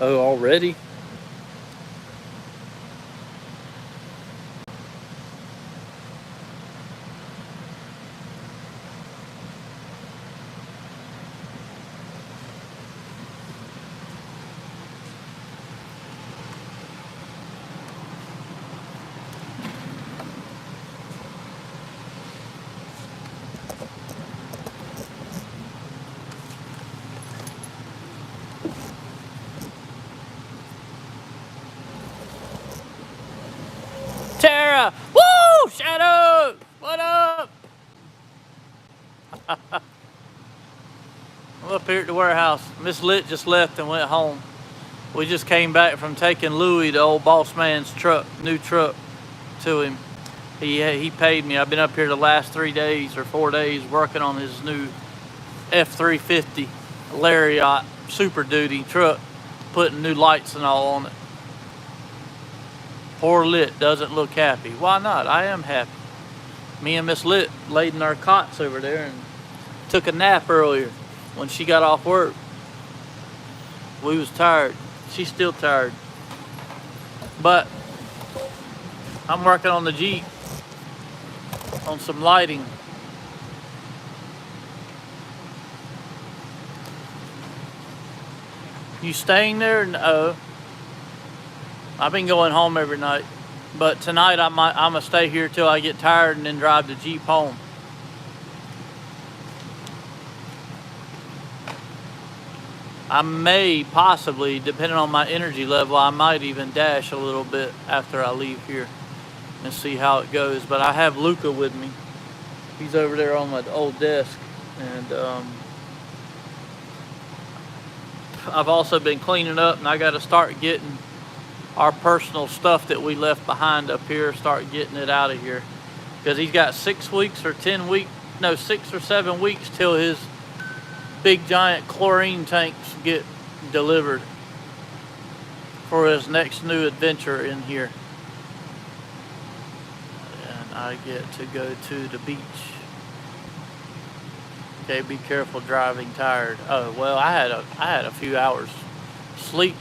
Oh, already? Tara! Woo! Shadow! What up? I'm up here at the warehouse. Miss Lit just left and went home. We just came back from taking Louie, the old boss man's truck, new truck, to him. He paid me. I've been up here the last 3 days or 4 days working on his new F-350 Lariat Super Duty truck, putting new lights and all on it. Poor Lit doesn't look happy. Why not? I am happy. Me and Miss Lit laid in our cots over there and took a nap earlier when she got off work. We was tired. She's still tired. But I'm working on the Jeep on some lighting. You staying there? No. I've been going home every night. But tonight I'm gonna stay here till I get tired and then drive the Jeep home. I may possibly, depending on my energy level, I might even dash a little bit after I leave here and see how it goes. But I have Luca with me. He's over there on my old desk. And I've also been cleaning up, and I got to start getting our personal stuff that we left behind up here, start getting it out of here. Because he's got 6 weeks or 10 weeks, no, 6 or 7 weeks till his big giant chlorine tanks get delivered for his next new adventure in here. And I get to go to the beach. Okay, be careful driving tired. Oh, well, I had a few hours sleep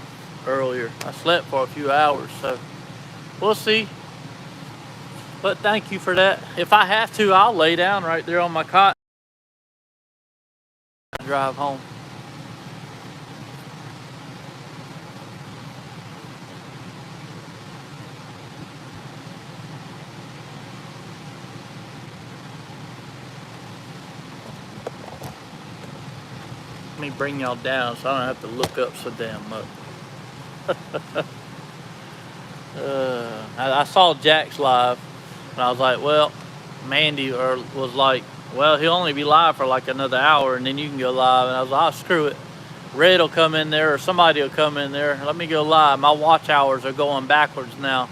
earlier. I slept for a few hours, so we'll see. But thank you for that. If I have to, I'll lay down right there on my cot and drive home. Let me bring y'all down so I don't have to look up so damn much. I saw Jack's live, and I was like, well, Mandy was like, well, he'll only be live for like another hour, and then you can go live. And I was like, oh, screw it. Red will come in there, or somebody will come in there. Let me go live. My watch hours are going backwards now,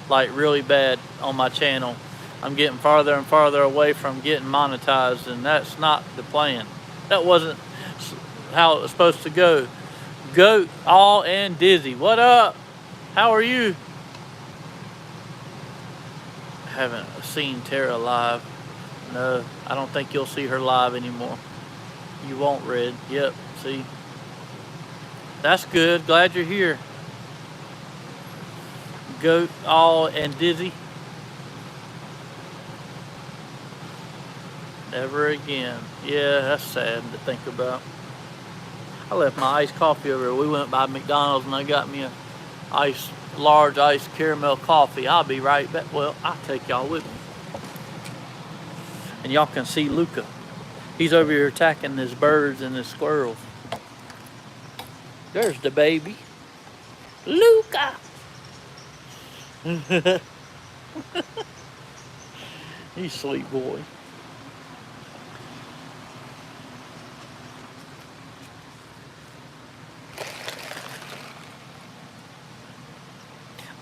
like really bad on my channel. I'm getting farther and farther away from getting monetized, and that's not the plan. That wasn't how it was supposed to go. Goat, All, and Dizzy. What up? How are you? I haven't seen Tara live. No, I don't think you'll see her live anymore. You won't, Red. Yep, see? That's good. Glad you're here. Goat, All, and Dizzy. Never again. Yeah, that's sad to think about. I left my iced coffee over there. We went by McDonald's and I got me a large iced caramel coffee. I'll be right back. Well, I'll take y'all with me. And y'all can see Luca. He's over here attacking his birds and his squirrels. There's the baby. Luca! He's a sweet boy.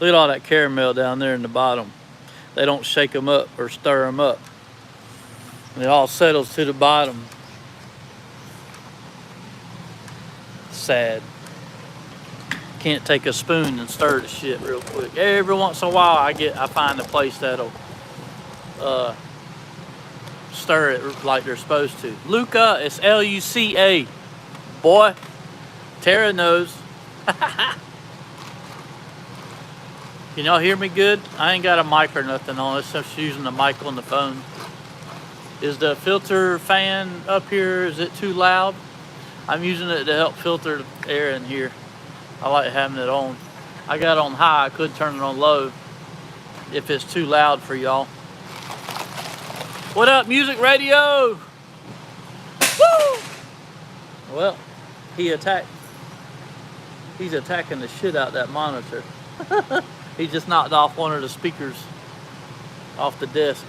Look at all that caramel down there in the bottom. They don't shake them up or stir them up. And it all settles to the bottom. Sad. Can't take a spoon and stir the shit real quick. Every once in a while I find a place that'll stir it like they're supposed to. Luca, it's L-U-C-A. Boy, Tara knows. Can y'all hear me good? I ain't got a mic or nothing on. It's just using the mic on the phone. Is the filter fan up here, is it too loud? I'm using it to help filter the air in here. I like having it on. I got it on high. I could turn it on low if it's too loud for y'all. What up, music radio? Woo! Well, he's attacking the shit out that monitor. He just knocked off one of the speakers off the desk.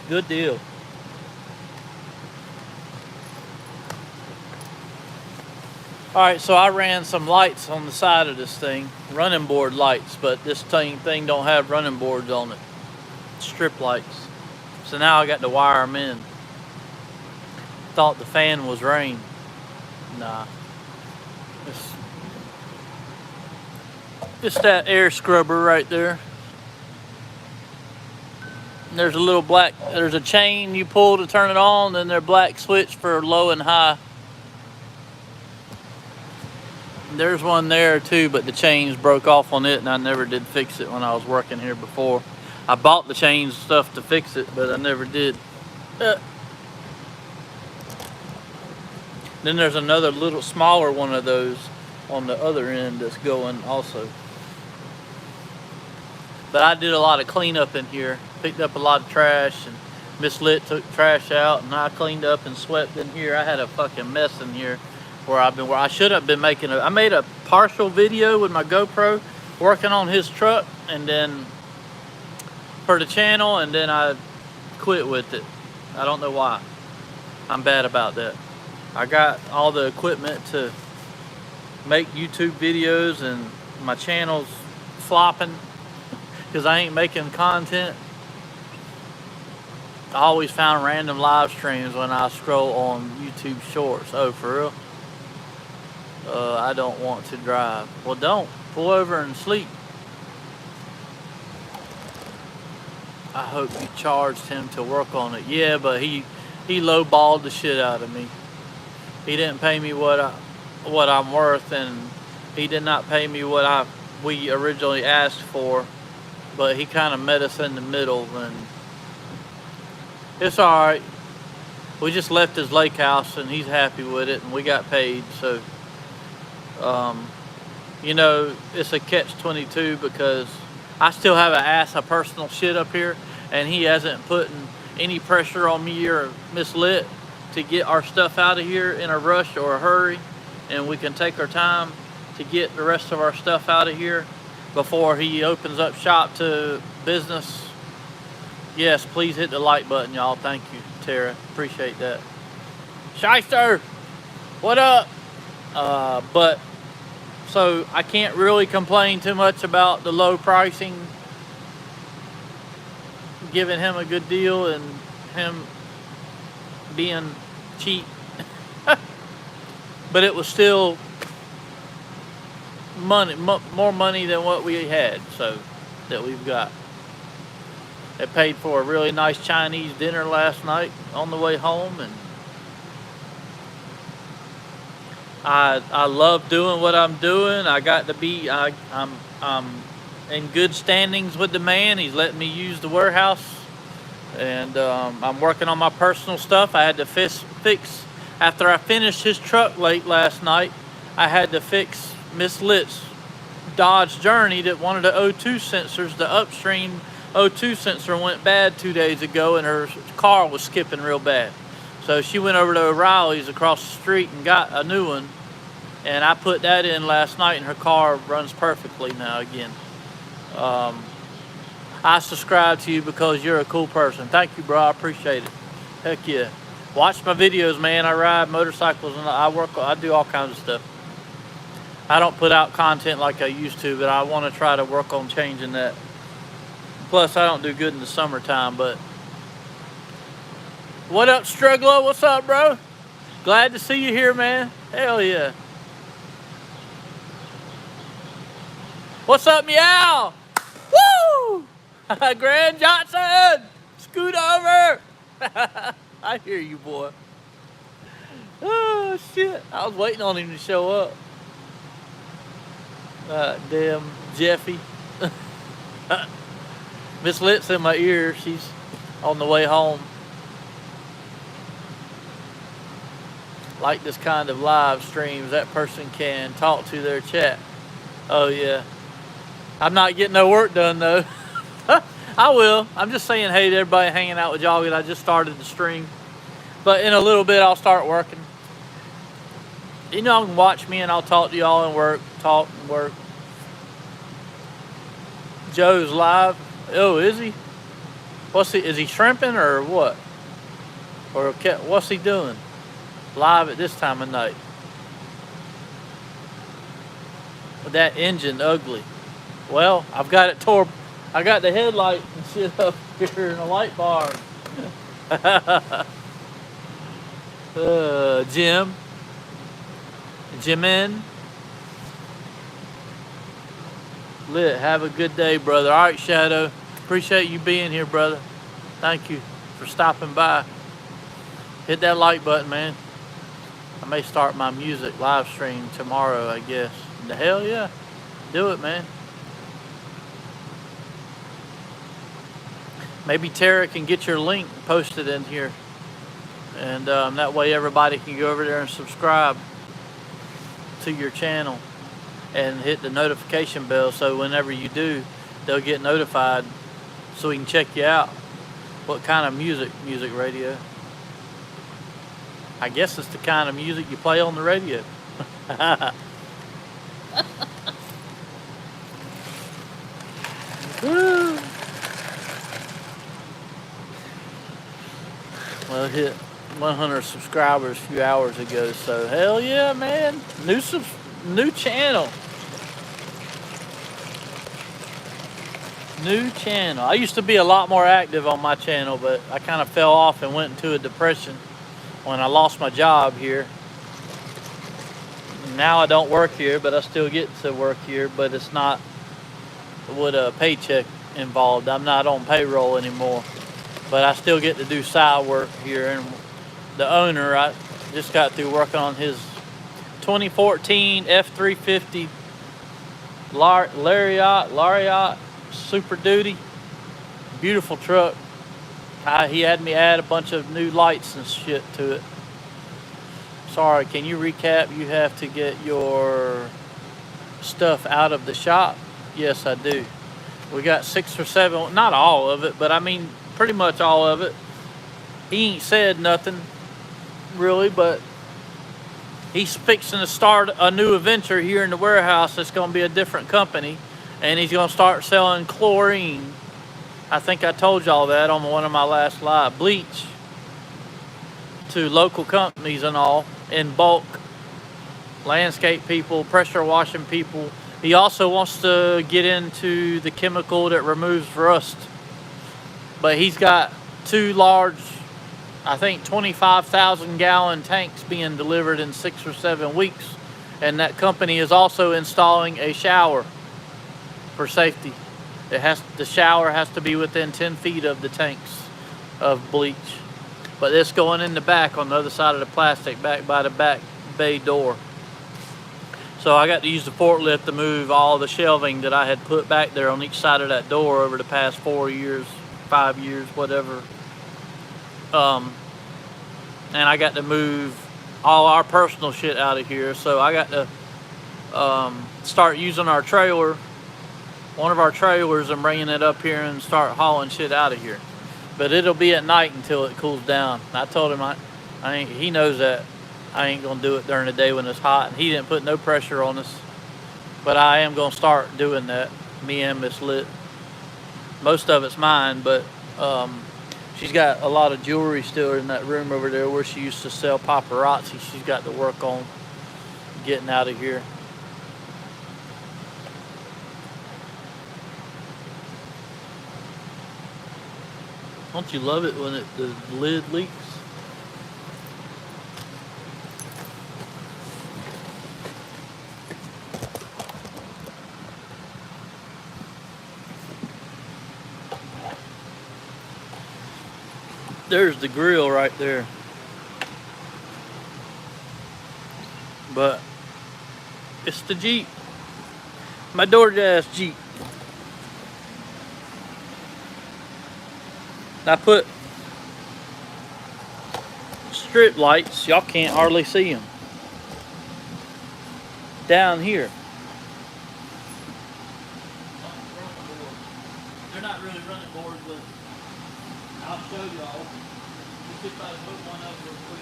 Good deal. All right, so I ran some lights on the side of this thing, running board lights, but this thing don't have running boards on it. Strip lights. So now I got to wire them in. Thought the fan was rain. Nah. It's that air scrubber right there. There's a little black, there's a chain you pull to turn it on, and there's a black switch for low and high. There's one there too, but the chains broke off on it, and I never did fix it when I was working here before. I bought the chains stuff to fix it, but I never did. Then there's another little smaller one of those on the other end that's going also. But I did a lot of cleanup in here. Picked up a lot of trash, and Miss Lit took trash out, and I cleaned up and swept in here. I had a fucking mess in here where I should have been making I made a partial video with my GoPro working on his truck, and then for the channel, and then I quit with it. I don't know why. I'm bad about that. I got all the equipment to make YouTube videos, and my channel's flopping because I ain't making content. I always found random live streams when I scroll on YouTube Shorts. Oh, for real? I don't want to drive. Well, don't. Pull over and sleep. I hope you charged him to work on it. Yeah, but he lowballed the shit out of me. He didn't pay me what I'm worth, and he did not pay me what we originally asked for. But he kind of met us in the middle, and it's all right. We just left his lake house, and he's happy with it, and we got paid. So, you know, it's a catch-22 because I still have an ass of personal shit up here, and he hasn't put any pressure on me or Miss Lit to get our stuff out of here in a rush or a hurry, and we can take our time to get the rest of our stuff out of here before he opens up shop to business. Yes, please hit the like button, y'all. Thank you, Tara. Appreciate that. Shyster, what up? But so I can't really complain too much about the low pricing, giving him a good deal and him being cheap. But it was still money, more money than what we had, so that we've got. They paid for a really nice Chinese dinner last night on the way home, and I love doing what I'm doing. I got to be I'm in good standings with the man. He's letting me use the warehouse, and I'm working on my personal stuff. I had to fix after I finished his truck late last night. I had to fix Miss Lit's Dodge Journey that one of the O2 sensors, the upstream O2 sensor, went bad 2 days ago, and her car was skipping real bad. So she went over to O'Reilly's across the street and got a new one, and I put that in last night, and her car runs perfectly now again. I subscribe to you because you're a cool person. Thank you, bro. I appreciate it. Heck yeah. Watch my videos, man. I ride motorcycles, and I do all kinds of stuff. I don't put out content like I used to, but I want to try to work on changing that. Plus, I don't do good in the summertime, but... What up, Struggler? What's up, bro? Glad to see you here, man. Hell yeah. What's up, Meow? Woo! Grand Johnson! Scoot over! I hear you, boy. Oh, shit. I was waiting on him to show up. Damn Jeffy. Miss Lit's in my ear. She's on the way home. Like this kind of live streams, that person can talk to their chat. Oh, yeah. I'm not getting no work done, though. I will. I'm just saying hey to everybody hanging out with y'all because I just started the stream. But in a little bit, I'll start working. You know, you can watch me and I'll talk to y'all and work, talk and work. Joe's live. Oh, is he? Is he shrimping or what? Or what's he doing? Live at this time of night. With that engine ugly. Well, I've got it tore. I got the headlight and shit up here in a light bar. Jim. Jimin. Lit. Have a good day, brother. All right, Shadow. Appreciate you being here, brother. Thank you for stopping by. Hit that like button, man. I may start my music live stream tomorrow, I guess. The hell yeah. Do it, man. Maybe Tara can get your link posted in here. And that way everybody can go over there and subscribe to your channel and hit the notification bell so whenever you do, they'll get notified so we can check you out. What kind of music radio? I guess it's the kind of music you play on the radio. Woo. Well, hit 100 subscribers a few hours ago, so hell yeah, man. New channel. New channel. I used to be a lot more active on my channel, but I kind of fell off and went into a depression when I lost my job here. Now I don't work here, but I still get to work here, but it's not with a paycheck involved. I'm not on payroll anymore, but I still get to do side work here. And the owner, I just got through working on his 2014 F350 Lariat Super Duty. Beautiful truck. He had me add a bunch of new lights and shit to it. Sorry, can you recap? You have to get your stuff out of the shop? Yes, I do. We got 6 or 7, not all of it, but I mean pretty much all of it. He ain't said nothing really, but he's fixing to start a new adventure here in the warehouse. It's going to be a different company, and he's going to start selling chlorine. I think I told y'all that on one of my last live. Bleach to local companies and all in bulk. Landscape people, pressure washing people. He also wants to get into the chemical that removes rust. But he's got 2 large, I think 25,000 gallon tanks being delivered in 6 or 7 weeks. And that company is also installing a shower for safety. The shower has to be within 10 feet of the tanks of bleach. But it's going in the back on the other side of the plastic, back by the back bay door. So I got to use the forklift to move all the shelving that I had put back there on each side of that door over the past 4 years, 5 years, whatever. And I got to move all our personal shit out of here. So I got to start using our trailer, one of our trailers, and bringing it up here and start hauling shit out of here. But it'll be at night until it cools down. I told him he knows that I ain't gonna do it during the day when it's hot, and he didn't put no pressure on us. But I am gonna start doing that, me and Miss Lit. Most of it's mine, but she's got a lot of jewelry still in that room over there where she used to sell paparazzi. She's got to work on getting out of here. Don't you love it when the lid leaks? There's the grill right there. But it's the Jeep. My DoorDash Jeep. I put strip lights, y'all can't hardly see them, down here. They're not really running boards, but I'll show y'all. Let's see if I can put one up real quick.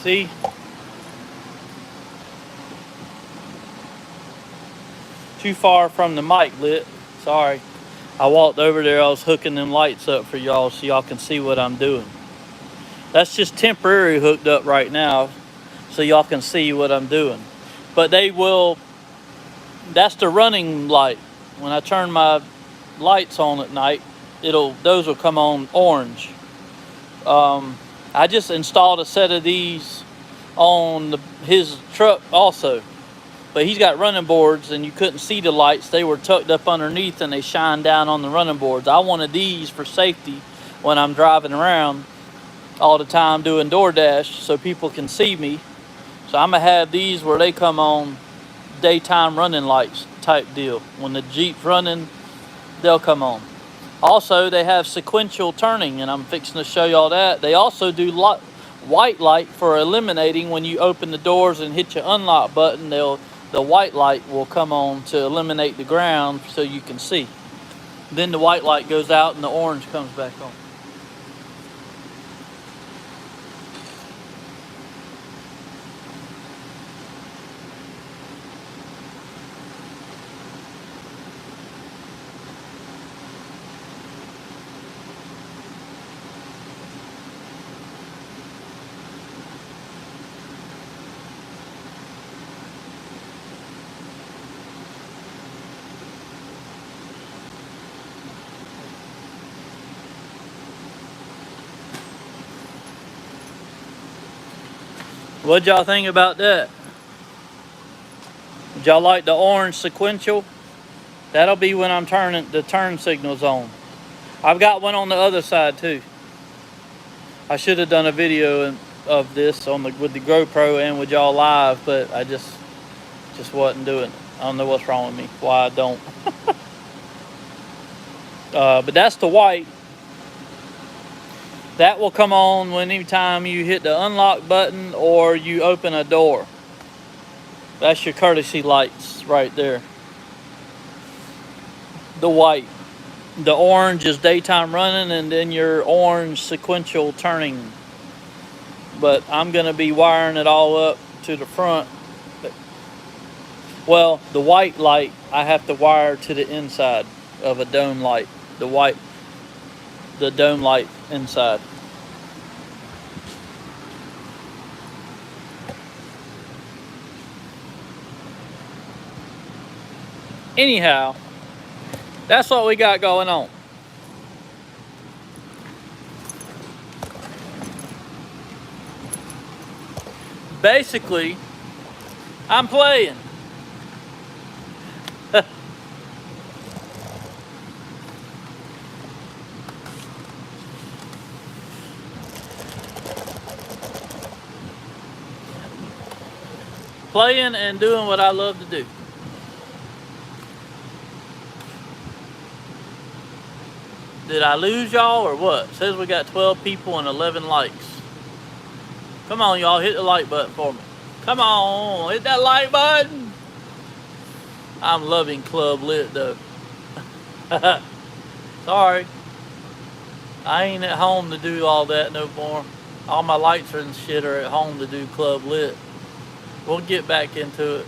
See? Too far from the mic lit. Sorry. I walked over there. I was hooking them lights up for y'all so y'all can see what I'm doing. That's just temporary hooked up right now so y'all can see what I'm doing. But they will, that's the running light. When I turn my lights on at night, those will come on orange. I just installed a set of these on his truck also, but he's got running boards and you couldn't see the lights. They were tucked up underneath and they shine down on the running boards. I wanted these for safety when I'm driving around all the time doing DoorDash so people can see me. So I'm gonna have these where they come on daytime running lights type deal. When the Jeep's running, they'll come on. Also, they have sequential turning, and I'm fixing to show y'all that. They also do white light for eliminating when you open the doors and hit your unlock button. The white light will come on to eliminate the ground so you can see. Then the white light goes out and the orange comes back on. What'd y'all think about that? Would y'all like the orange sequential? That'll be when I'm turning the turn signals on. I've got one on the other side too. I should have done a video of this with the GoPro and with y'all live, but I just wasn't doing it. I don't know what's wrong with me, why I don't. But that's the white. That will come on anytime you hit the unlock button or you open a door. That's your courtesy lights right there. The white. The orange is daytime running, and then your orange sequential turning. But I'm going to be wiring it all up to the front. Well, the white light I have to wire to the inside of a dome light. The dome light inside. Anyhow, that's what we got going on. Basically, I'm playing. Playing and doing what I love to do. Did I lose y'all or what? It says we got 12 people and 11 likes. Come on, y'all, hit the like button for me. Come on, hit that like button. I'm loving Club Lit though. Sorry. I ain't at home to do all that no more. All my lights and shit are at home to do Club Lit. We'll get back into it.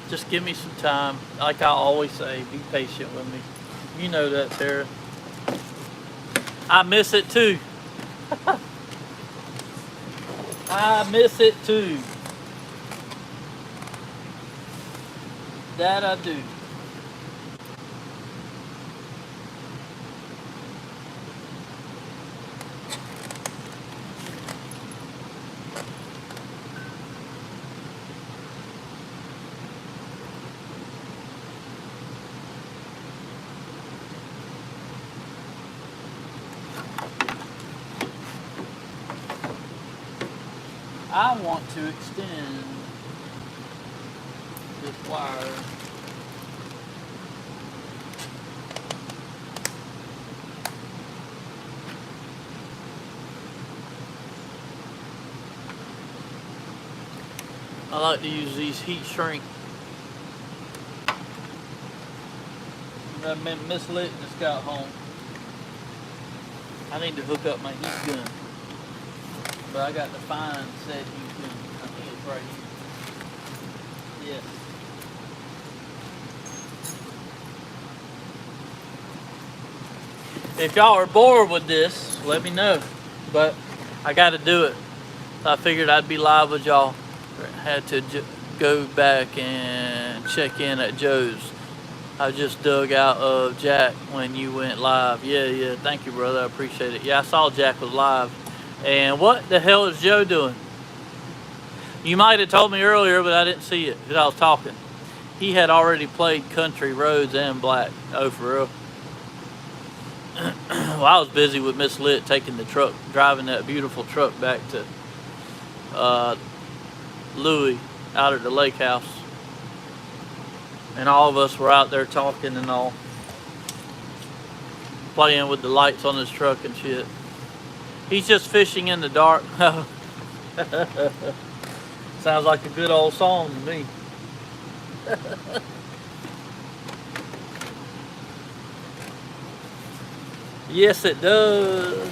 Just give me some time. Like I always say, be patient with me. You know that, Tara. I miss it too. I miss it too. That I do. I want to extend this wire. I like to use these heat shrink. I've been mislit just got home. I need to hook up my heat gun. But I got to find said heat gun. I think it's right here. Yes. If y'all are bored with this, let me know. But I got to do it. So I figured I'd be live with y'all. Had to go back and check in at Joe's. I just dug out of Jack when you went live. Yeah, thank you, brother. I appreciate it. Yeah, I saw Jack was live. And what the hell is Joe doing? You might have told me earlier, but I didn't see it because I was talking. He had already played Country Roads and Black. Oh, for real. Well, I was busy with Miss Lit taking the truck, driving that beautiful truck back to Louis out at the lake house. And all of us were out there talking and all. Playing with the lights on his truck and shit. He's just fishing in the dark. Sounds like a good old song to me. Yes, it does.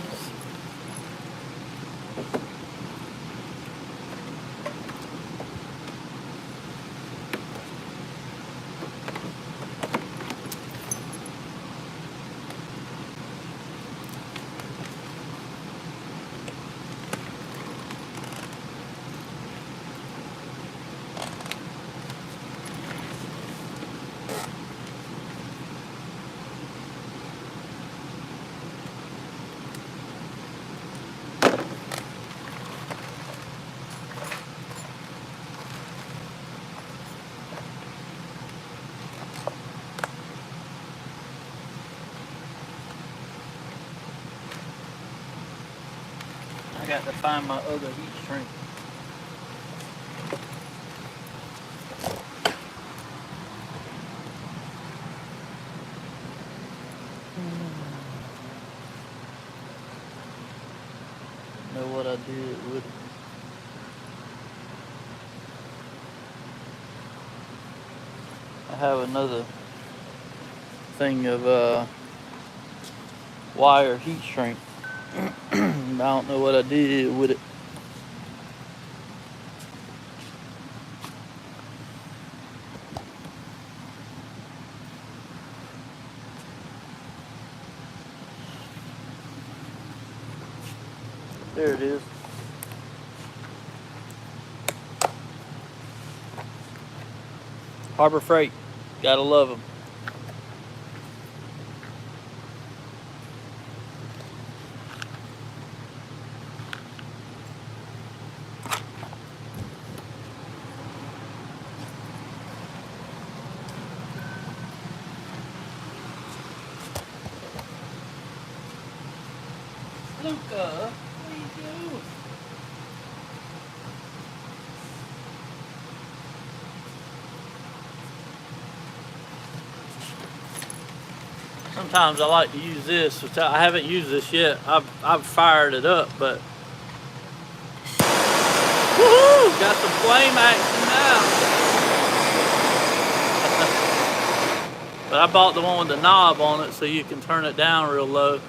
I got to find my other heat shrink. Know what I did with it. I have another thing of wire heat shrink. I don't know what I did with it. There it is. Harbor Freight. Gotta love them. Luca, what are you doing? Sometimes I like to use this, which I haven't used this yet. I've fired it up, but woohoo! Got some flame action now. But I bought the one with the knob on it so you can turn it down real low.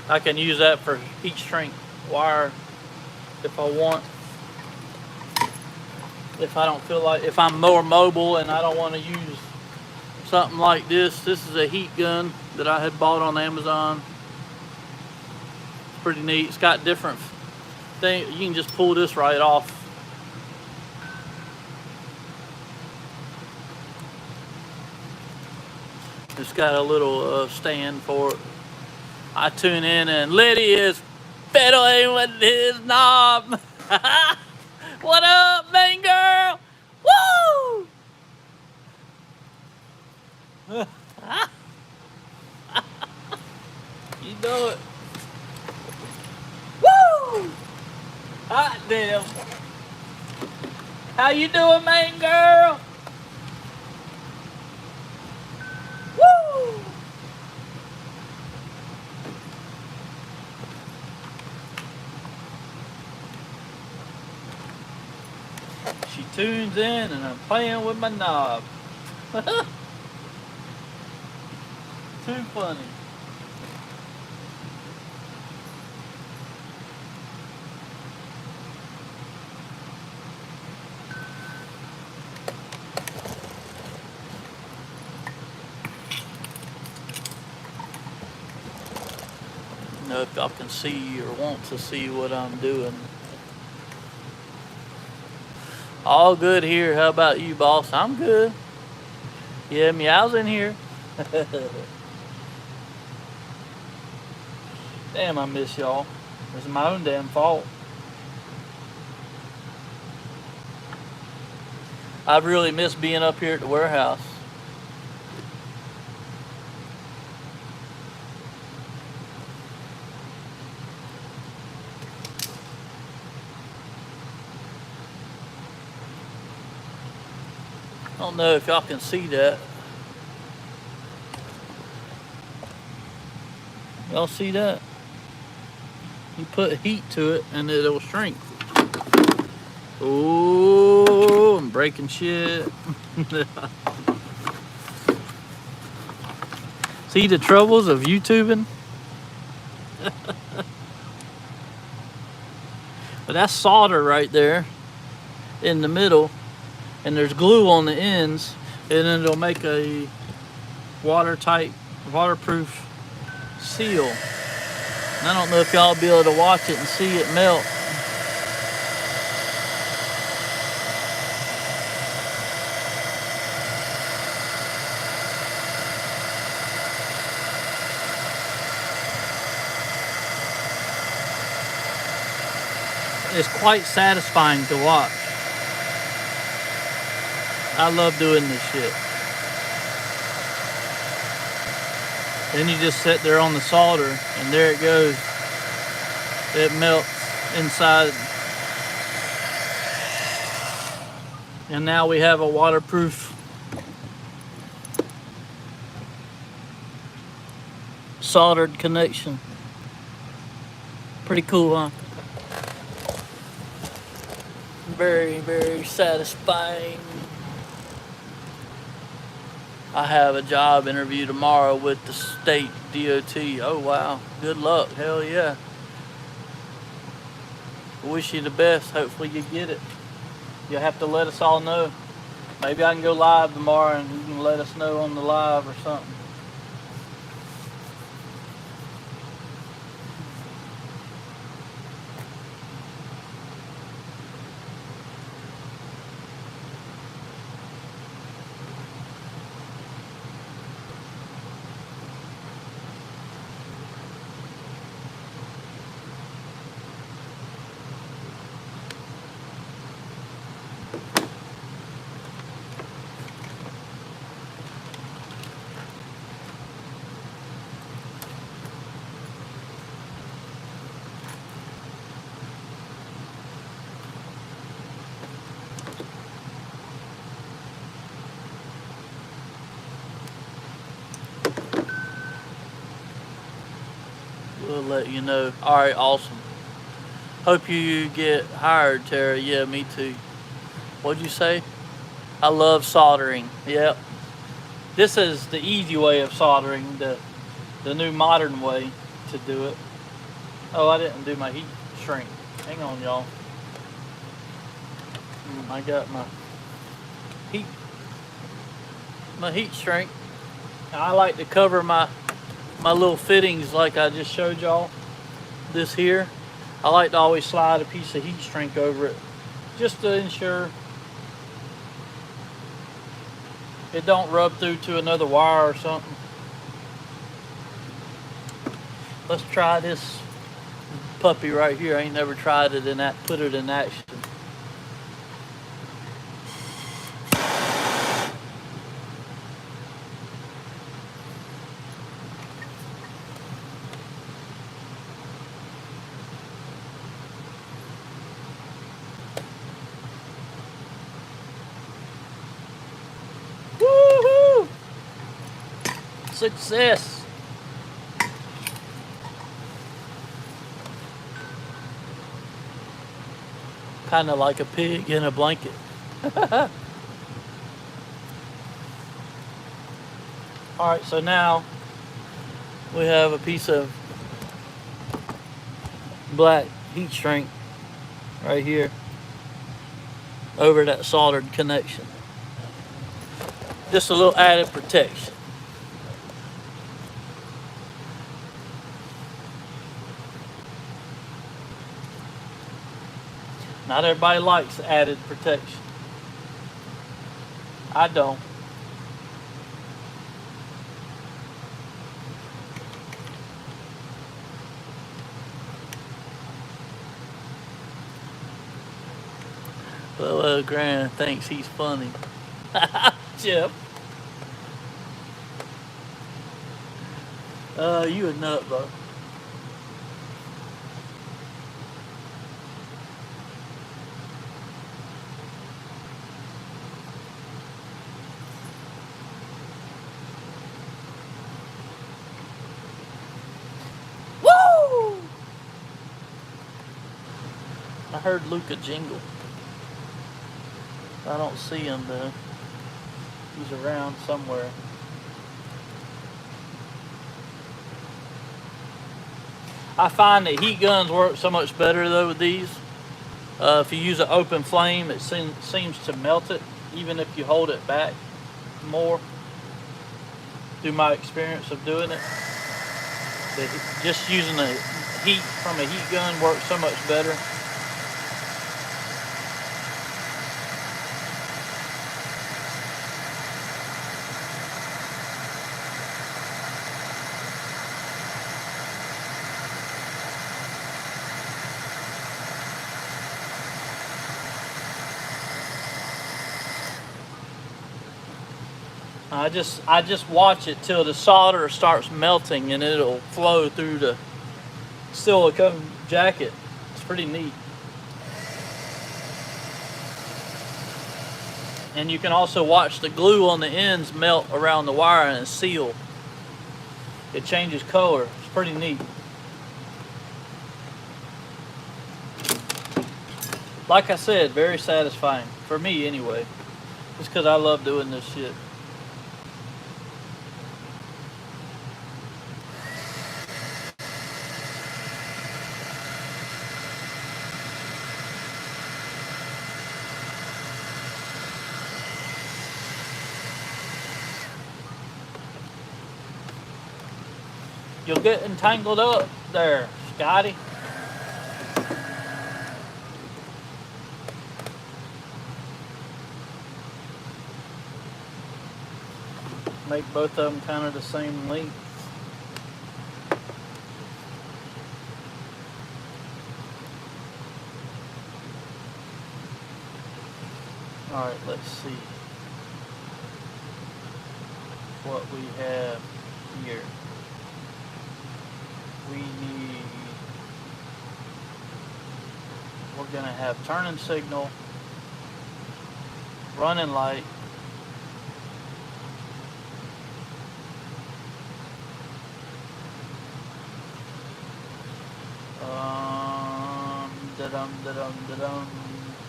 I can use that for heat shrink wire if I want. If I don't feel like, if I'm more mobile and I don't want to use something like this. This is a heat gun that I had bought on Amazon. It's pretty neat. It's got different things. You can just pull this right off. It's got a little stand for it. I tune in and Liddy is fiddling with his knob. What up, main girl? Woo! You know it. Woo! Hot damn. How you doing, main girl? Woo! She tunes in and I'm playing with my knob. Too funny. I don't know if y'all can see or want to see what I'm doing. All good here. How about you, boss? I'm good. Yeah, Meow's in here. Damn, I miss y'all. It's my own damn fault. I really miss being up here at the warehouse. I don't know if y'all can see that. Y'all see that? You put heat to it and it'll shrink. Oh, I'm breaking shit. See the troubles of YouTubing? But that's solder right there in the middle. And there's glue on the ends, and then it'll make a watertight, waterproof seal. And I don't know if y'all will be able to watch it and see it melt. It's quite satisfying to watch. I love doing this shit. Then you just sit there on the solder and there it goes. It melts inside. And now we have a waterproof soldered connection. Pretty cool, huh? Very, very satisfying. I have a job interview tomorrow with the state DOT. Oh, wow. Good luck. Hell yeah. I wish you the best. Hopefully you get it. You'll have to let us all know. Maybe I can go live tomorrow and you can let us know on the live or something. We'll let you know. All right, awesome. Hope you get hired, Tara. Yeah, me too. What'd you say? I love soldering. Yep. This is the easy way of soldering, the new modern way to do it. Oh, I didn't do my heat shrink. Hang on, y'all. I got heat my heat shrink. I like to cover my little fittings like I just showed y'all. This here, I like to always slide a piece of heat shrink over it just to ensure it don't rub through to another wire or something. Let's try this puppy right here. I ain't never tried it in that, put it in action. Woohoo! Success! Kind of like a pig in a blanket. Alright, so now we have a piece of black heat shrink right here over that soldered connection. Just a little added protection. Not everybody likes added protection. I don't. Well, Grant thinks he's funny. Chip. You a nut, bro. Woo! I heard Luca jingle. I don't see him though. He's around somewhere. I find that heat guns work so much better though with these. If you use an open flame, it seems to melt it, even if you hold it back more. Through my experience of doing it, but just using the heat from a heat gun works so much better. I just watch it till the solder starts melting and it'll flow through the silicone jacket. It's pretty neat. And you can also watch the glue on the ends melt around the wire and seal. It changes color. It's pretty neat. Like I said, very satisfying. For me anyway. Just because I love doing this shit. You'll get entangled up there, Scotty. Make both of them kind of the same length. All right, let's see what we have here. We're gonna have turning signal, running light,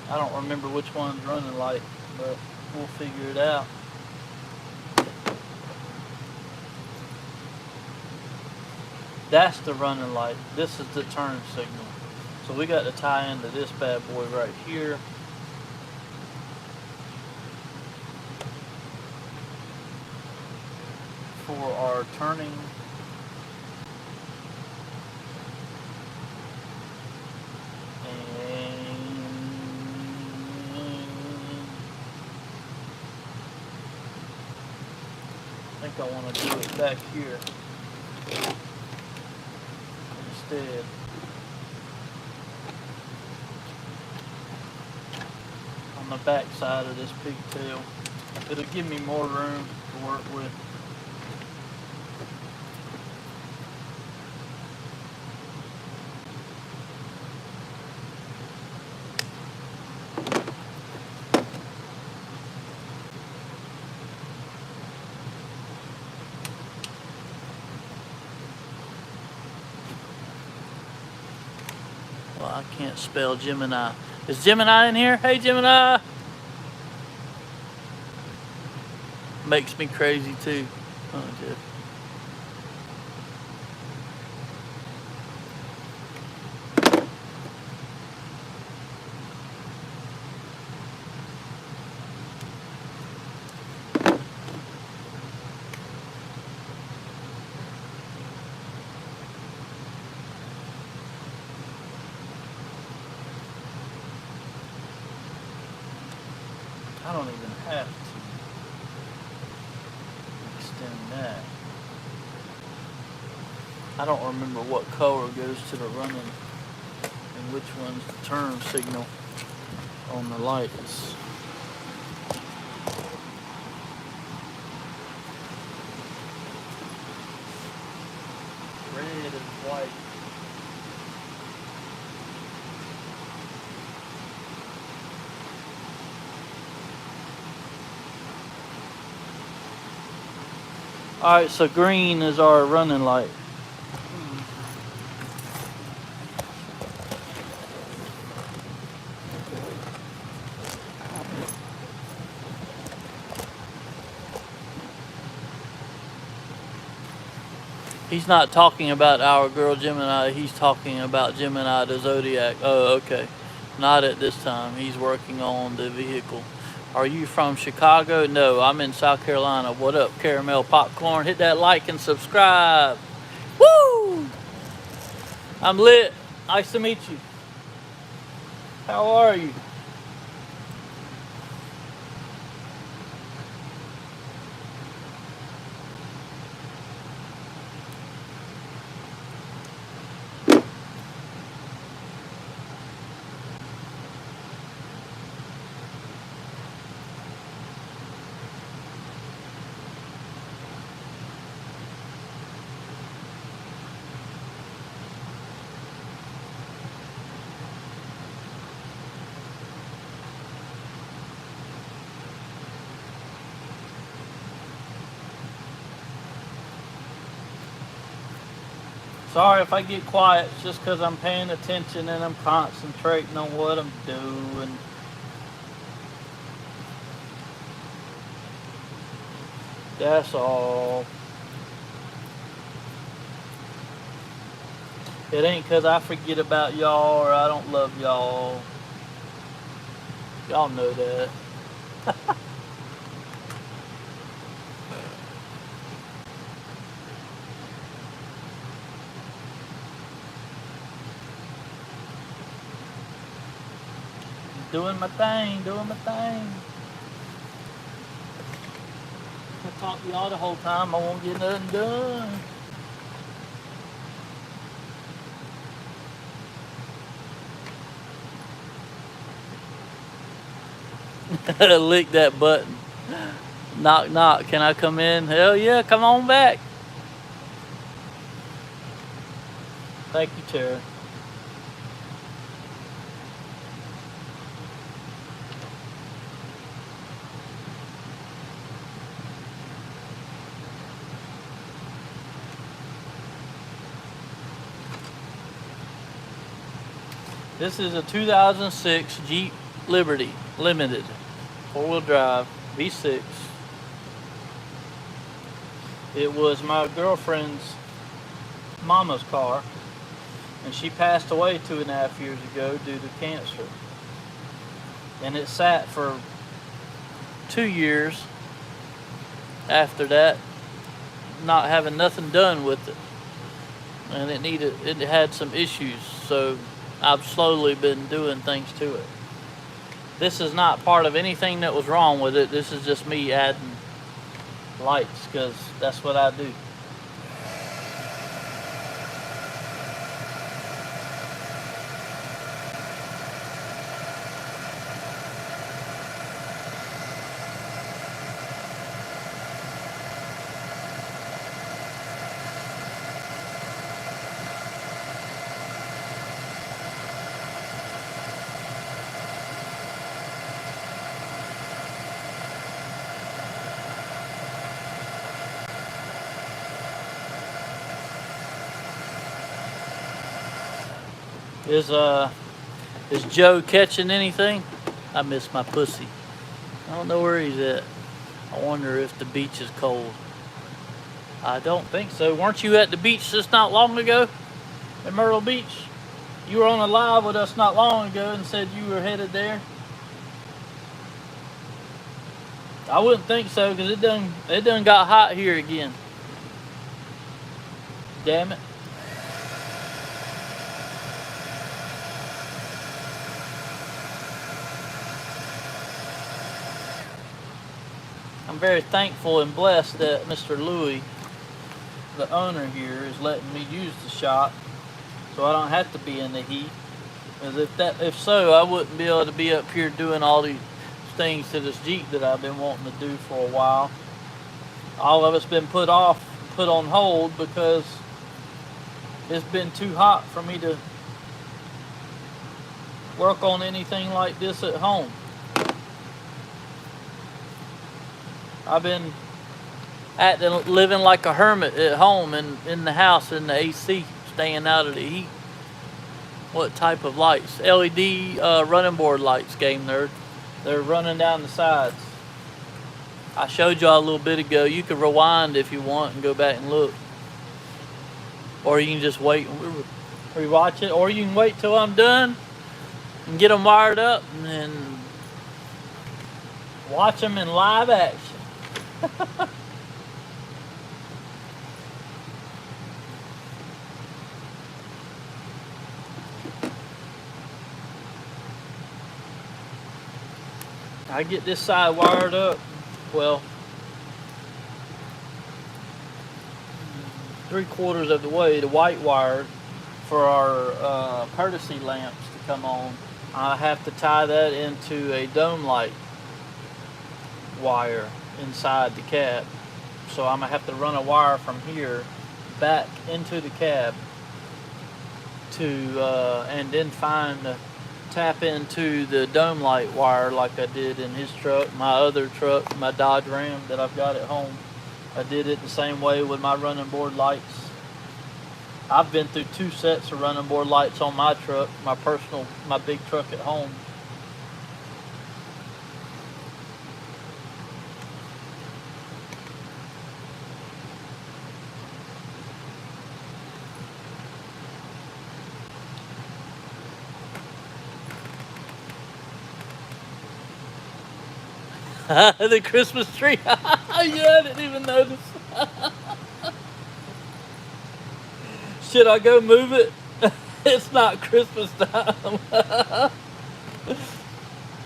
I don't remember which one's running light, but we'll figure it out. That's the running light. This is the turn signal. So we got to tie into this bad boy right here. For our turning. I think I want to do it back here instead. On the back side of this pigtail. It'll give me more room to work with. Well, I can't spell Gemini. Is Gemini in here? Hey, Gemini! Makes me crazy too. Oh, Jeff. I don't even have to extend that. I don't remember what color goes to the running and which one's the turn signal on the lights. Red and white. Alright, so green is our running light. He's not talking about our girl Gemini, he's talking about Gemini the Zodiac. Oh, okay. Not at this time. He's working on the vehicle. Are you from Chicago? No, I'm in South Carolina. What up, Caramel Popcorn? Hit that like and subscribe. Woo! I'm lit. Nice to meet you. How are you? Sorry if I get quiet, it's just because I'm paying attention and I'm concentrating on what I'm doing. That's all. It ain't because I forget about y'all or I don't love y'all. Y'all know that. Doing my thing, doing my thing. I talk to y'all the whole time, I won't get nothing done. Lick that button. Knock, knock. Can I come in? Hell yeah, come on back. Thank you, Tara. This is a 2006 Jeep Liberty Limited, 4-wheel drive, V6. It was my girlfriend's mama's car, and she passed away 2.5 years ago due to cancer. And it sat for 2 years after that, not having nothing done with it, and it had some issues. So I've slowly been doing things to it. This is not part of anything that was wrong with it. This is just me adding lights because that's what I do. Is Joe catching anything? I miss my pussy. I don't know where he's at. I wonder if the beach is cold. I don't think so. Weren't you at the beach just not long ago? At Myrtle Beach? You were on a live with us not long ago and said you were headed there. I wouldn't think so because it done got hot here again. Damn it. I'm very thankful and blessed that Mr. Louis, the owner here, is letting me use the shop so I don't have to be in the heat. Because if so, I wouldn't be able to be up here doing all these things to this Jeep that I've been wanting to do for a while. All of it's been put on hold because it's been too hot for me to work on anything like this at home. I've been living like a hermit at home and in the house in the AC, staying out of the heat. What type of lights? LED running board lights, game nerd. They're running down the sides. I showed y'all a little bit ago. You can rewind if you want and go back and look. Or you can just wait and rewatch it. Or you can wait till I'm done and get them wired up and then watch them in live action. I get this side wired up, well, 3/4 of the way, the white wire for our courtesy lamps to come on. I have to tie that into a dome light wire inside the cab. So I'm gonna have to run a wire from here back into the cab to and then tap into the dome light wire like I did in his truck, my other truck, my Dodge Ram that I've got at home. I did it the same way with my running board lights. I've been through 2 sets of running board lights on my truck, my big truck at home. The Christmas tree. Yeah, I didn't even notice. Should I go move it? It's not Christmas time.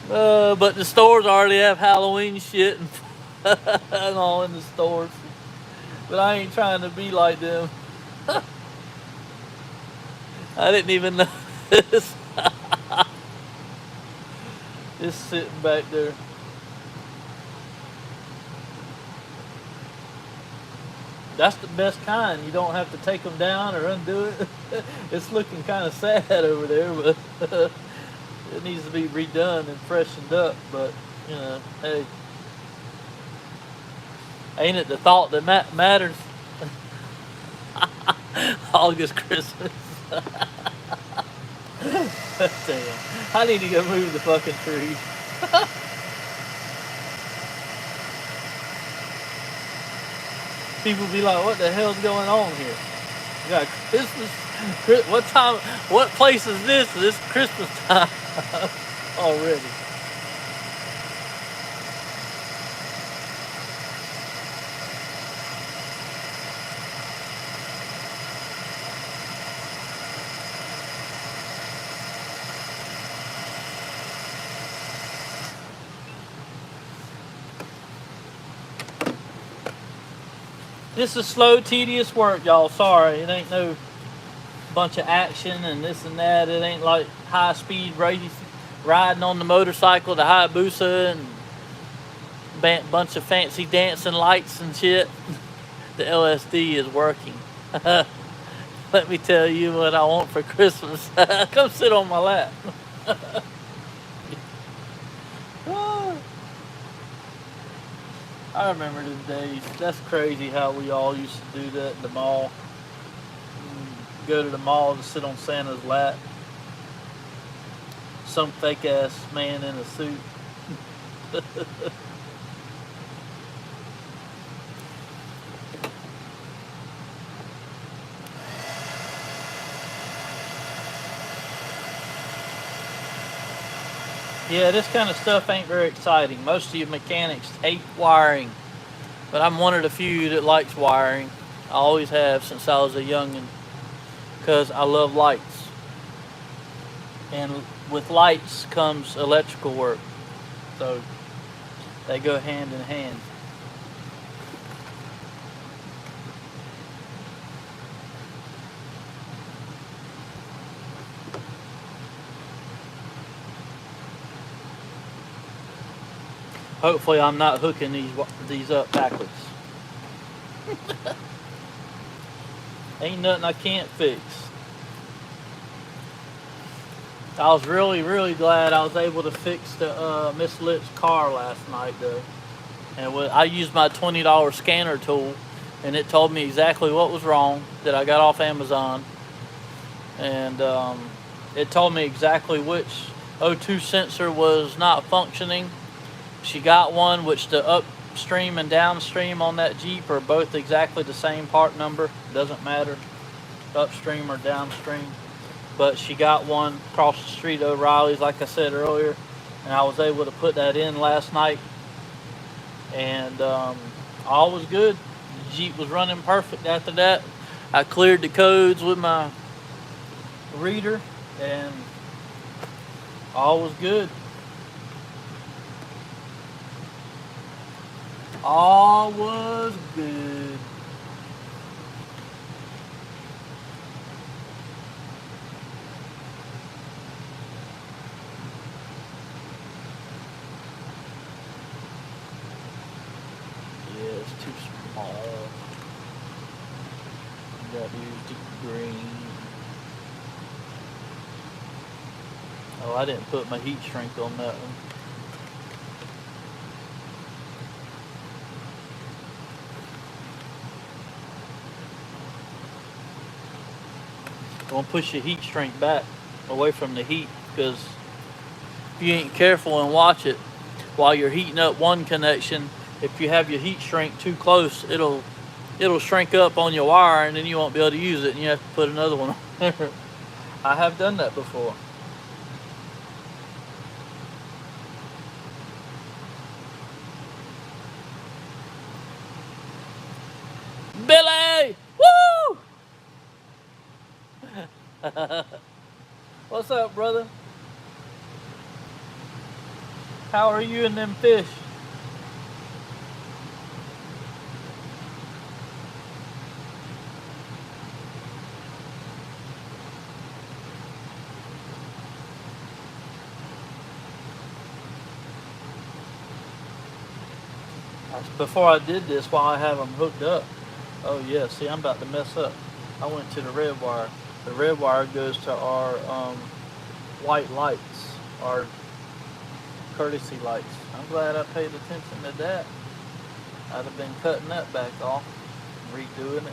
But the stores already have Halloween shit and all in the stores. But I ain't trying to be like them. I didn't even notice. Just sitting back there. That's the best kind. You don't have to take them down or undo it. It's looking kind of sad over there, but it needs to be redone and freshened up. But, you know, hey, ain't it the thought that matters? August Christmas. Damn. I need to go move the fucking tree. People be like, what the hell's going on here? We got Christmas. What time? What place is this? This Christmas time already. This is slow, tedious work, y'all. Sorry, it ain't no bunch of action and this and that. It ain't like high speed race riding on the motorcycle, the Hayabusa, and bunch of fancy dancing lights and shit. The LSD is working. Let me tell you what I want for Christmas. Come sit on my lap. I remember the days. That's crazy how we all used to do that in the mall. Go to the mall to sit on Santa's lap. Some fake ass man in a suit. Yeah, this kind of stuff ain't very exciting. Most of you mechanics hate wiring, but I'm one of the few that likes wiring. I always have since I was a youngin', because I love lights. And with lights comes electrical work. So they go hand in hand. Hopefully I'm not hooking these up backwards. Ain't nothing I can't fix. I was really, really glad I was able to fix the Miss Lit's car last night, though. And I used my $20 scanner tool, and it told me exactly what was wrong that I got off Amazon. And it told me exactly which O2 sensor was not functioning. She got one which the upstream and downstream on that Jeep are both exactly the same part number. Doesn't matter upstream or downstream. But she got one across the street at O'Reilly's, like I said earlier, and I was able to put that in last night, and all was good. The Jeep was running perfect after that. I cleared the codes with my reader, and all was good. All was good. Yeah, it's too small. Got to use the green. Oh, I didn't put my heat shrink on that one. Don't push your heat shrink back away from the heat, because if you ain't careful and watch it while you're heating up one connection, if you have your heat shrink too close, it'll shrink up on your wire, and then you won't be able to use it, and you have to put another one on there. I have done that before. Billy! Woo! What's up, brother? How are you and them fish? Before I did this, while I have them hooked up. Oh yeah, see, I'm about to mess up. I went to the red wire. The red wire goes to our white lights, our courtesy lights. I'm glad I paid attention to that. I'd have been cutting that back off, redoing it.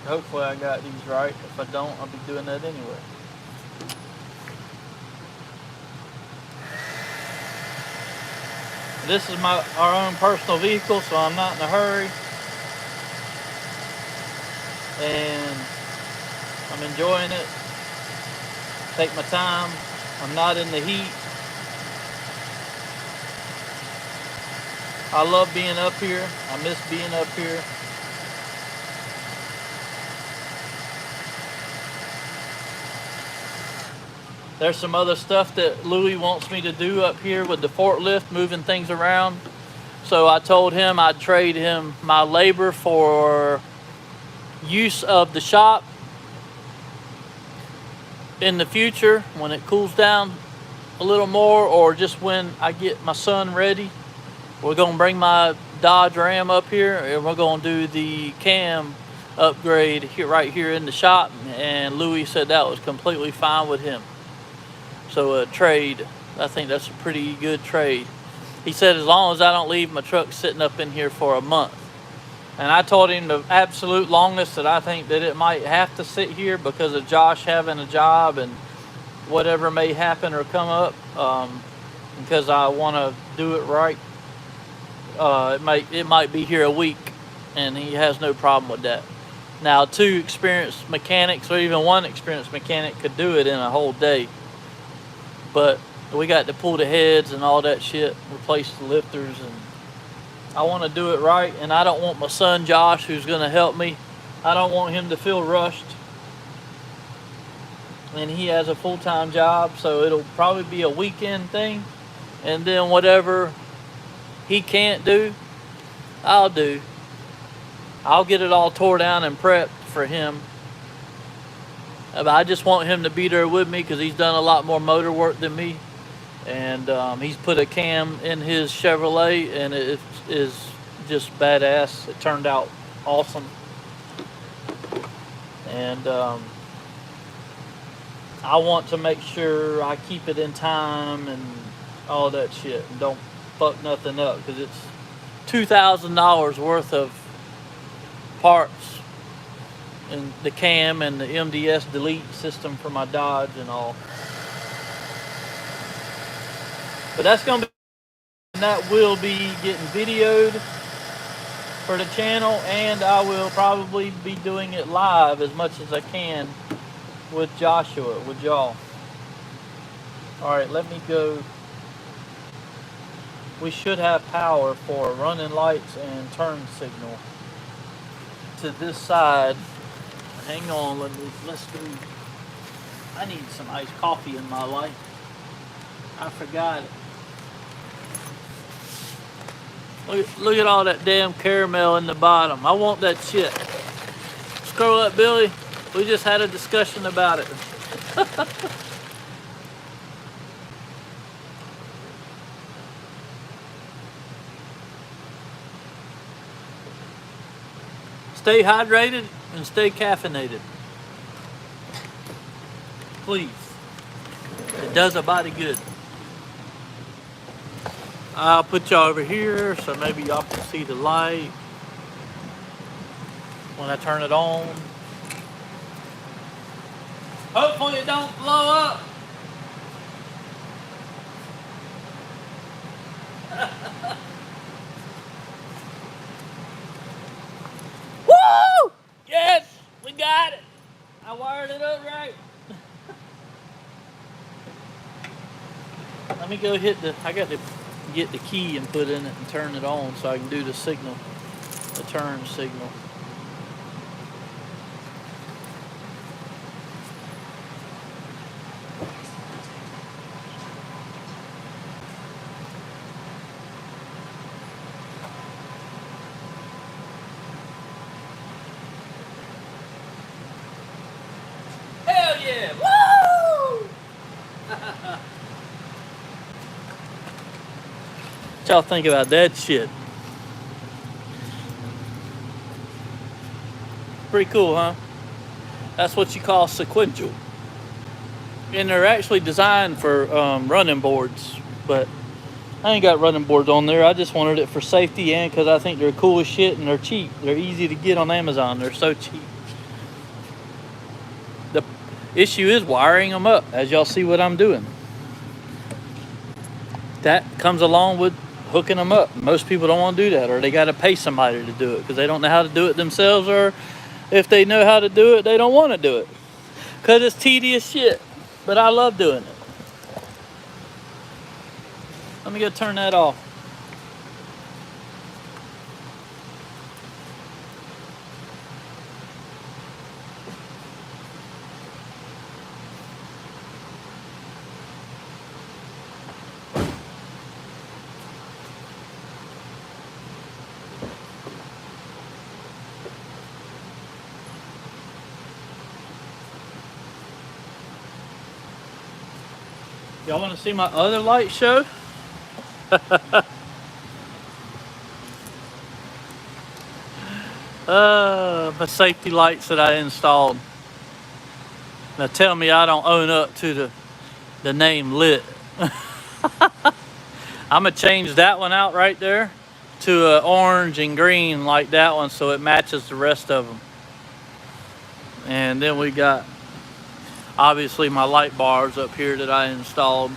Hopefully I got these right. If I don't, I'll be doing that anyway. This is our own personal vehicle, so I'm not in a hurry. And I'm enjoying it. Take my time. I'm not in the heat. I love being up here. I miss being up here. There's some other stuff that Louis wants me to do up here with the forklift, moving things around. So I told him I'd trade him my labor for use of the shop in the future when it cools down a little more, or just when I get my son ready. We're going to bring my Dodge Ram up here, and we're going to do the cam upgrade here, right here in the shop. And Louis said that was completely fine with him. So a trade, I think that's a pretty good trade. He said as long as I don't leave my truck sitting up in here for a month. And I told him the absolute longest that I think that it might have to sit here because of Josh having a job and whatever may happen or come up, because I want to do it right. It might be here a week, and he has no problem with that. Now, 2 experienced mechanics or even 1 experienced mechanic could do it in a whole day. But we got to pull the heads and all that shit, replace the lifters, and I want to do it right. And I don't want my son Josh, who's going to help me, I don't want him to feel rushed. And he has a full-time job, so it'll probably be a weekend thing. And then whatever he can't do, I'll do. I'll get it all tore down and prepped for him. But I just want him to be there with me because he's done a lot more motor work than me. And he's put a cam in his Chevrolet, and it is just badass. It turned out awesome. And I want to make sure I keep it in time and all that shit, and don't fuck nothing up, because it's $2,000 worth of parts and the cam and the MDS delete system for my Dodge and all. But that's gonna be, and that will be getting videoed for the channel, and I will probably be doing it live as much as I can with Joshua, with y'all. All right, let me go. We should have power for running lights and turn signal to this side. Hang on, let's do. I need some iced coffee in my life. I forgot it. Look at all that damn caramel in the bottom. I want that shit. Scroll up, Billy. We just had a discussion about it. Stay hydrated and stay caffeinated. Please. It does a body good. I'll put y'all over here so maybe y'all can see the light when I turn it on. Hopefully it don't blow up. Woo! Yes, we got it. I wired it up right. Let me go I got to get the key and put in it and turn it on so I can do the signal, the turn signal. Hell yeah! Woo! What y'all think about that shit? Pretty cool, huh? That's what you call sequential. And they're actually designed for running boards, but I ain't got running boards on there. I just wanted it for safety and because I think they're cool as shit and they're cheap. They're easy to get on Amazon. They're so cheap. The issue is wiring them up, as y'all see what I'm doing. That comes along with hooking them up. Most people don't want to do that, or they got to pay somebody to do it because they don't know how to do it themselves, or if they know how to do it, they don't want to do it because it's tedious shit. But I love doing it. Let me go turn that off. Y'all want to see my other light show? My safety lights that I installed. Now tell me I don't own up to the name lit. I'm gonna change that one out right there to orange and green like that one, so it matches the rest of them. And then we got obviously my light bars up here that I installed.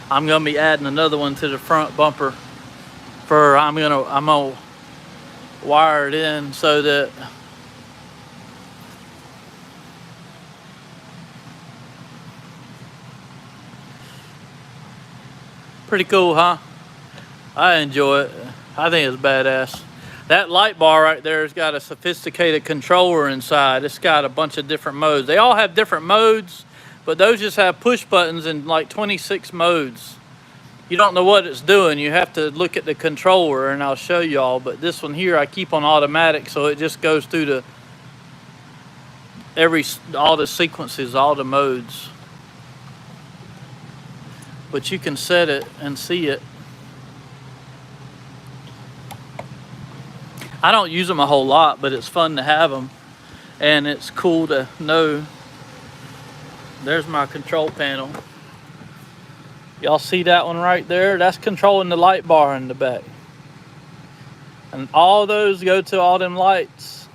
I'm gonna be adding another one to the front bumper. I'm gonna wire it in so that pretty cool, huh? I enjoy it. I think it's badass. That light bar right there has got a sophisticated controller inside. It's got a bunch of different modes. They all have different modes, but those just have push buttons in like 26 modes. You don't know what it's doing. You have to look at the controller, and I'll show y'all. But this one here I keep on automatic, so it just goes through all the sequences, all the modes. But you can set it and see it. I don't use them a whole lot, but it's fun to have them, and it's cool to know. There's my control panel. Y'all see that one right there? That's controlling the light bar in the back. And all those go to all them lights.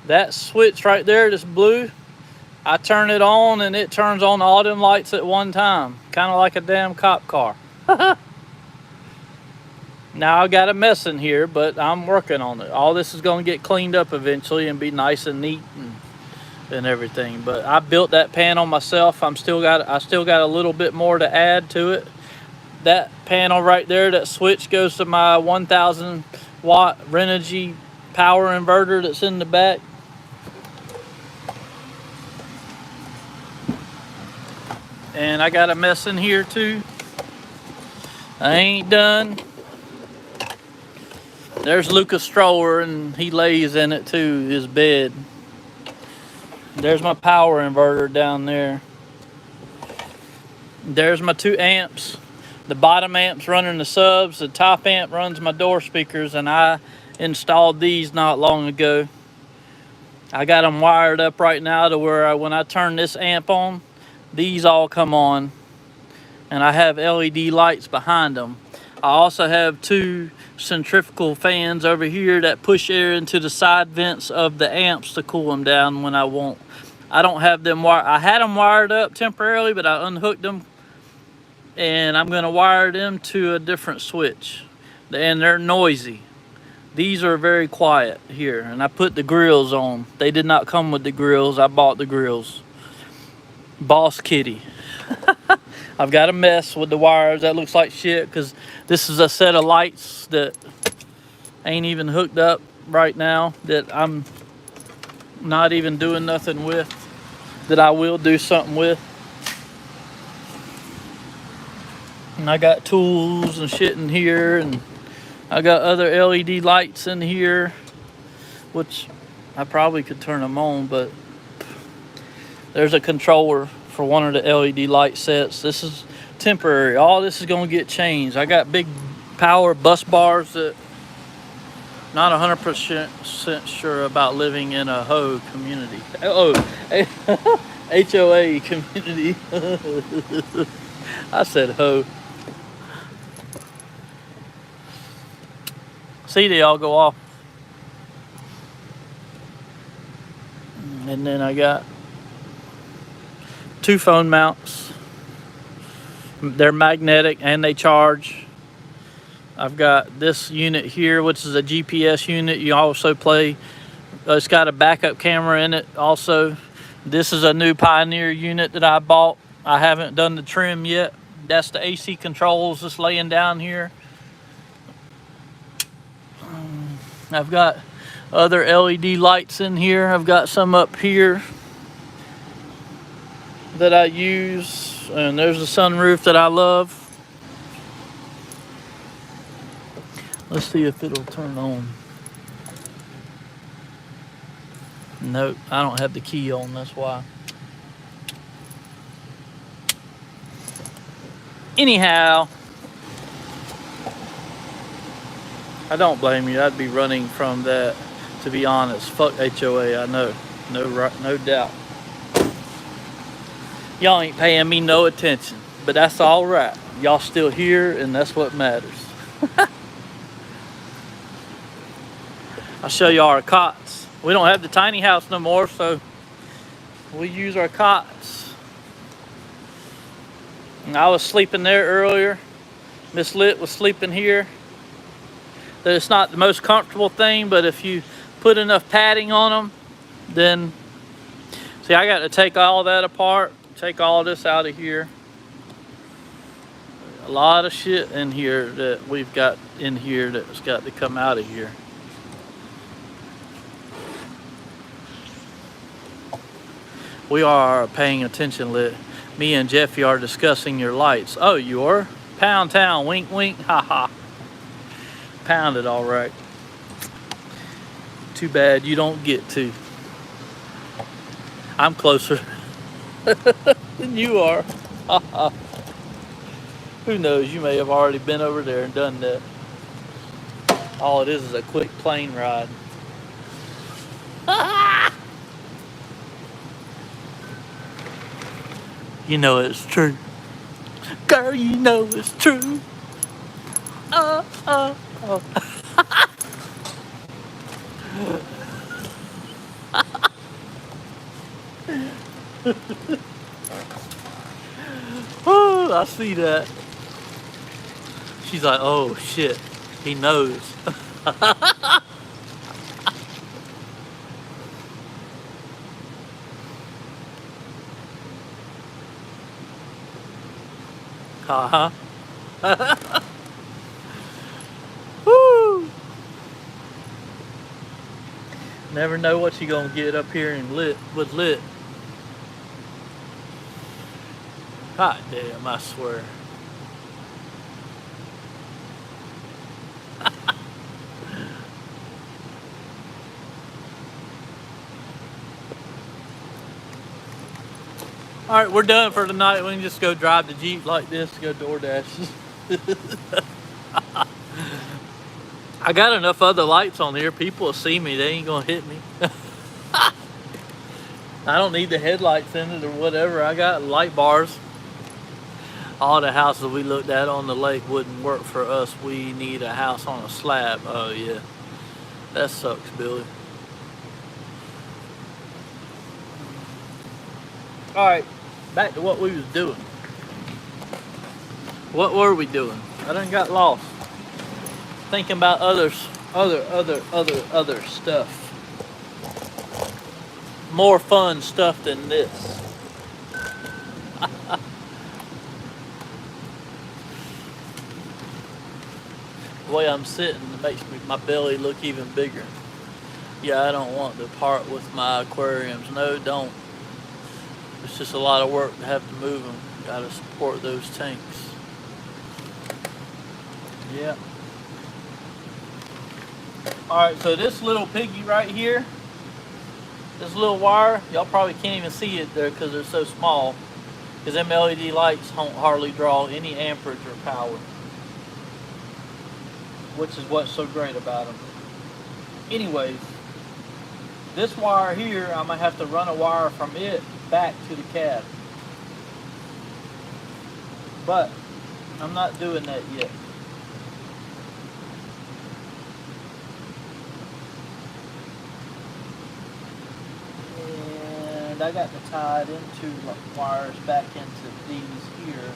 That switch right there, this blue, I turn it on and it turns on all them lights at one time. Kind of like a damn cop car. Now I got a mess in here, but I'm working on it. All this is going to get cleaned up eventually and be nice and neat and everything. But I built that panel myself. I still got a little bit more to add to it. That panel right there, that switch goes to my 1,000 watt Renogy power inverter that's in the back. And I got a mess in here too. I ain't done. There's Lucas Stroller, and he lays in it too, his bed. There's my power inverter down there. There's my 2 amps. The bottom amp's running the subs. The top amp runs my door speakers, and I installed these not long ago. I got them wired up right now to where when I turn this amp on, these all come on, and I have LED lights behind them. I also have 2 centrifugal fans over here that push air into the side vents of the amps to cool them down when I want. I don't have them wired. I had them wired up temporarily, but I unhooked them, and I'm going to wire them to a different switch. And they're noisy. These are very quiet here, and I put the grills on. They did not come with the grills. I bought the grills. Boss Kitty. I've got a mess with the wires. That looks like shit because this is a set of lights that ain't even hooked up right now, that I'm not even doing nothing with, that I will do something with. And I got tools and shit in here, and I got other LED lights in here, which I probably could turn them on, but there's a controller for one of the LED light sets. This is temporary. All this is going to get changed. I got big power bus bars that not 100% sure about living in a HOA community. HOA community. I said HOA. See, they all go off. And then I got 2 phone mounts They're magnetic and they charge. I've got this unit here, which is a GPS unit. You also play, it's got a backup camera in it also. This is a new Pioneer unit that I bought. I haven't done the trim yet. That's the AC controls just laying down here. I've got other LED lights in here. I've got some up here that I use. And there's a sunroof that I love. Let's see if it'll turn on. Nope, I don't have the key on, that's why. Anyhow, I don't blame you. I'd be running from that, to be honest. Fuck HOA, I know. No doubt. Y'all ain't paying me no attention, but that's all right. Y'all still here, and that's what matters. I'll show y'all our cots. We don't have the tiny house no more, so we use our cots. And I was sleeping there earlier. Miss Lit was sleeping here. That it's not the most comfortable thing, but if you put enough padding on them, then see, I got to take all that apart, take all this out of here. A lot of shit in here that we've got in here that's got to come out of here. We are paying attention, Lit. Me and Jeffy are discussing your lights. Oh, you are? Pound town, wink wink, haha. Pounded all right. Too bad you don't get to. I'm closer than you are. Who knows, you may have already been over there and done that. All it is a quick plane ride. You know it's true. Girl, you know it's true. Oh. Oh, I see that. She's like, oh shit, he knows. Uh-huh. Woo! Never know what you're gonna get up here and Lit. God damn, I swear. All right, we're done for tonight. We can just go drive the Jeep like this, go DoorDash. I got enough other lights on here. People will see me. They ain't gonna hit me. I don't need the headlights in it or whatever. I got light bars. All the houses we looked at on the lake wouldn't work for us. We need a house on a slab. Oh yeah, that sucks, Billy. All right, back to what we was doing. What were we doing? I done got lost. Thinking about other stuff. More fun stuff than this. The way I'm sitting, it makes my belly look even bigger. Yeah, I don't want to part with my aquariums. No, don't. It's just a lot of work to have to move them. Gotta support those tanks. Yeah. Alright, so this little piggy right here, this little wire, y'all probably can't even see it there because they're so small. Because them LED lights don't hardly draw any amperage or power. Which is what's so great about them. Anyways, this wire here, I'm going to have to run a wire from it back to the cab. But I'm not doing that yet. And I got to tie it into wires back into these here.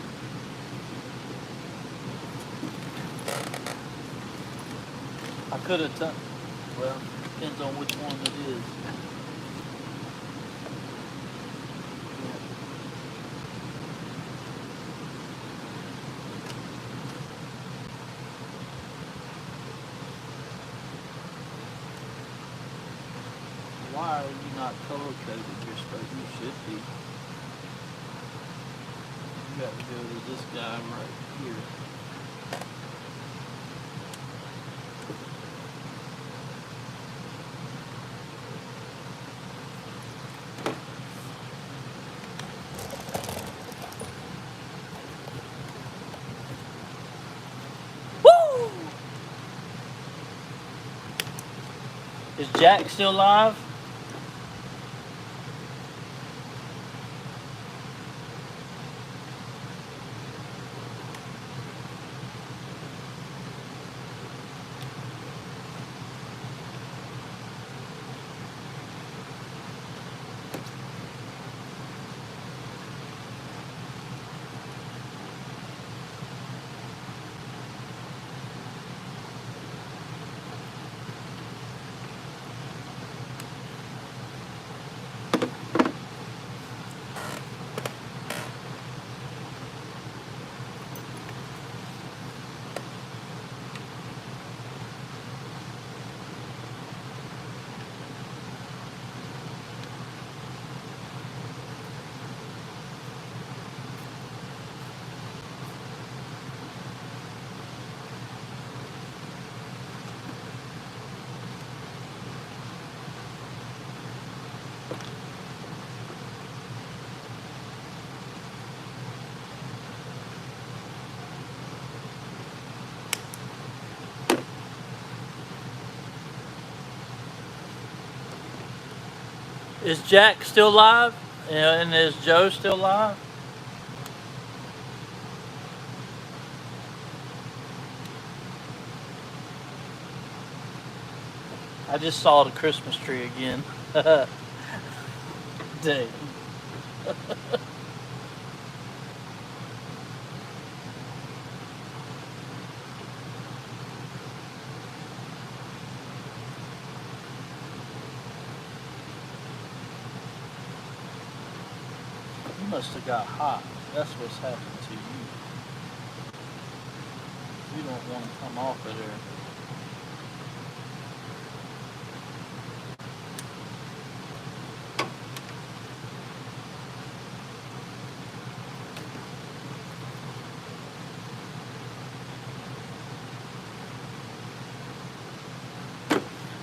I could have done. Well, depends on which one it is. Why are you not color coded? You're supposed you should be. You got to go to this guy right here. Woo! Is Jack still live? Is Jack still live? And is Joe still live? I just saw the Christmas tree again. Dang. You must have got hot. That's what's happened to you. You don't want to come off of there.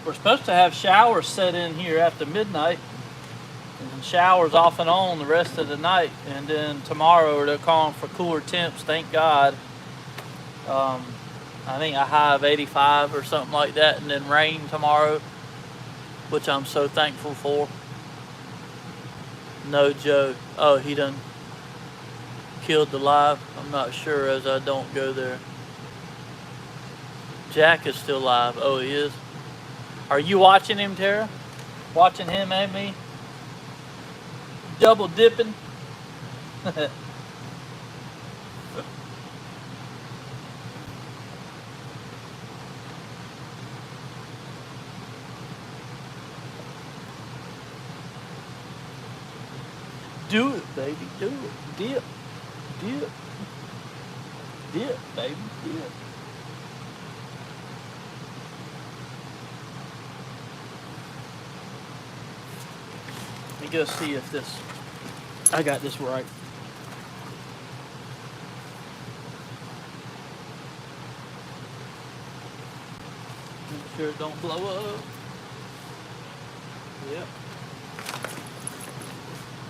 We're supposed to have showers set in here after midnight. And showers off and on the rest of the night. And then tomorrow they're calling for cooler temps, thank God. I think a high of 85 or something like that. And then rain tomorrow, which I'm so thankful for. No Joe. Oh, he done killed the live. I'm not sure as I don't go there. Jack is still live. Oh, he is. Are you watching him, Tara? Watching him and me? Double dipping? Do it, baby. Do it. Dip. Dip. Dip, baby. Dip. Let me go see if this, I got this right. Make sure it don't blow up. Yep.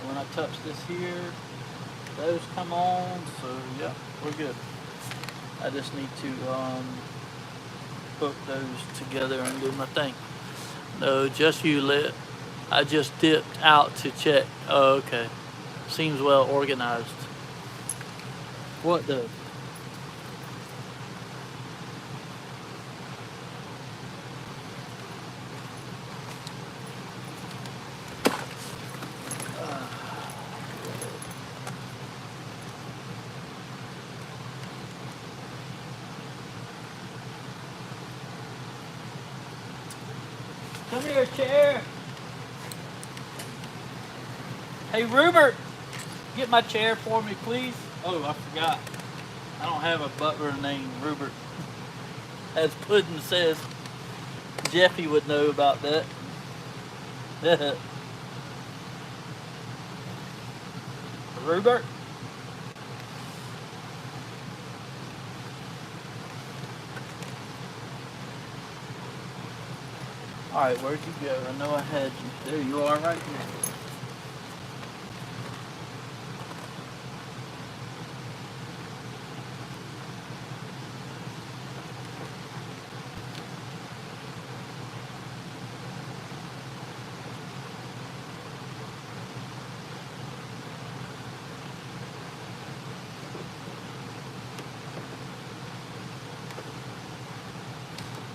When I touch this here, those come on, so yep, we're good. I just need to hook those together and do my thing. No, just you lit. I just dipped out to check. Oh, okay. Seems well organized. What the? Come here, chair. Hey, Rupert, get my chair for me, please. Oh, I forgot. I don't have a butler named Rupert. As Puddin says, Jeffy would know about that. Rupert? Alright, where'd you go? I know I had you. There you are right there.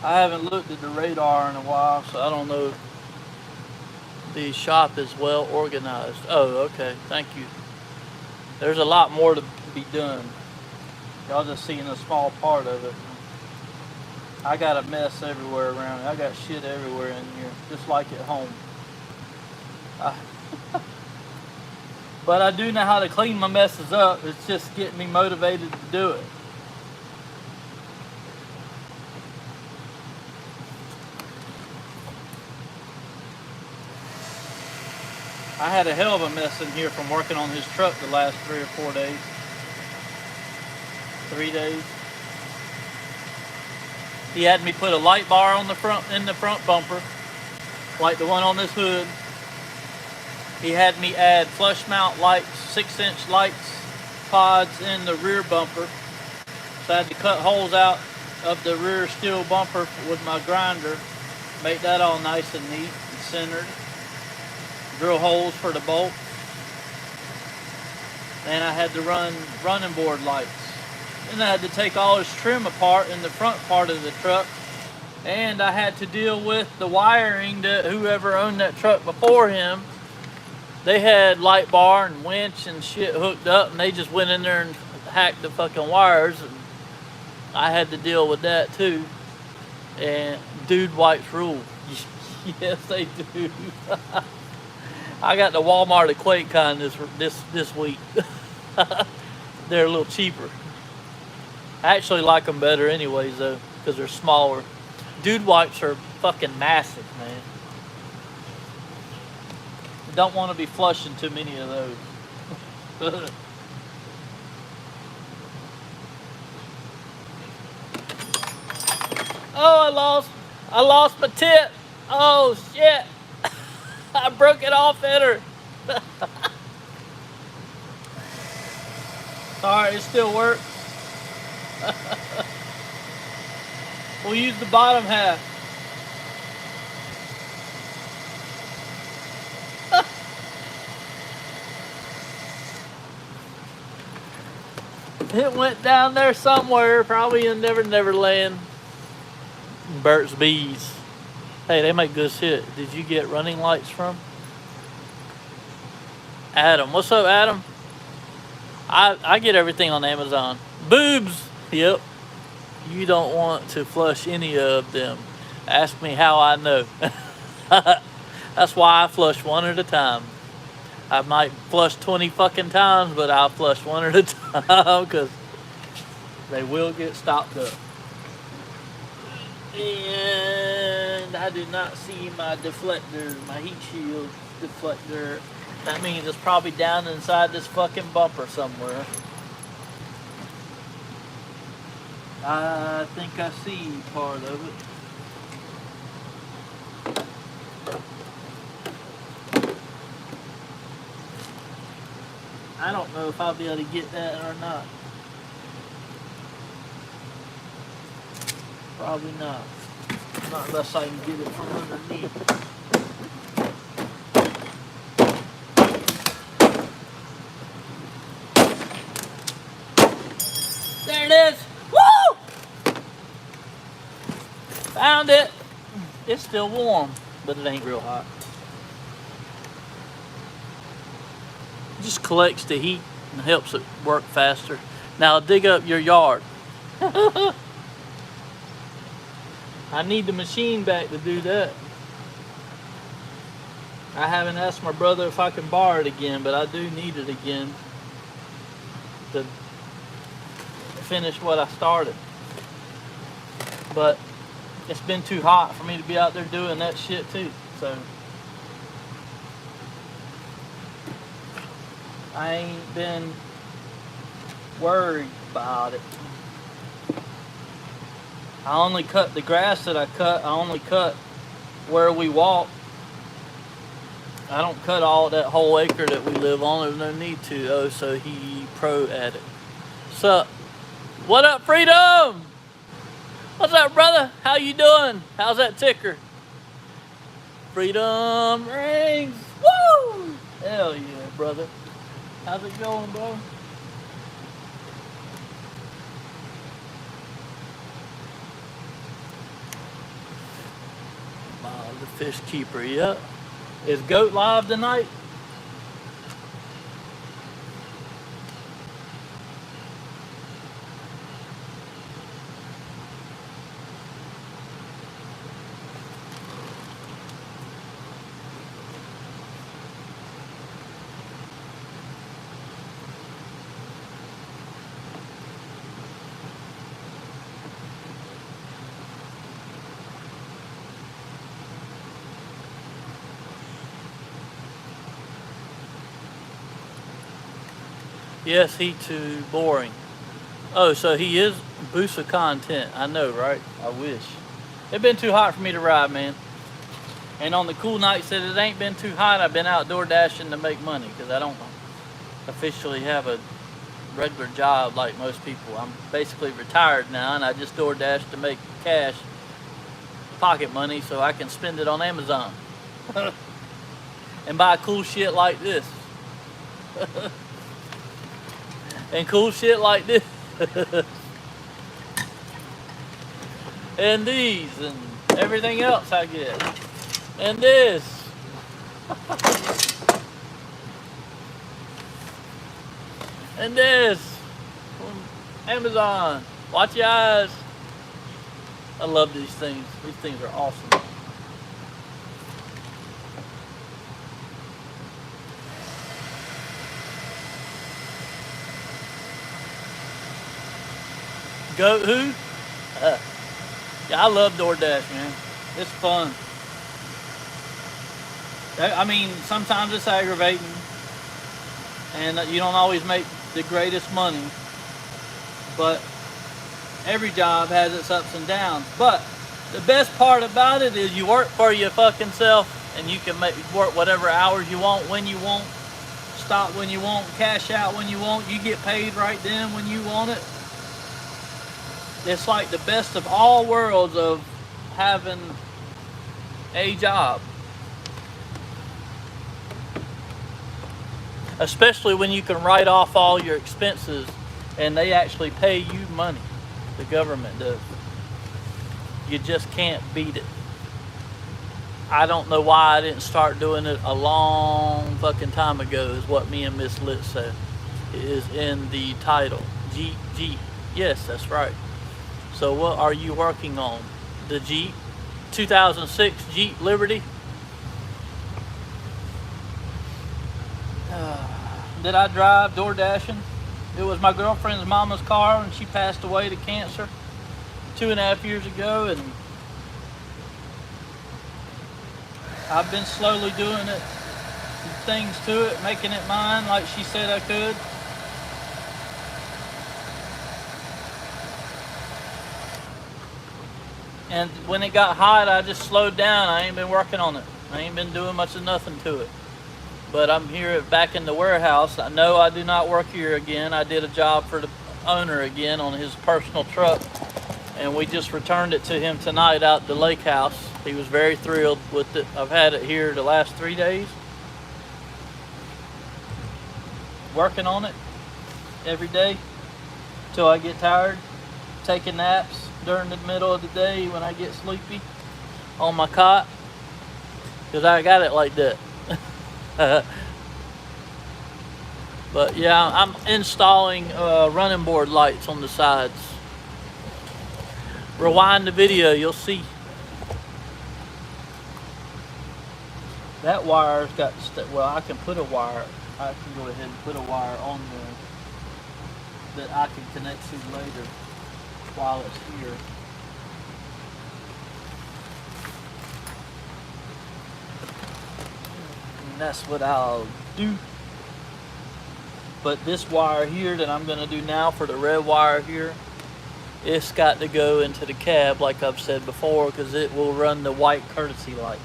I haven't looked at the radar in a while, so I don't know if the shop is well organized. Oh, okay, thank you. There's a lot more to be done. Y'all just seeing a small part of it. I got a mess everywhere around. I got shit everywhere in here, just like at home. But I do know how to clean my messes up. It's just getting me motivated to do it. I had a hell of a mess in here from working on his truck the last 3 or 4 days. 3 days. He had me put a light bar on the front, in the front bumper, like the one on this hood. He had me add flush mount lights, 6-inch lights, pods in the rear bumper. So I had to cut holes out of the rear steel bumper with my grinder, make that all nice and neat and centered. Drill holes for the bolts. And I had to run running board lights. Then I had to take all his trim apart in the front part of the truck. And I had to deal with the wiring that whoever owned that truck before him, they had light bar and winch and shit hooked up, and they just went in there and hacked the fucking wires. And I had to deal with that too. And dude wipes rule. Yes, they do. I got the Walmart Equate kind this week. They're a little cheaper. I actually like them better anyways though, because they're smaller. Dude wipes are fucking massive, man. You don't want to be flushing too many of those. Oh, I lost my tip. Oh shit. I broke it off at her. Alright, it still works. We'll use the bottom half. It went down there somewhere, probably in Neverland. Burt's Bees. Hey, they make good shit. Did you get running lights from? Adam. What's up, Adam? I get everything on Amazon. Boobs! Yep. You don't want to flush any of them. Ask me how I know. That's why I flush one at a time. I might flush 20 fucking times, but I'll flush one at a time because they will get stopped up. And I do not see my deflector, my heat shield deflector. That means it's probably down inside this fucking bumper somewhere. I think I see part of it. I don't know if I'll be able to get that or not. Probably not. Not unless I can get it from underneath. There it is! Woo! Found it! It's still warm, but it ain't real hot. It just collects the heat and helps it work faster. Now dig up your yard. I need the machine back to do that. I haven't asked my brother if I can borrow it again, but I do need it again to finish what I started. But it's been too hot for me to be out there doing that shit too, so I ain't been worried about it. I only cut the grass that I only cut where we walk. I don't cut all that whole acre that we live on. There's no need to. Oh, so he pro at it. Sup? What up, Freedom? What's up, brother? How you doing? How's that ticker? Freedom rings. Woo! Hell yeah, brother. How's it going, bro? The fish keeper, yep. Is Goat live tonight? Yes, he too boring. Oh, so he is boost of content. I know, right? I wish. It's been too hot for me to ride, man. And on the cool nights that it ain't been too hot, I've been outdoor dashing to make money because I don't officially have a regular job like most people. I'm basically retired now, and I just door dash to make cash, pocket money, so I can spend it on Amazon and buy cool shit like this. And cool shit like this. And these and everything else I get. And this. And this. From Amazon. Watch your eyes. I love these things. These things are awesome. Goat who? Yeah, I love DoorDash, man. It's fun. I mean, sometimes it's aggravating, and you don't always make the greatest money, but every job has its ups and downs. But the best part about it is you work for your fucking self, and you can work whatever hours you want, when you want, stop when you want, cash out when you want. You get paid right then when you want it. It's like the best of all worlds of having a job. Especially when you can write off all your expenses and they actually pay you money. The government does. You just can't beat it. I don't know why I didn't start doing it a long fucking time ago, is what me and Miss Lit said. It is in the title. Jeep. Yes, that's right. So what are you working on? The Jeep? 2006 Jeep Liberty? Did I drive door dashing? It was my girlfriend's mama's car, and she passed away to cancer 2.5 years ago, and I've been slowly doing it, things to it, making it mine like she said I could. And when it got hot, I just slowed down. I ain't been working on it. I ain't been doing much of nothing to it. But I'm here back in the warehouse. I know I do not work here again. I did a job for the owner again on his personal truck. And we just returned it to him tonight out at the lake house. He was very thrilled with it. I've had it here the last 3 days. Working on it every day till I get tired. Taking naps during the middle of the day when I get sleepy on my cot, because I got it like that. But yeah, I'm installing running board lights on the sides. Rewind the video, you'll see. That wire's got to stay. Well, I can put a wire. I can go ahead and put a wire on there that I can connect to later while it's here. And that's what I'll do. But this wire here that I'm going to do now for the red wire here, it's got to go into the cab like I've said before, because it will run the white courtesy lights.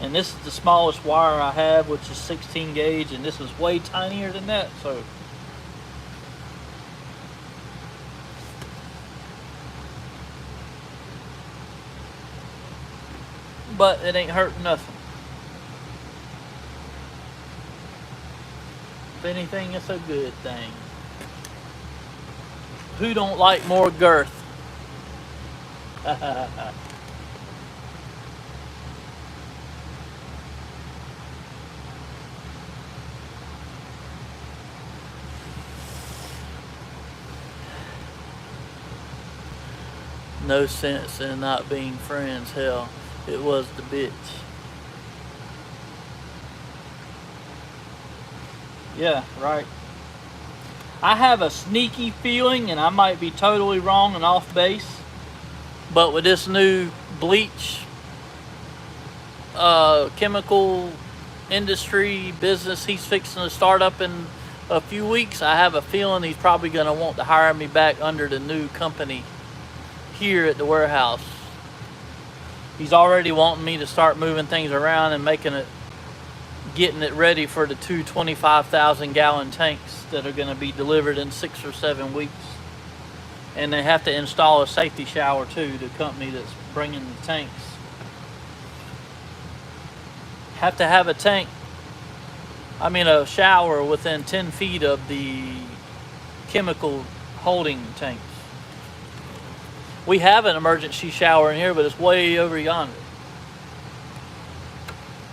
And this is the smallest wire I have, which is 16 gauge, and this is way tinier than that. So but it ain't hurting nothing. If anything, it's a good thing. Who don't like more girth? No sense in not being friends. Hell, it was the bitch. Yeah, right. I have a sneaky feeling, and I might be totally wrong and off base, but with this new bleach chemical industry business he's fixing to start up in a few weeks, I have a feeling he's probably going to want to hire me back under the new company here at the warehouse. He's already wanting me to start moving things around and getting it ready for the two 25,000 gallon tanks that are going to be delivered in 6 or 7 weeks. And they have to install a safety shower too, the company that's bringing the tanks. Have to have a shower within 10 feet of the chemical holding tanks. We have an emergency shower in here, but it's way over yonder.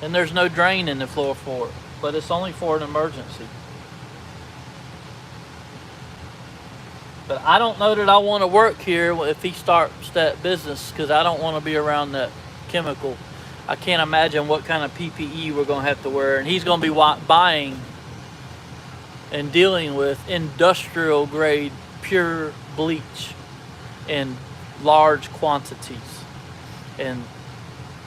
And there's no drain in the floor for it, but it's only for an emergency. But I don't know that I want to work here if he starts that business, because I don't want to be around that chemical. I can't imagine what kind of PPE we're going to have to wear. And he's going to be buying and dealing with industrial grade pure bleach in large quantities. And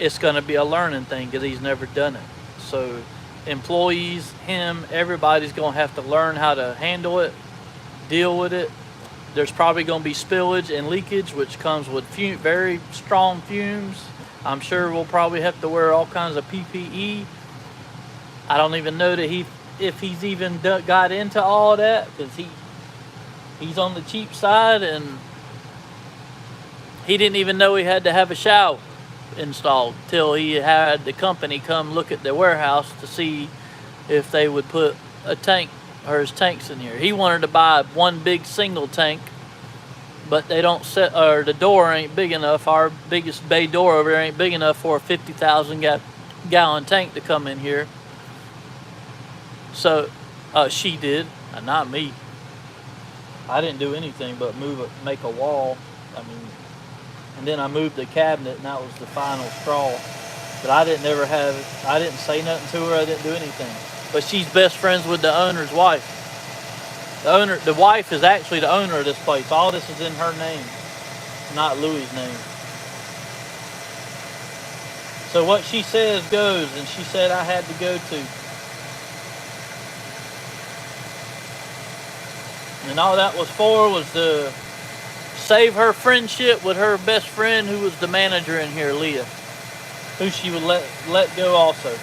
it's going to be a learning thing because he's never done it. So employees, him, everybody's going to have to learn how to handle it, deal with it. There's probably going to be spillage and leakage, which comes with very strong fumes. I'm sure we'll probably have to wear all kinds of PPE. I don't even know that if he's even got into all that, because he's on the cheap side, and he didn't even know he had to have a shower installed till he had the company come look at the warehouse to see if they would put a tank or his tanks in here. He wanted to buy one big single tank, but they don't set, or the door ain't big enough. Our biggest bay door over there ain't big enough for a 50,000 gallon tank to come in here. So she did, not me. I didn't do anything but make a wall. And then I moved the cabinet, and that was the final straw. But I didn't say nothing to her. I didn't do anything. But she's best friends with the owner's wife. The wife is actually the owner of this place. All this is in her name, not Louie's name. So what she says goes, and she said I had to go to. And all that was for was to save her friendship with her best friend, who was the manager in here, Leah, who she would let go also,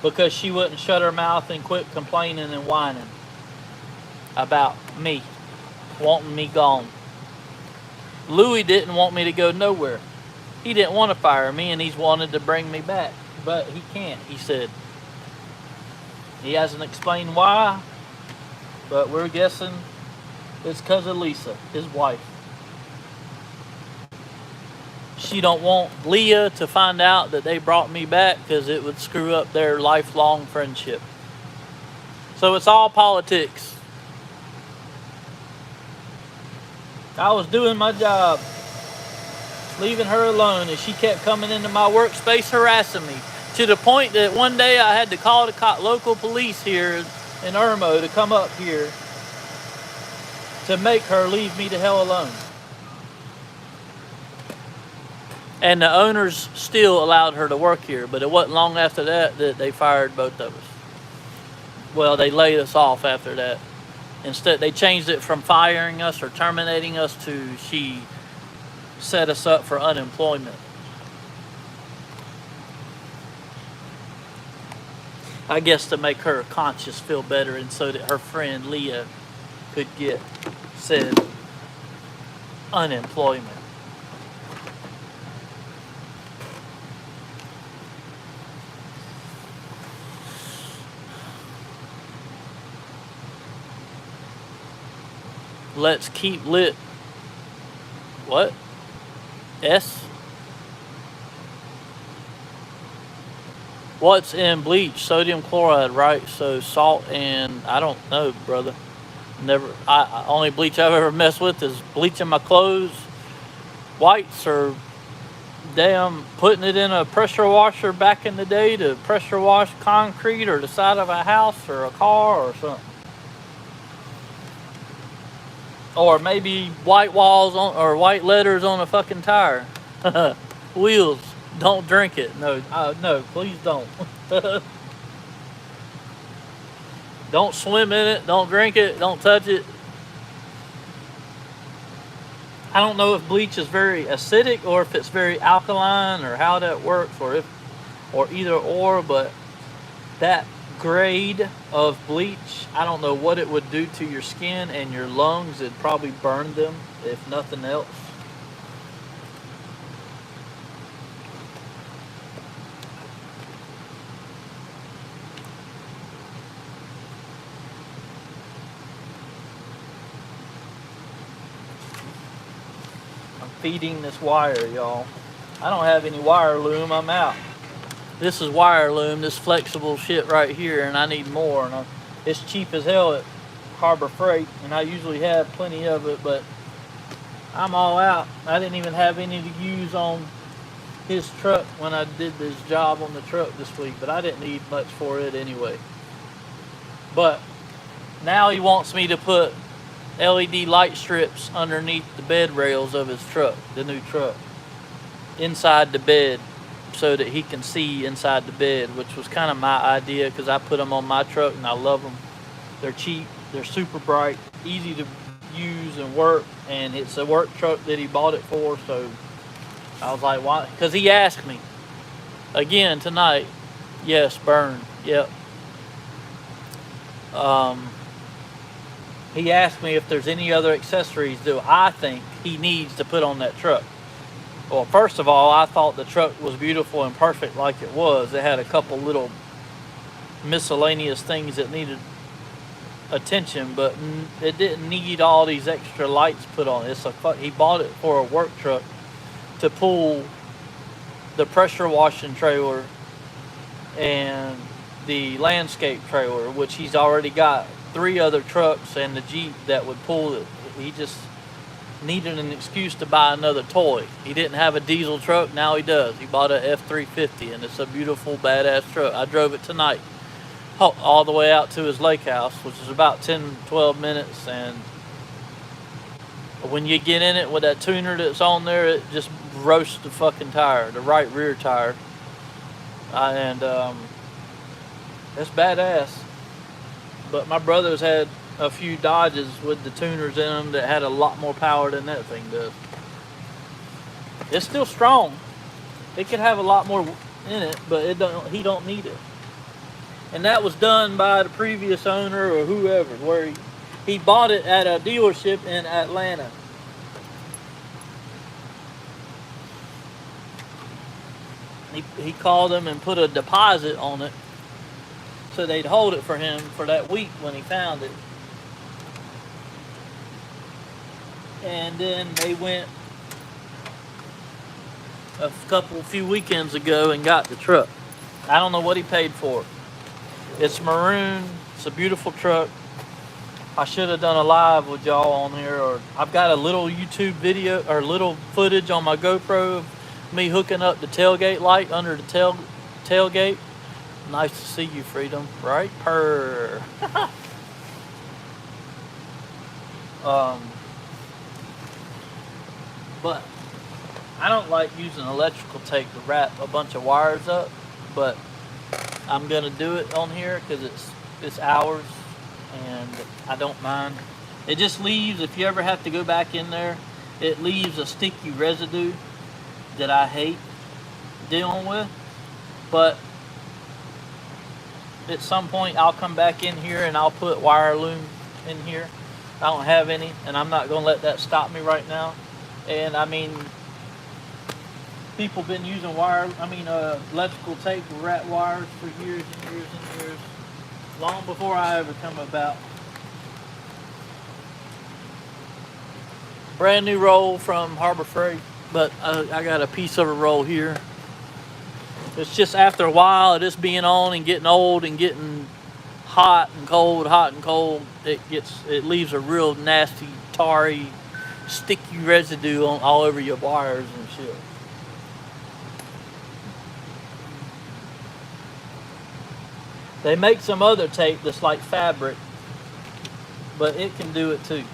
because she wouldn't shut her mouth and quit complaining and whining about me, wanting me gone. Louie didn't want me to go nowhere. He didn't want to fire me, and he's wanted to bring me back, but he can't, he said. He hasn't explained why, but we're guessing it's because of Lisa, his wife. She don't want Leah to find out that they brought me back, because it would screw up their lifelong friendship. So it's all politics. I was doing my job. leaving her alone, and she kept coming into my workspace harassing me, to the point that one day I had to call the local police here in Irmo to come up here to make her leave me the hell alone. And the owners still allowed her to work here, but it wasn't long after that that they fired both of us. Well, they laid us off after that. Instead, they changed it from firing us or terminating us to she set us up for unemployment. I guess to make her conscience feel better, and so that her friend Leah could get said unemployment. Let's keep lit. What? S? What's in bleach? Sodium chloride, right? So salt and I don't know, brother. Never. I only bleach I've ever messed with is bleaching my clothes, whites, or damn putting it in a pressure washer back in the day to pressure wash concrete or the side of a house or a car or something. Or maybe white walls on, or white letters on a fucking tire. Wheels. Don't drink it. No, no, please don't. Don't swim in it. Don't drink it. Don't touch it. I don't know if bleach is very acidic or if it's very alkaline or how that works, or either or, but that grade of bleach, I don't know what it would do to your skin and your lungs. It'd probably burn them, if nothing else. I'm feeding this wire, y'all. I don't have any wire loom. I'm out. This is wire loom, this flexible shit right here, and I need more. And it's cheap as hell at Harbor Freight, and I usually have plenty of it, but I'm all out. I didn't even have any to use on his truck when I did this job on the truck this week, but I didn't need much for it anyway. But now he wants me to put LED light strips underneath the bed rails of his truck, the new truck, inside the bed, so that he can see inside the bed, which was kind of my idea because I put them on my truck and I love them. They're cheap, they're super bright, easy to use and work, and it's a work truck that he bought it for. So I was like, why? Because he asked me again tonight. Yes, burn. Yep. He asked me if there's any other accessories that I think he needs to put on that truck. Well, first of all, I thought the truck was beautiful and perfect like it was. It had a couple little miscellaneous things that needed attention, but it didn't need all these extra lights put on it. He bought it for a work truck to pull the pressure washing trailer and the landscape trailer, which he's already got 3 other trucks and the Jeep that would pull it. He just needed an excuse to buy another toy. He didn't have a diesel truck, now he does. He bought a F350, and it's a beautiful, badass truck. I drove it tonight all the way out to his lake house, which is about 10-12 minutes, and when you get in it with that tuner that's on there, it just roasts the fucking tire, the right rear tire, and it's badass. But my brother's had a few Dodges with the tuners in them that had a lot more power than that thing does. It's still strong. It could have a lot more in it, but he don't need it. And that was done by the previous owner or whoever, where he bought it at a dealership in Atlanta. He called them and put a deposit on it so they'd hold it for him for that week when he found it. And then they went a few weekends ago and got the truck. I don't know what he paid for it. It's maroon. It's a beautiful truck. I should have done a live with y'all on here, or I've got a little YouTube video or little footage on my GoPro of me hooking up the tailgate light under the tailgate. Nice to see you, Freedom. Right? Purr. But I don't like using electrical tape to wrap a bunch of wires up, but I'm gonna do it on here because it's ours and I don't mind. It just leaves, if you ever have to go back in there, it leaves a sticky residue that I hate dealing with. But at some point I'll come back in here and I'll put wire loom in here. I don't have any, and I'm not gonna let that stop me right now. And I mean, people been using electrical tape to wrap wires for years and years and years, long before I ever come about. Brand new roll from Harbor Freight, but I got a piece of a roll here. It's just after a while of this being on and getting old and getting hot and cold, it leaves a real nasty, tarry, sticky residue on all over your wires and shit. They make some other tape that's like fabric, but it can do it too.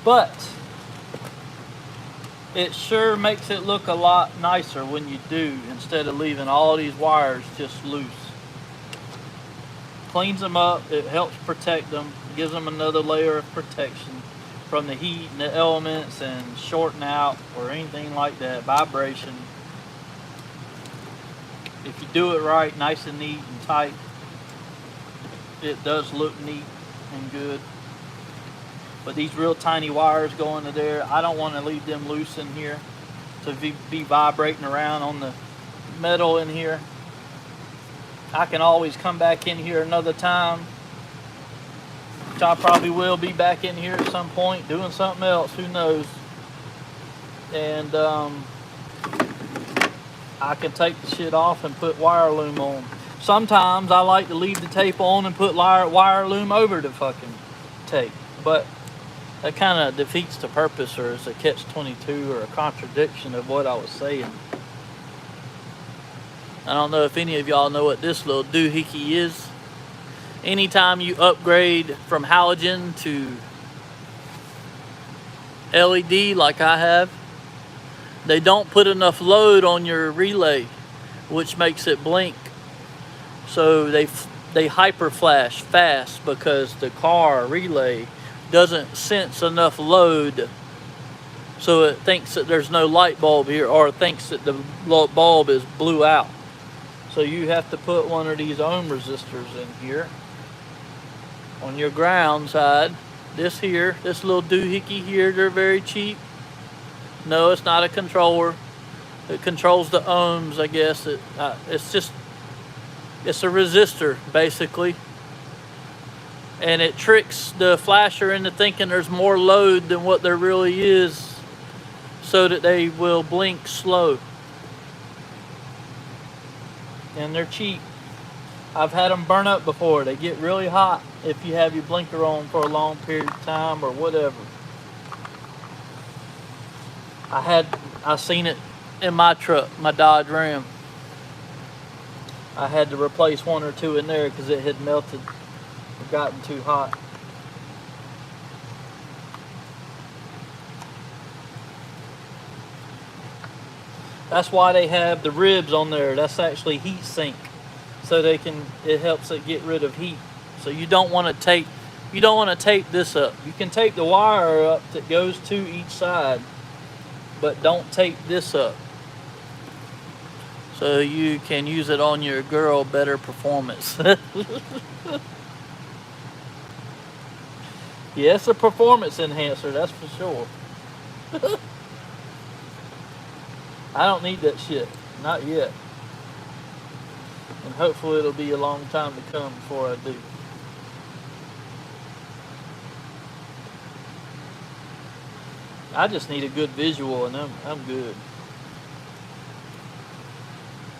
But it sure makes it look a lot nicer when you do, instead of leaving all these wires just loose. Cleans them up, it helps protect them, gives them another layer of protection from the heat and the elements and shorting out or anything like that, vibration. If you do it right, nice and neat and tight, it does look neat and good. But these real tiny wires go into there, I don't want to leave them loose in here to be vibrating around on the metal in here. I can always come back in here another time, which I probably will be back in here at some point doing something else, who knows. And I can take the shit off and put wire loom on. Sometimes I like to leave the tape on and put wire loom over the fucking tape, but that kind of defeats the purpose, or is a catch-22 or a contradiction of what I was saying. I don't know if any of y'all know what this little doohickey is. Anytime you upgrade from halogen to LED like I have, they don't put enough load on your relay, which makes it blink. So they hyper flash fast because the car relay doesn't sense enough load, so it thinks that there's no light bulb here, or it thinks that the bulb is blew out. So you have to put one of these ohm resistors in here on your ground side. This little doohickey here, they're very cheap. No, it's not a controller. It controls the ohms, I guess. It's a resistor basically. And it tricks the flasher into thinking there's more load than what there really is, so that they will blink slow. And they're cheap. I've had them burn up before. They get really hot if you have your blinker on for a long period of time or whatever. I seen it in my truck, my Dodge Ram. I had to replace one or two in there because it had melted. Gotten too hot. That's why they have the ribs on there. That's actually heat sink, so it helps it get rid of heat. So you don't want to tape this up. You can tape the wire up that goes to each side, but don't tape this up, so you can use it on your girl better performance. Yeah, it's a performance enhancer, that's for sure. I don't need that shit. Not yet. And hopefully it'll be a long time to come before I do. I just need a good visual, and I'm good.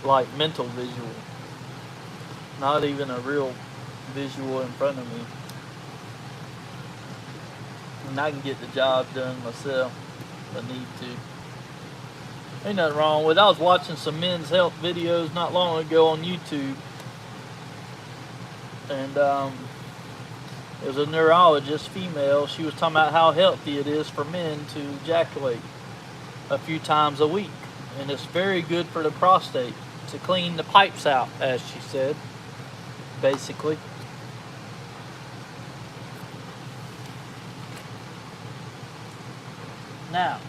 Like mental visual, not even a real visual in front of me. And I can get the job done myself if I need to. Ain't nothing wrong with it. I was watching some men's health videos not long ago on YouTube, and it was a neurologist, female. She was talking about how healthy it is for men to ejaculate a few times a week, and it's very good for the prostate to clean the pipes out, as she said, basically. Now,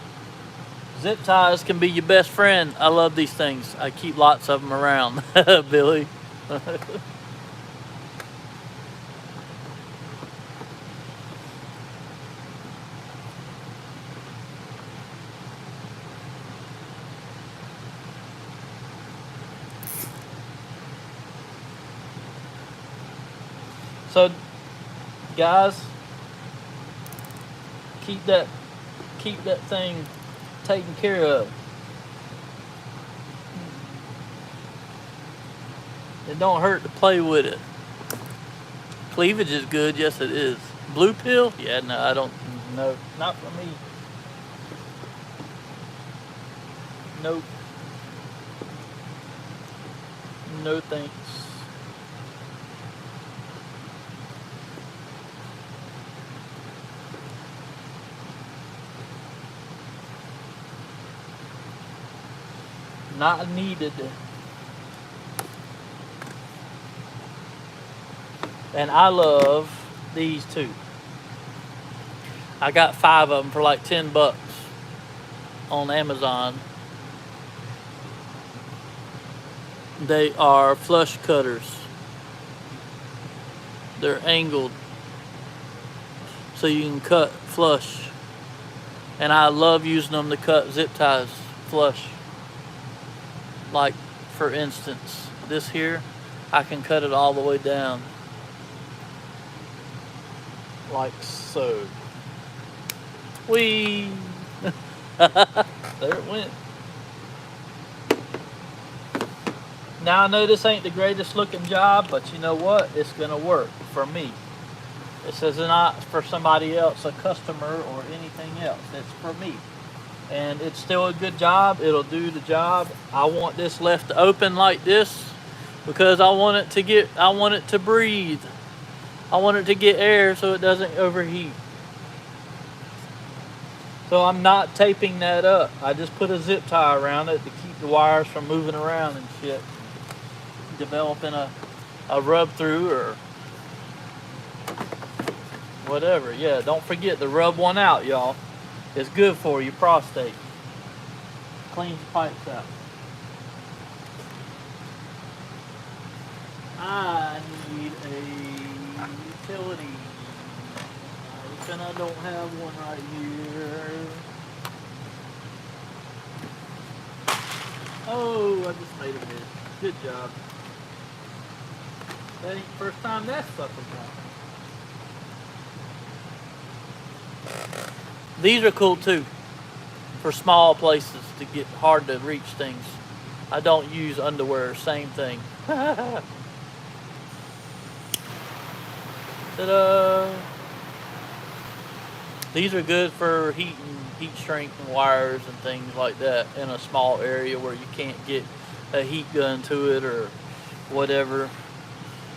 zip ties can be your best friend. I love these things. I keep lots of them around, Billy. So, guys, keep that thing taken care of. It don't hurt to play with it. Cleavage is good, yes it is. Blue pill? Yeah, no, I don't. No, not for me. Nope. No thanks. Not needed. And I love these too. I got 5 of them for like $10 on Amazon. They are flush cutters. They're angled so you can cut flush. And I love using them to cut zip ties flush. Like, for instance, this here, I can cut it all the way down. Like so. Whee! There it went. Now, I know this ain't the greatest looking job, but you know what? It's gonna work for me. This is not for somebody else, a customer or anything else. It's for me. And it's still a good job. It'll do the job. I want this left open like this because I want it to breathe. I want it to get air so it doesn't overheat. So I'm not taping that up. I just put a zip tie around it to keep the wires from moving around and shit. Developing a rub through or whatever. Yeah, don't forget to rub one out, y'all. It's good for your prostate. Cleans the pipes out. I need a utility. And I don't have one right here. Oh, I just made a miss. Good job. That ain't the first time that's fucking happened. These are cool too, for small places to get hard to reach things. I don't use underwear, same thing. Ta-da! These are good for heat shrink and wires and things like that in a small area where you can't get a heat gun to it or whatever.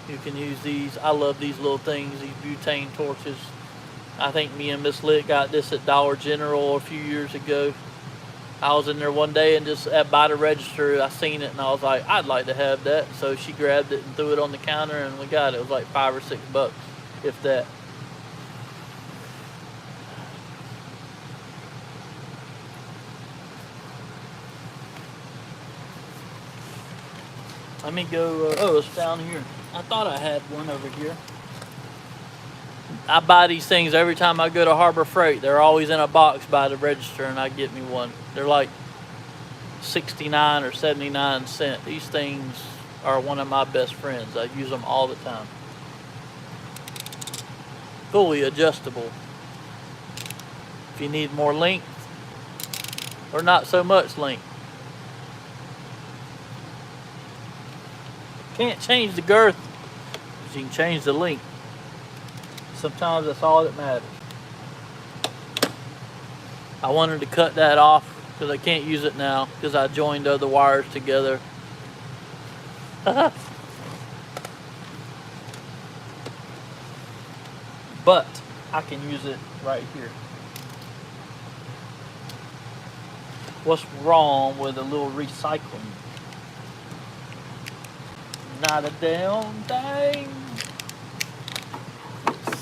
You can use these. I love these little things, these butane torches. I think me and Miss Lit got this at Dollar General a few years ago. I was in there one day and just by the register, I seen it and I was like, I'd like to have that. So she grabbed it and threw it on the counter and we got it. It was like $5 or $6, if that. Let me go, oh, it's down here. I thought I had one over here. I buy these things every time I go to Harbor Freight. They're always in a box by the register and I get me one. They're like 69 or 79 cents. These things are one of my best friends. I use them all the time. Fully adjustable. If you need more length, or not so much length. Can't change the girth, but you can change the length. Sometimes that's all that matters. I wanted to cut that off because I can't use it now because I joined other wires together. But I can use it right here. What's wrong with a little recycling? Not a damn thing.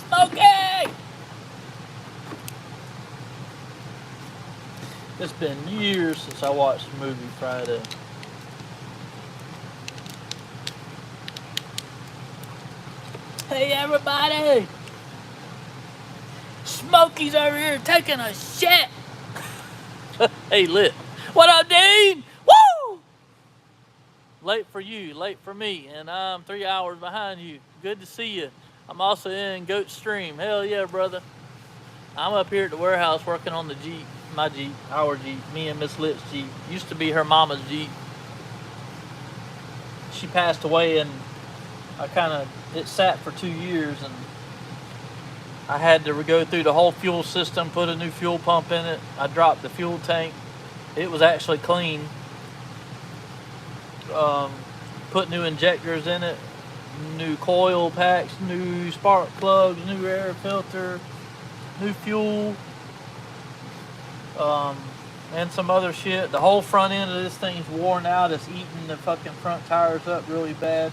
Smokey! It's been years since I watched the movie Friday. Hey everybody! Smokey's over here taking a shit! Hey Lit. What up, Dean? Woo! Late for you, late for me, and I'm 3 hours behind you. Good to see you. I'm also in Goat Stream. Hell yeah, brother. I'm up here at the warehouse working on the Jeep. My Jeep, our Jeep, me and Miss Lit's Jeep. Used to be her mama's Jeep. She passed away and it sat for 2 years and I had to go through the whole fuel system, put a new fuel pump in it. I dropped the fuel tank. It was actually clean. Put new injectors in it, new coil packs, new spark plugs, new air filter, new fuel, and some other shit. The whole front end of this thing's worn out. It's eating the fucking front tires up really bad.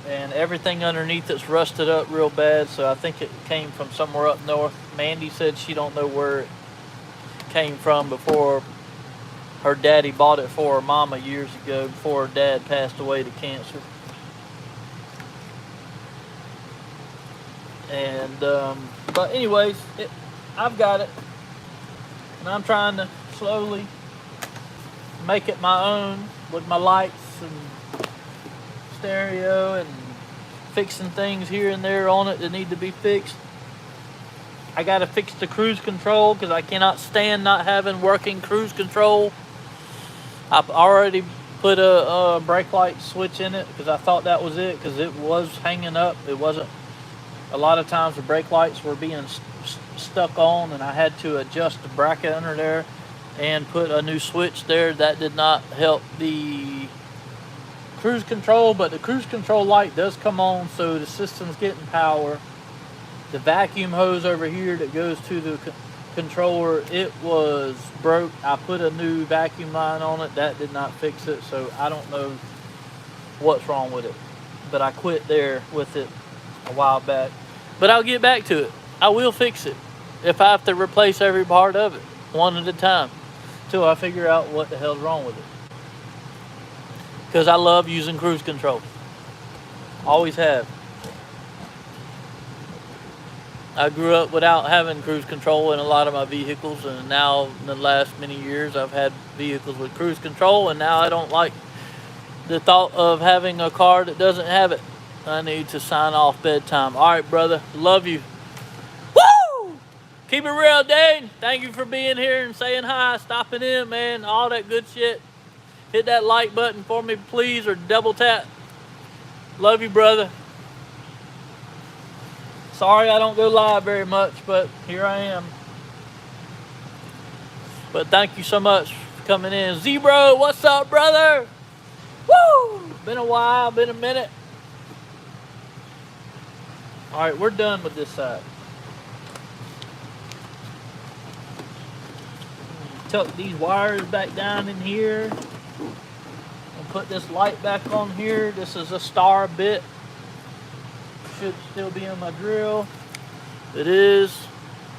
And everything underneath it's rusted up real bad, so I think it came from somewhere up north. Mandy said she don't know where it came from before her daddy bought it for her mama years ago, before her dad passed away to cancer. And, but anyways, I've got it. And I'm trying to slowly make it my own with my lights and stereo and fixing things here and there on it that need to be fixed. I got to fix the cruise control because I cannot stand not having working cruise control. I've already put a brake light switch in it because I thought that was it, because it was hanging up. It wasn't. A lot of times the brake lights were being stuck on and I had to adjust the bracket under there and put a new switch there. That did not help the cruise control, but the cruise control light does come on, so the system's getting power. The vacuum hose over here that goes to the controller, it was broke. I put a new vacuum line on it. That did not fix it, so I don't know what's wrong with it, but I quit there with it a while back. But I'll get back to it. I will fix it if I have to replace every part of it one at a time till I figure out what the hell's wrong with it, because I love using cruise control. Always have. I grew up without having cruise control in a lot of my vehicles, and now in the last many years I've had vehicles with cruise control, and now I don't like the thought of having a car that doesn't have it. I need to sign off bedtime. All right, brother. Love you. Woo! Keep it real, Dane. Thank you for being here and saying hi, stopping in, man. All that good shit. Hit that like button for me, please, or double tap. Love you, brother. Sorry I don't go live very much, but here I am. But thank you so much for coming in. Zebro, what's up, brother? Woo! Been a while, been a minute. All right, we're done with this side. Tuck these wires back down in here and put this light back on here. This is a star bit. Should still be on my drill. It is.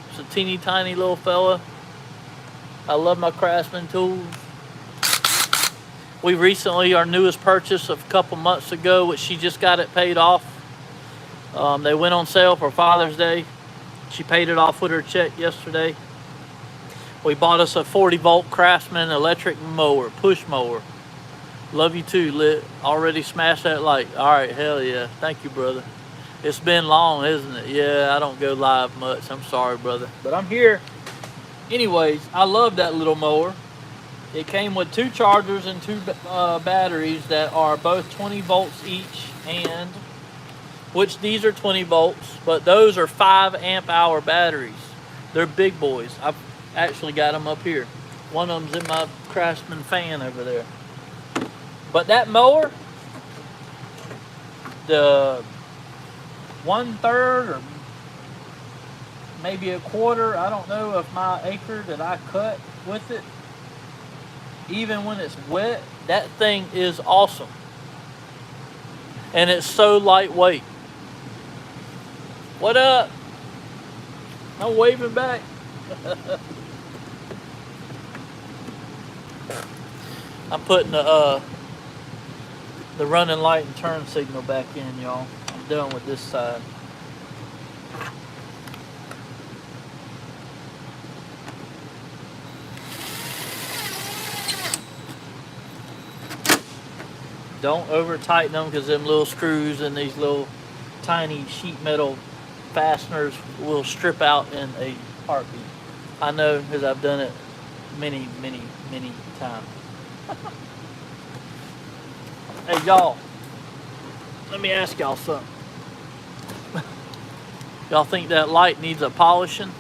It's a teeny tiny little fella. I love my Craftsman tools. We recently, our newest purchase of a couple months ago, which she just got it paid off. They went on sale for Father's Day. She paid it off with her check yesterday. We bought us a 40 volt Craftsman electric mower, push mower. Love you too, Lit. Already smashed that light. All right, hell yeah. Thank you, brother. It's been long, isn't it? Yeah, I don't go live much. I'm sorry, brother. But I'm here. Anyways, I love that little mower. It came with 2 chargers and 2 batteries that are both 20 volts each, and which these are 20 volts, but those are 5 amp hour batteries. They're big boys. I've actually got them up here. One of them's in my Craftsman fan over there. But that mower, the 1/3 or maybe a quarter, I don't know, of my acre that I cut with it, even when it's wet, that thing is awesome. And it's so lightweight. What up? I'm waving back. I'm putting the running light and turn signal back in, y'all. I'm done with this side. Don't over tighten them, because them little screws and these little tiny sheet metal fasteners will strip out in a heartbeat. I know, because I've done it many times. Hey y'all, let me ask y'all something. Y'all think that light needs a polishing?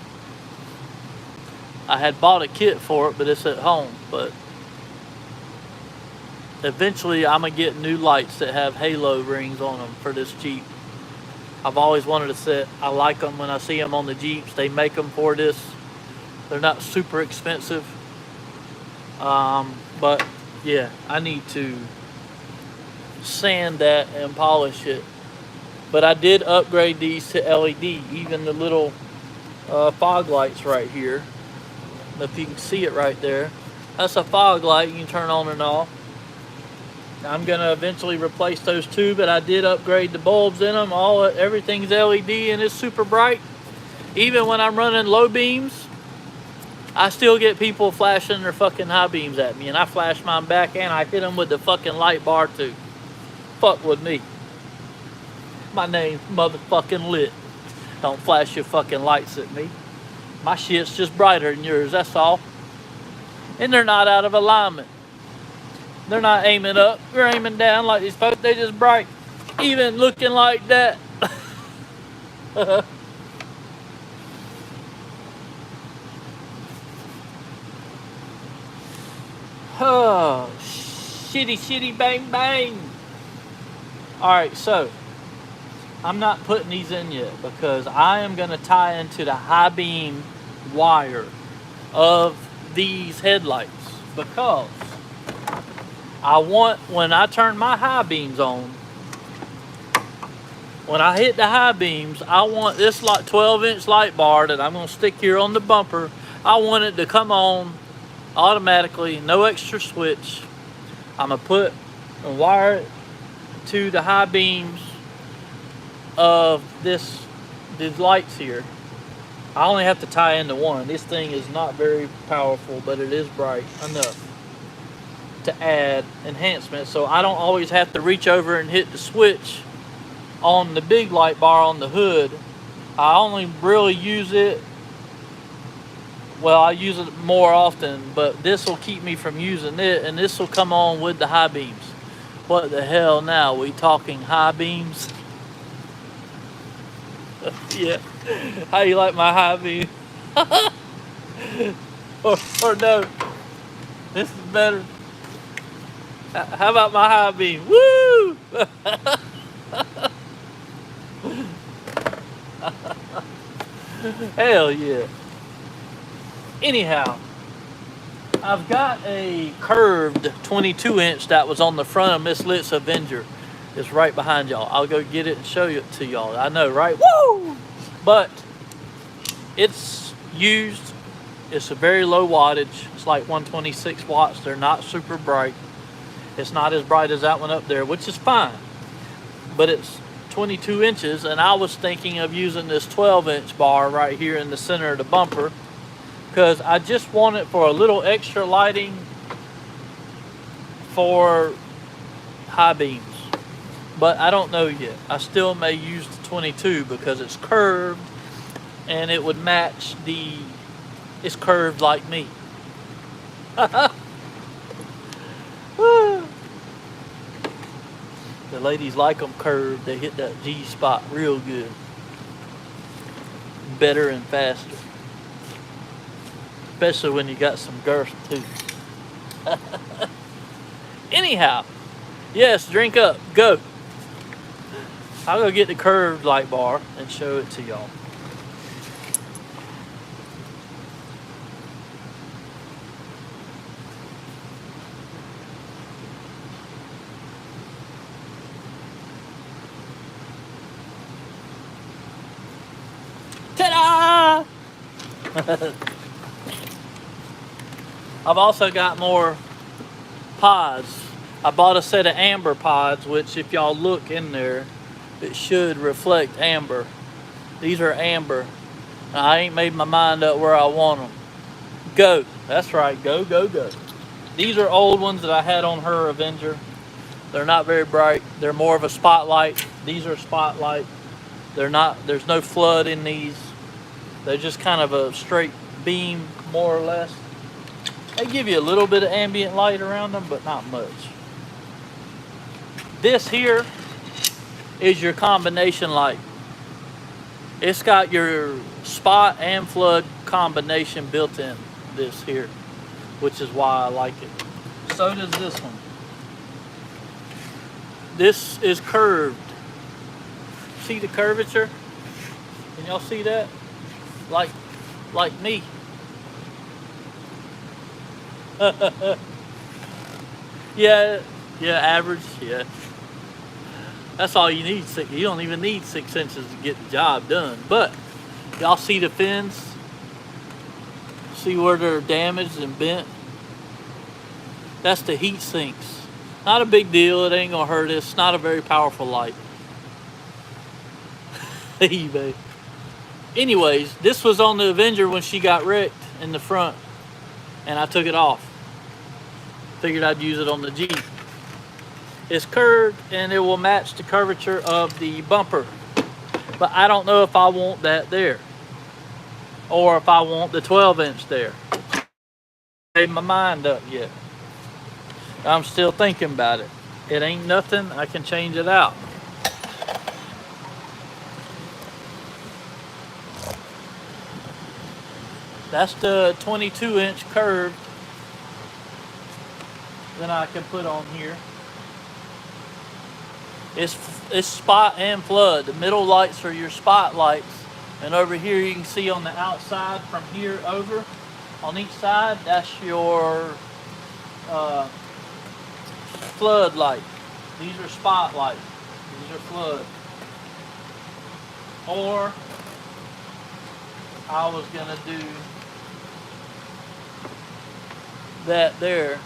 I had bought a kit for it, but it's at home. But eventually I'm gonna get new lights that have halo rings on them for this Jeep. I've always wanted a set. I like them when I see them on the Jeeps. They make them for this. They're not super expensive. But yeah, I need to sand that and polish it. But I did upgrade these to LED, even the little fog lights right here. If you can see it right there, that's a fog light you can turn on and off. I'm gonna eventually replace those 2, but I did upgrade the bulbs in them. Everything's LED and it's super bright. Even when I'm running low beams, I still get people flashing their fucking high beams at me, and I flash mine back and I hit them with the fucking light bar too. Fuck with me. My name's motherfucking lit. Don't flash your fucking lights at me. My shit's just brighter than yours, that's all. And they're not out of alignment. They're not aiming up, they're aiming down like these folks. They just bright, even looking like that. Oh, shitty, bang, bang. All right, so I'm not putting these in yet because I am gonna tie into the high beam wire of these headlights, because I want, when I turn my high beams on, when I hit the high beams, I want this 12-inch light bar that I'm going to stick here on the bumper, I want it to come on automatically, no extra switch. I'm going to put and wire it to the high beams of these lights here. I only have to tie into one. This thing is not very powerful, but it is bright enough to add enhancement, so I don't always have to reach over and hit the switch on the big light bar on the hood. I only really use it, well, I use it more often, but this will keep me from using it, and this will come on with the high beams. What the hell now? We talking high beams? Yeah. How you like my high beam? or no, this is better. How about my high beam? Woo! Hell yeah. Anyhow, I've got a curved 22-inch that was on the front of Miss Lit's Avenger. It's right behind y'all. I'll go get it and show it to y'all. I know, right? Woo! But it's used. It's a very low wattage. It's like 126 watts. They're not super bright. It's not as bright as that one up there, which is fine. But it's 22 inches, and I was thinking of using this 12-inch bar right here in the center of the bumper, because I just want it for a little extra lighting for high beams. But I don't know yet. I still may use the 22 because it's curved and it would match the It's curved like me. The ladies like them curved. They hit that G spot real good. Better and faster. Especially when you got some girth too. Anyhow, yes, drink up. Go. I'll go get the curved light bar and show it to y'all. Ta-da! I've also got more pods. I bought a set of amber pods, which if y'all look in there, it should reflect amber. These are amber. Now, I ain't made my mind up where I want them. Go. That's right. Go, go, go. These are old ones that I had on her Avenger. They're not very bright. They're more of a spotlight. These are spotlight. They're not, there's no flood in these. They're just kind of a straight beam, more or less. They give you a little bit of ambient light around them, but not much. This here is your combination light. It's got your spot and flood combination built in this here, which is why I like it. So does this one. This is curved. See the curvature? Can y'all see that? Like me. Yeah, average, yeah. That's all you need. You don't even need 6 inches to get the job done. But y'all see the fins? See where they're damaged and bent? That's the heat sinks. Not a big deal. It ain't gonna hurt us. It's not a very powerful light. eBay. Anyways, this was on the Avenger when she got wrecked in the front, and I took it off. Figured I'd use it on the Jeep. It's curved and it will match the curvature of the bumper, but I don't know if I want that there or if I want the 12-inch there. I made my mind up yet. I'm still thinking about it. It ain't nothing. I can change it out. That's the 22-inch curved that I can put on here. It's spot and flood. The middle lights are your spot lights, and over here you can see on the outside from here over on each side, that's your flood light. These are spot lights. These are flood. Or I was gonna do that there.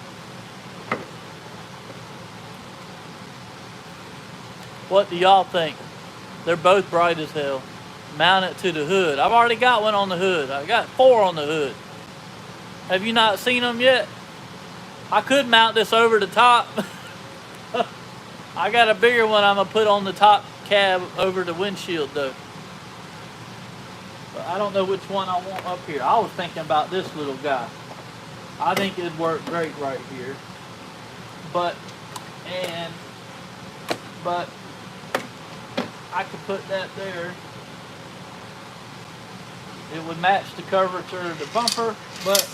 What do y'all think? They're both bright as hell. Mount it to the hood. I've already got one on the hood. I got 4 on the hood. Have you not seen them yet? I could mount this over the top. I got a bigger one I'm gonna put on the top cab over the windshield though. But I don't know which one I want up here. I was thinking about this little guy. I think it'd work great right here. But I could put that there. It would match the curvature of the bumper, but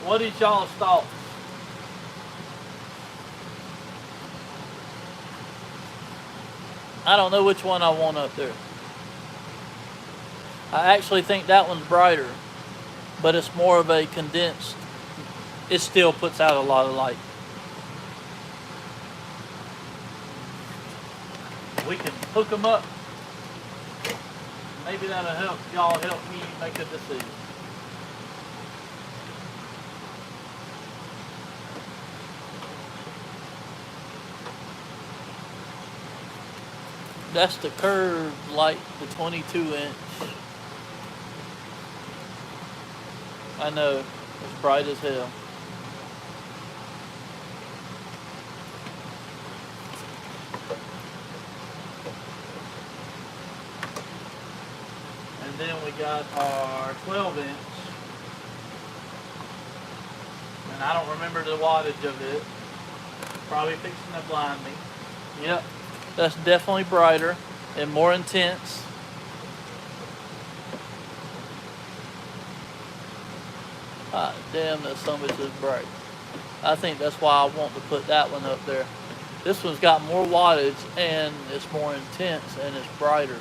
what is y'all's thoughts? I don't know which one I want up there. I actually think that one's brighter, but it's more of a condensed. It still puts out a lot of light. We can hook them up. Maybe that'll help y'all help me make a decision. That's the curved light, the 22-inch. I know, it's bright as hell. then we got our 12 inch. And I don't remember the wattage of it. Probably fixing to blind me. Yep, that's definitely brighter and more intense. Ah, damn, that summit is bright. I think that's why I want to put that one up there. This one's got more wattage and it's more intense and it's brighter.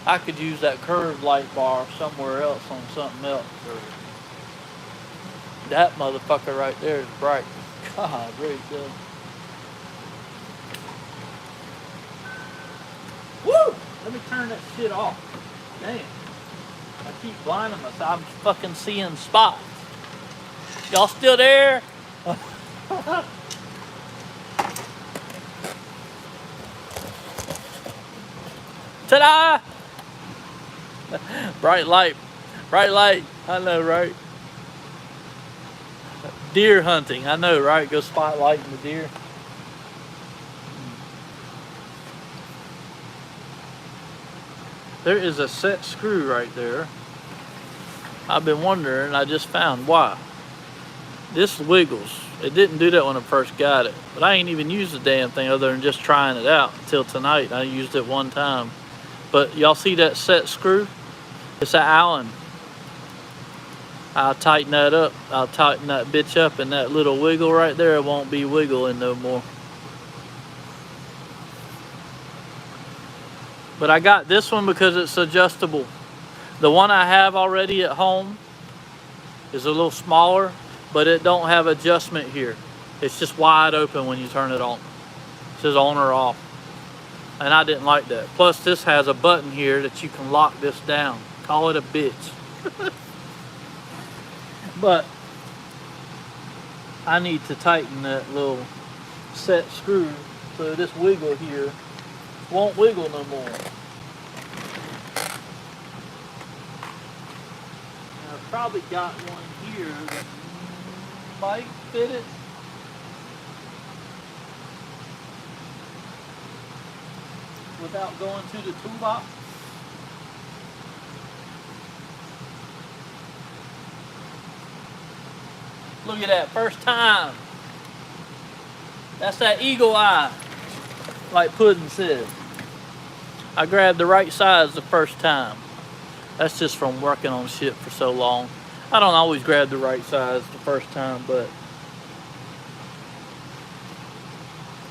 I could use that curved light bar somewhere else on something else. That motherfucker right there is bright. God, very good. Woo! Let me turn that shit off. Damn. I keep blinding myself. I'm fucking seeing spots. Y'all still there? Ta-da! Bright light. Bright light. I know, right? Deer hunting. I know, right? Go spotlighting the deer. There is a set screw right there. I've been wondering, I just found why. This wiggles. It didn't do that when I first got it, but I ain't even used the damn thing other than just trying it out until tonight. I used it one time. But y'all see that set screw? It's an Allen. I'll tighten that up. I'll tighten that bitch up, and that little wiggle right there, it won't be wiggling no more. But I got this one because it's adjustable. The one I have already at home is a little smaller, but it don't have adjustment here. It's just wide open when you turn it on. It says on or off. And I didn't like that. Plus this has a button here that you can lock this down. Call it a bitch. But I need to tighten that little set screw so this wiggle here won't wiggle no more. I've probably got one here that might fit it. Without going to the toolbox. Look at that, first time. That's that eagle eye, like Puddin said. I grabbed the right size the first time. That's just from working on shit for so long. I don't always grab the right size the first time, but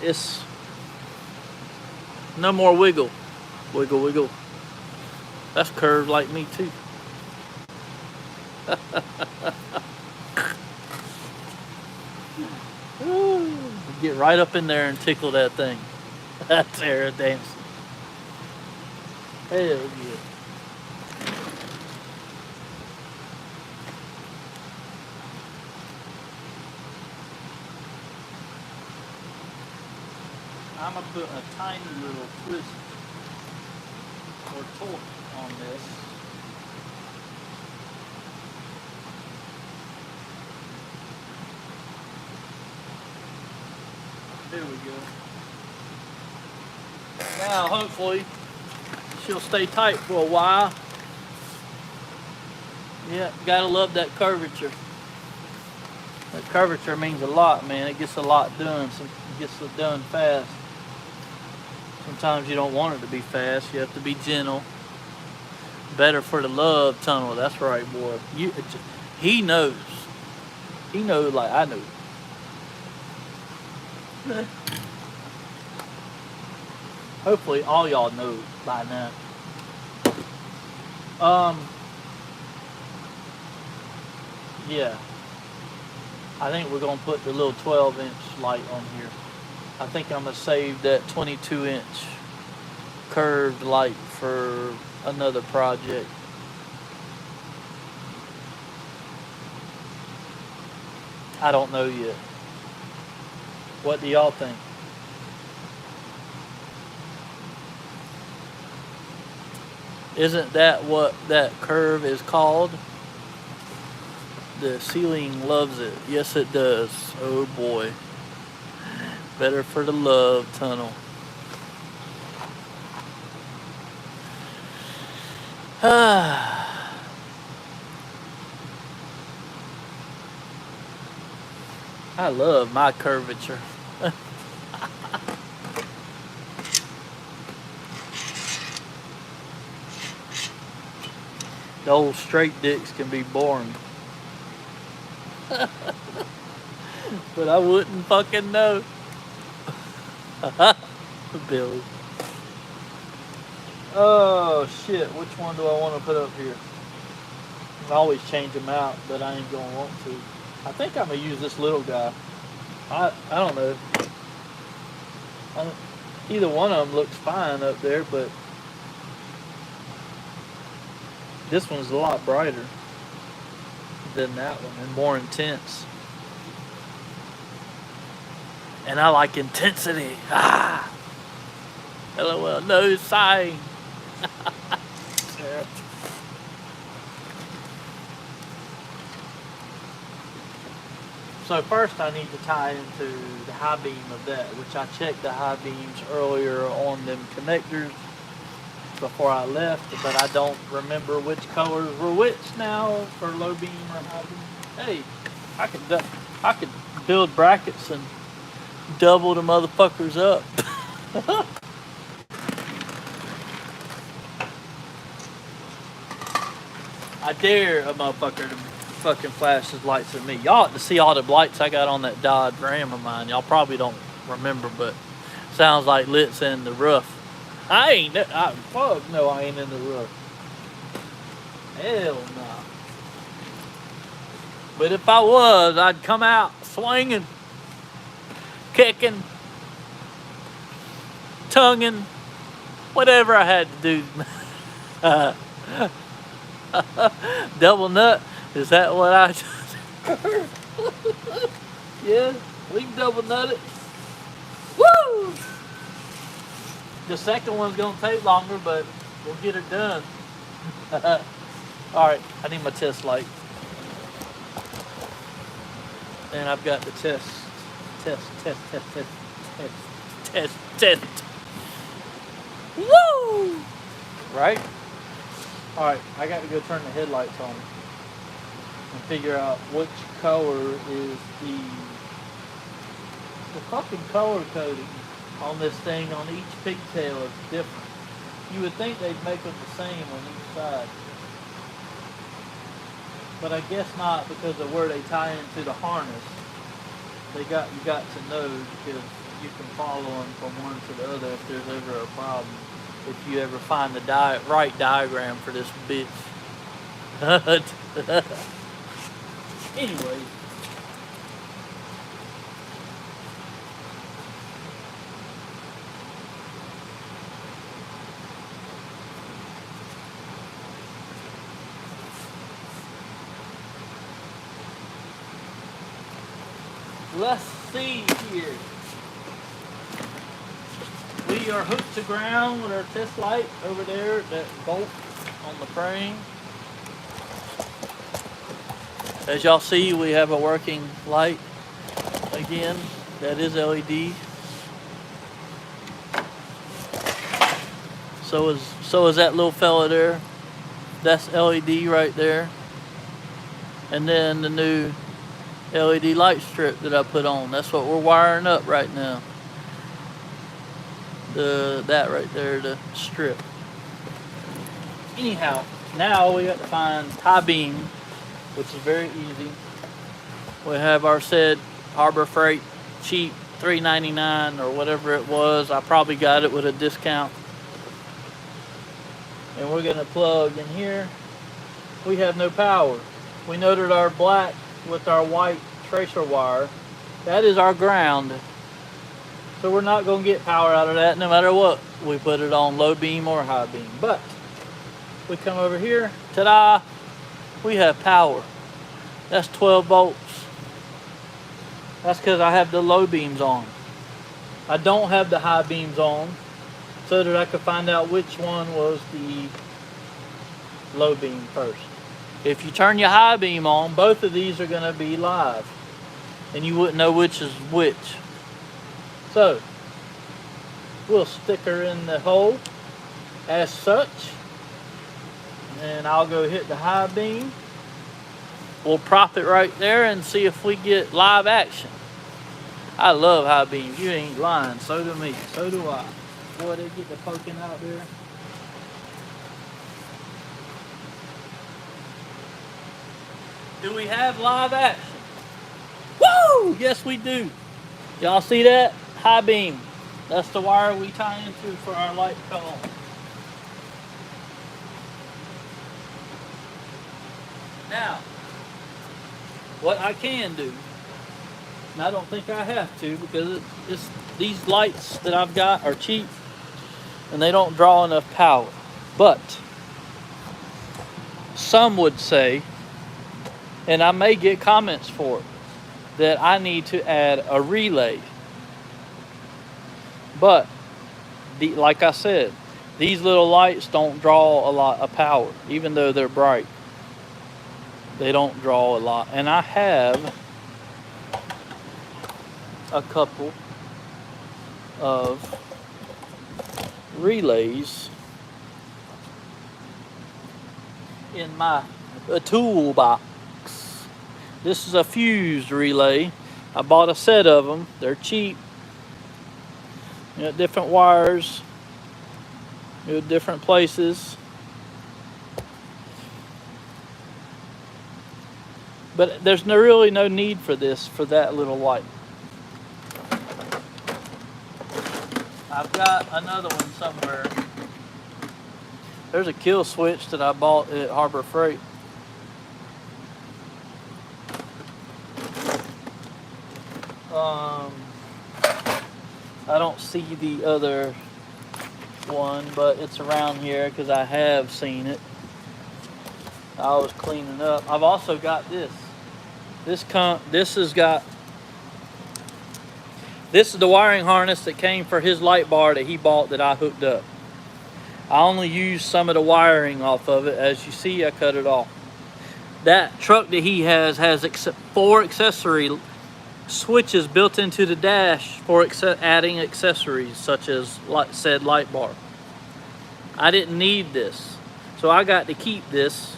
it's no more wiggle. Wiggle, wiggle. That's curved like me too. Get right up in there and tickle that thing. That's air dancing. Hell yeah. I'm gonna put a tiny little twist or torque on this. There we go. Now hopefully she'll stay tight for a while. Yeah, gotta love that curvature. That curvature means a lot, man. It gets a lot done. So it gets it done fast. Sometimes you don't want it to be fast. You have to be gentle. Better for the love tunnel. That's right, boy. He knows. He knows like I know. Hopefully all y'all know by now. Yeah. I think we're gonna put the little 12-inch light on here. I think I'm gonna save that 22-inch curved light for another project. I don't know yet. What do y'all think? Isn't that what that curve is called? The ceiling loves it. Yes, it does. Oh boy. Better for the love tunnel. Ah. I love my curvature. The old straight dicks can be boring. But I wouldn't fucking know. Billy. Oh shit, which one do I want to put up here? I always change them out, but I ain't gonna want to. I think I'm gonna use this little guy. I don't know. Either one of them looks fine up there, but this one's a lot brighter than that one and more intense. And I like intensity. Ah! LOL, no sighing. Yeah. So first I need to tie into the high beam of that, which I checked the high beams earlier on them connectors before I left, but I don't remember which colors were which now for low beam or high beam. Hey, I could build brackets and double the motherfuckers up. I dare a motherfucker to fucking flash his lights at me. Y'all ought to see all the lights I got on that Dodge Ram of mine. Y'all probably don't remember, but sounds like lit's in the roof. Fuck no, I ain't in the roof. Hell no. But if I was, I'd come out swinging, kicking, tonguing, whatever I had to do. Double nut? Is that what I heard? Yeah, we can double nut it. Woo! The second one's gonna take longer, but we'll get it done. Alright, I need my test light. And I've got the test. Woo! Right? Alright, I got to go turn the headlights on and figure out which color is the fucking color coding on this thing on each pigtail is different. You would think they'd make them the same on each side. But I guess not, because of where they tie into the harness. You got to know, because you can follow them from one to the other if there's ever a problem. If you ever find the right diagram for this bitch. Anyway. Let's see here. We are hooked to ground with our test light over there, that bolt on the frame. As y'all see, we have a working light again. That is LED. So is that little fella there. That's LED right there. And then the new LED light strip that I put on. That's what we're wiring up right now. That right there, the strip. Anyhow, now we got to find high beam, which is very easy. We have our said Harbor Freight cheap $3.99 or whatever it was. I probably got it with a discount. And we're gonna plug in here. We have no power. We noted our black with our white tracer wire. That is our ground. So we're not going to get power out of that no matter what we put it on, low beam or high beam. But we come over here, ta-da, we have power. That's 12 volts. That's because I have the low beams on. I don't have the high beams on so that I could find out which one was the low beam first. If you turn your high beam on, both of these are going to be live. And you wouldn't know which is which. So, we'll stick her in the hole as such. And I'll go hit the high beam. We'll prop it right there and see if we get live action. I love high beams. You ain't lying. So do me. So do I. Boy, they get the poking out there. Do we have live action? Woo! Yes, we do. Y'all see that? High beam. That's the wire we tie into for our light to come on. Now, what I can do, and I don't think I have to because these lights that I've got are cheap and they don't draw enough power. But some would say, and I may get comments for it, that I need to add a relay. But like I said, these little lights don't draw a lot of power, even though they're bright. They don't draw a lot. And I have a couple of relays in my toolbox. This is a fused relay. I bought a set of them. They're cheap. You got different wires. You got different places. But there's really no need for this for that little light. I've got another one somewhere. There's a kill switch that I bought at Harbor Freight. I don't see the other one, but it's around here because I have seen it. I was cleaning up. I've also got this. This is the wiring harness that came for his light bar that he bought that I hooked up. I only used some of the wiring off of it. As you see, I cut it off. That truck that he has 4 accessory switches built into the dash for adding accessories such as said light bar. I didn't need this, so I got to keep this.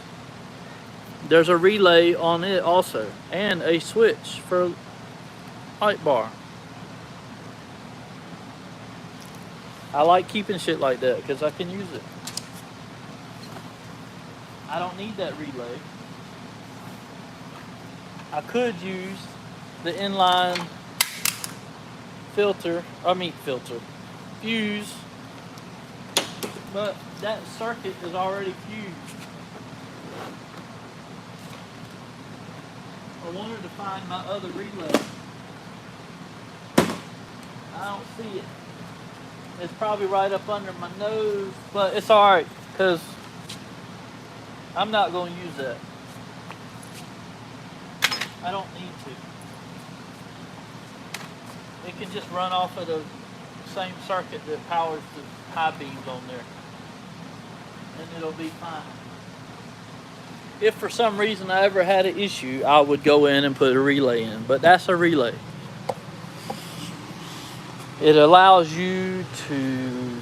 There's a relay on it also, and a switch for light bar. I like keeping shit like that because I can use it. I don't need that relay. I could use the inline fuse, but that circuit is already fused. I wanted to find my other relay. I don't see it. It's probably right up under my nose, but it's alright because I'm not going to use that. I don't need to. It can just run off of the same circuit that powers the high beams on there, and it'll be fine. If for some reason I ever had an issue, I would go in and put a relay in, but that's a relay. It allows you to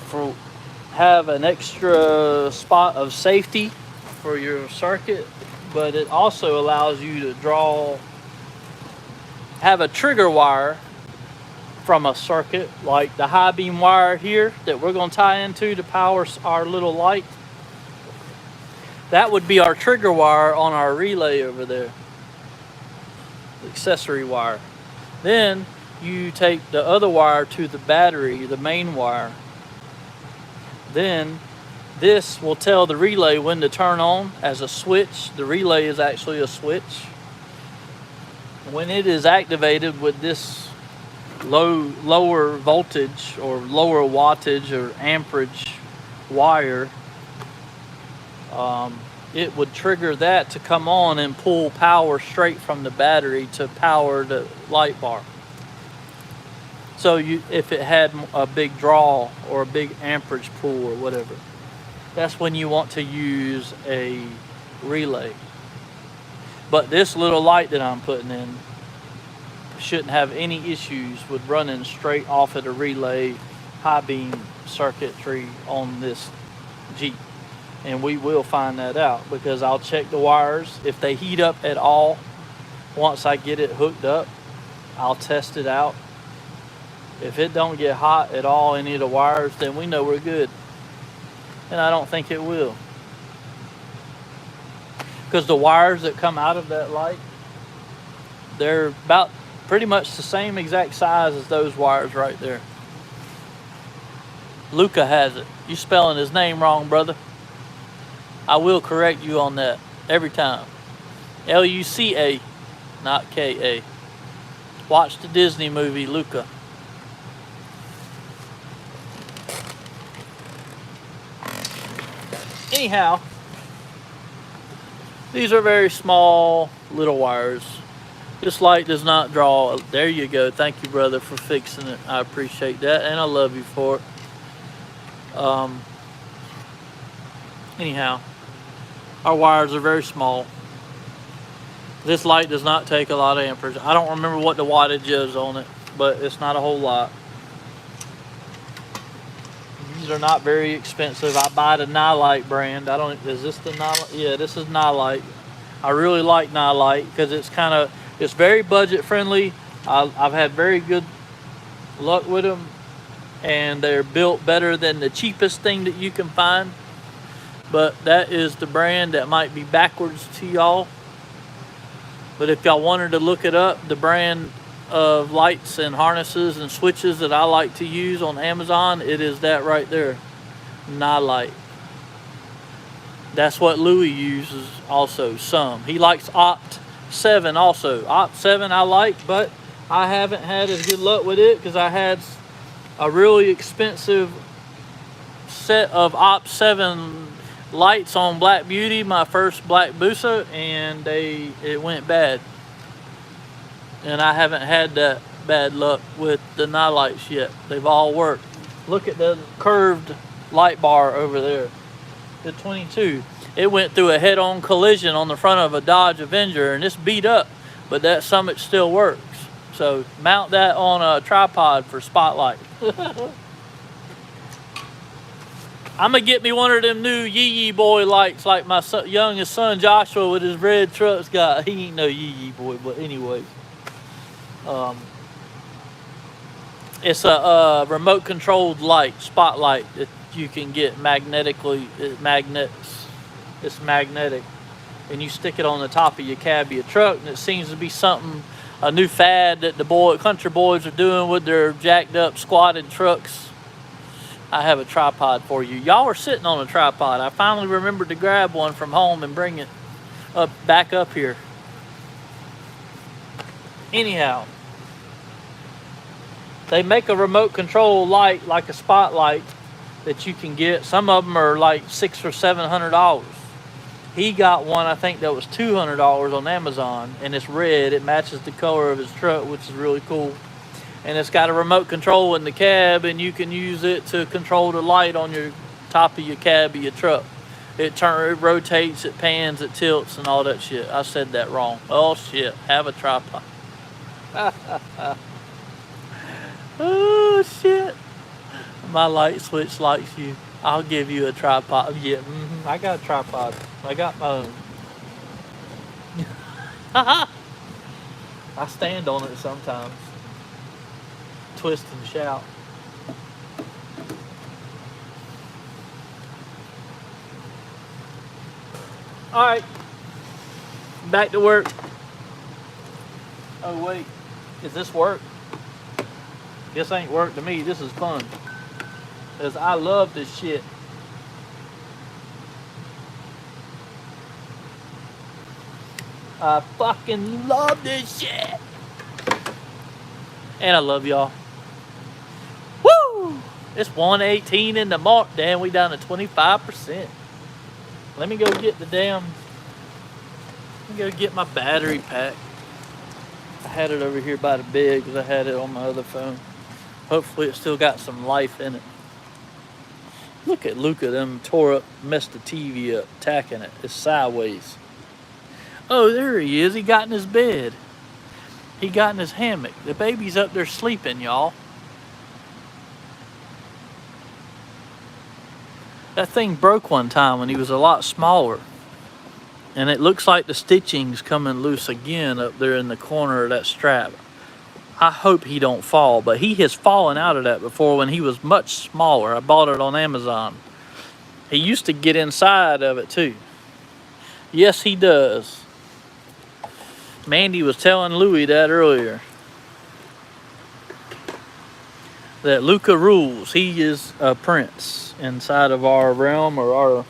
have an extra spot of safety for your circuit, but it also allows you to have a trigger wire from a circuit like the high beam wire here that we're going to tie into to power our little light. That would be our trigger wire on our relay over there, the accessory wire. Then you take the other wire to the battery, the main wire. Then this will tell the relay when to turn on as a switch. The relay is actually a switch. When it is activated with this lower voltage or lower wattage or amperage wire, it would trigger that to come on and pull power straight from the battery to power the light bar. So if it had a big draw or a big amperage pull or whatever, that's when you want to use a relay. But this little light that I'm putting in shouldn't have any issues with running straight off of the relay high beam circuitry on this Jeep. And we will find that out because I'll check the wires. If they heat up at all, once I get it hooked up, I'll test it out If it don't get hot at all, any of the wires, then we know we're good. And I don't think it will. Because the wires that come out of that light, they're about pretty much the same exact size as those wires right there. Luca has it. You spelling his name wrong, brother. I will correct you on that every time. Luca, not Ka. Watch the Disney movie, Luca. Anyhow, these are very small little wires. This light does not draw. There you go. Thank you, brother, for fixing it. I appreciate that, and I love you for it. Anyhow, our wires are very small. This light does not take a lot of amperage. I don't remember what the wattage is on it, but it's not a whole lot. These are not very expensive. I buy the Nylite brand. Is this the Nylite? Yeah, this is Nylite. I really like Nylite because it's very budget friendly. I've had very good luck with them, and they're built better than the cheapest thing that you can find. But that is the brand that might be backwards to y'all. But if y'all wanted to look it up, the brand of lights and harnesses and switches that I like to use on Amazon, it is that right there, Nylite. That's what Louis uses also some. He likes Opt 7 also. Opt 7 I like, but I haven't had as good luck with it because I had a really expensive set of Opt 7 lights on Black Beauty, my first Black Busa, and it went bad. And I haven't had that bad luck with the Nylites yet. They've all worked. Look at the curved light bar over there. The 22. It went through a head-on collision on the front of a Dodge Avenger, and it's beat up, but that Summit still works. So mount that on a tripod for spotlight. I'm gonna get me one of them new Yee Yee Boy lights like my youngest son Joshua with his red trucks got. He ain't no Yee Yee Boy, but anyway. It's a remote controlled light, spotlight that you can get magnetically. It's magnetic, and you stick it on the top of your cab of your truck, and it seems to be a new fad that the country boys are doing with their jacked up squatted trucks. I have a tripod for you. Y'all are sitting on a tripod. I finally remembered to grab one from home and bring it back up here. Anyhow, they make a remote control light like a spotlight that you can get. Some of them are like $600 or $700. He got one, I think, that was $200 on Amazon, and it's red. It matches the color of his truck, which is really cool. And it's got a remote control in the cab, and you can use it to control the light on your top of your cab of your truck. It rotates, it pans, it tilts, and all that shit. I said that wrong. Oh shit, have a tripod. Oh shit. My light switch likes you. I'll give you a tripod. Yeah, I got a tripod. I got my own. I stand on it sometimes. Twist and shout. Alright. Back to work. Oh wait. Does this work? This ain't work to me. This is fun. Because I love this shit. I fucking love this shit. And I love y'all. Woo! It's 1:18 in the mark. Damn, we down to 25%. Let me go get my battery pack. I had it over here by the bed because I had it on my other phone. Hopefully it still got some life in it. Look at Luca, them tore up, messed the TV up, tacking it. It's sideways. Oh, there he is. He got in his bed. He got in his hammock. The baby's up there sleeping, y'all. That thing broke one time when he was a lot smaller. And it looks like the stitching's coming loose again up there in the corner of that strap. I hope he don't fall, but he has fallen out of that before when he was much smaller. I bought it on Amazon. He used to get inside of it too. Yes, he does. Mandy was telling Louie that earlier. That Luca rules. He is a prince inside of our realm or our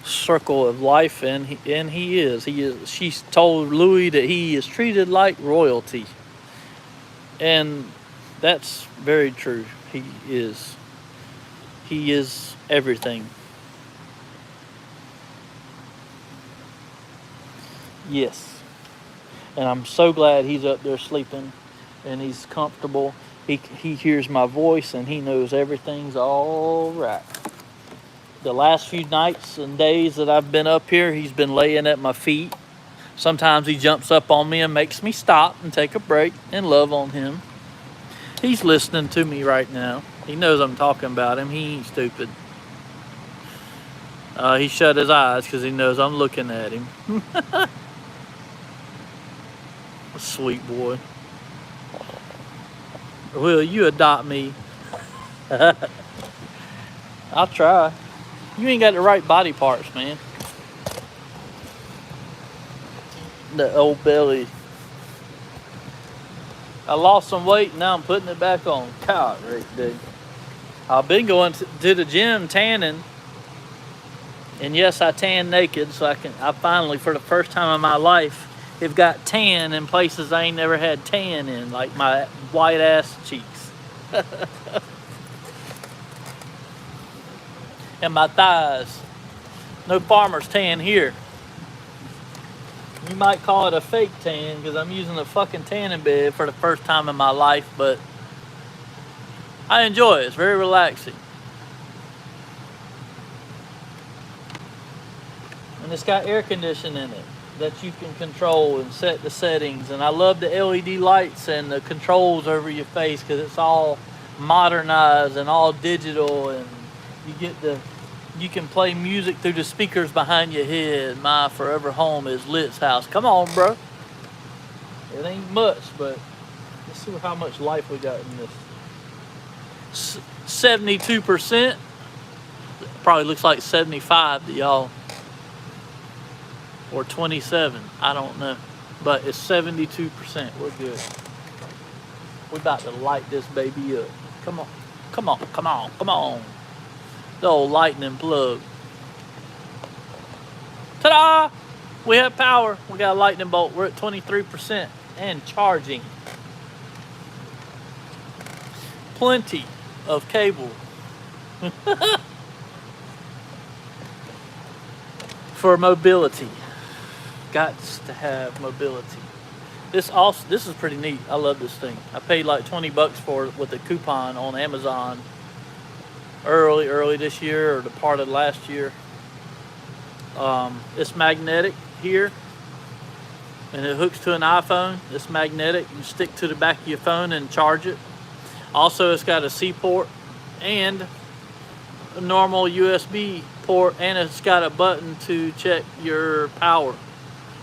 circle of life, and he is. She's told Louie that he is treated like royalty. And that's very true. He is. He is everything. Yes. And I'm so glad he's up there sleeping and he's comfortable. He hears my voice and he knows everything's all right. The last few nights and days that I've been up here, he's been laying at my feet. Sometimes he jumps up on me and makes me stop and take a break and love on him. He's listening to me right now. He knows I'm talking about him. He ain't stupid. He shut his eyes because he knows I'm looking at him. Sweet boy. Will you adopt me? I'll try. You ain't got the right body parts, man. The old belly. I lost some weight and now I'm putting it back on. God, right, dude. I've been going to the gym tanning. And yes, I tan naked, so I finally, for the first time in my life, have got tan in places I ain't never had tan in, like my white ass cheeks. And my thighs. No farmer's tan here. You might call it a fake tan because I'm using a fucking tanning bed for the first time in my life, but I enjoy it. It's very relaxing. And it's got air conditioning in it that you can control and set the settings. And I love the LED lights and the controls over your face because it's all modernized and all digital, and you can play music through the speakers behind your head. My forever home is Lit's house. Come on, bro. It ain't much, but let's see how much life we got in this. 72%. Probably looks like 75 to y'all. Or 27. I don't know. But it's 72%. We're good. We're about to light this baby up. Come on. Come on. Come on. Come on. The old lightning plug. Ta-da! We have power. We got a lightning bolt. We're at 23% and charging. Plenty of cable. For mobility. Got to have mobility. This is pretty neat. I love this thing. I paid like $20 for it with a coupon on Amazon early this year or the part of last year. It's magnetic here and it hooks to an iPhone. It's magnetic. You stick to the back of your phone and charge it. Also, it's got a C port and a normal USB port, and it's got a button to check your power,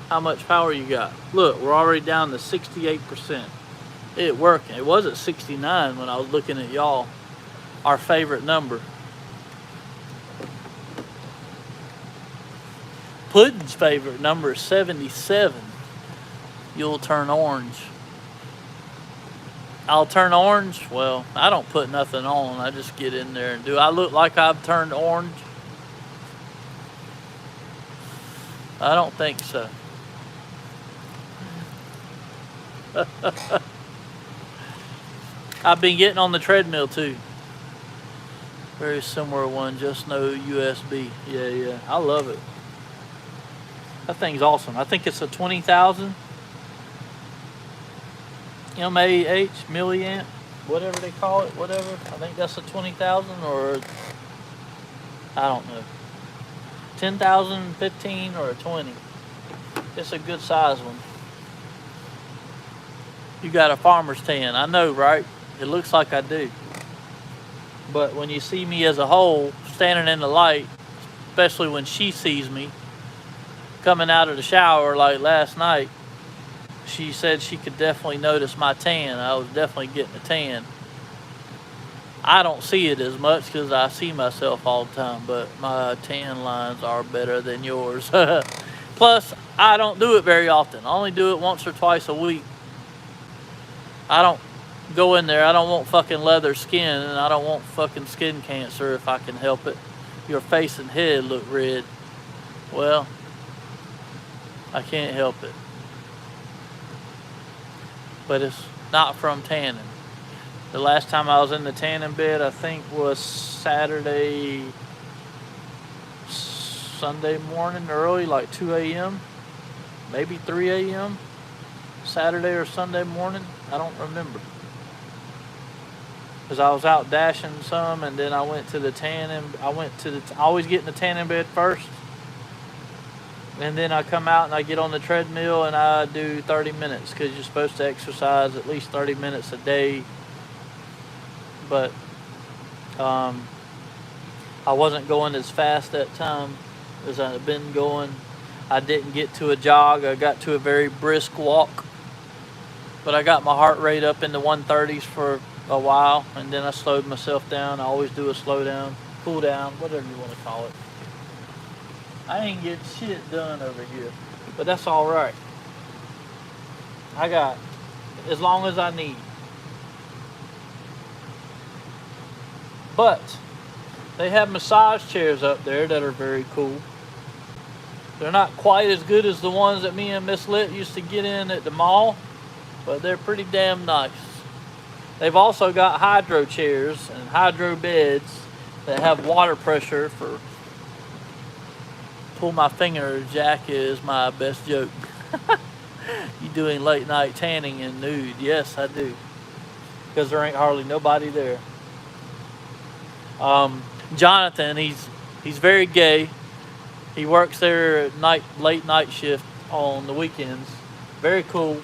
how much power you got. Look, we're already down to 68%. It working. It was at 69 when I was looking at y'all, our favorite number. Puddin's favorite number is 77. You'll turn orange. I'll turn orange? Well, I don't put nothing on. I just get in there and do. I look like I've turned orange? I don't think so. I've been getting on the treadmill too. Very similar one, just no USB. Yeah. I love it. That thing's awesome. I think it's a 20,000 mAh, milliamp, whatever they call it, whatever. I think that's a 20,000 or I don't know. 10,000, 15 or a 20. It's a good size one. You got a farmer's tan. I know, right? It looks like I do. But when you see me as a whole, standing in the light, especially when she sees me coming out of the shower like last night, she said she could definitely notice my tan. I was definitely getting a tan. I don't see it as much because I see myself all the time, but my tan lines are better than yours. Plus, I don't do it very often. I only do it once or twice a week. I don't go in there. I don't want fucking leather skin, and I don't want fucking skin cancer if I can help it. Your face and head look red. Well, I can't help it. But it's not from tanning. The last time I was in the tanning bed, I think, was Sunday morning early, like 2 a.m., maybe 3 a.m., Saturday or Sunday morning. I don't remember. Because I was out dashing some, and then I went to the tanning. I always get in the tanning bed first. And then I come out and I get on the treadmill and I do 30 minutes because you're supposed to exercise at least 30 minutes a day. But I wasn't going as fast that time as I've been going. I didn't get to a jog. I got to a very brisk walk. But I got my heart rate up in the 130s for a while, and then I slowed myself down. I always do a slow down, cool down, whatever you want to call it. I ain't get shit done over here, but that's all right. I got as long as I need. But they have massage chairs up there that are very cool. They're not quite as good as the ones that me and Miss Lit used to get in at the mall, but they're pretty damn nice. They've also got hydro chairs and hydro beds that have water pressure for pull my finger, Jack is my best joke. You doing late night tanning and nude? Yes, I do. Because there ain't hardly nobody there. Jonathan, he's very gay. He works there at late night shift on the weekends. Very cool.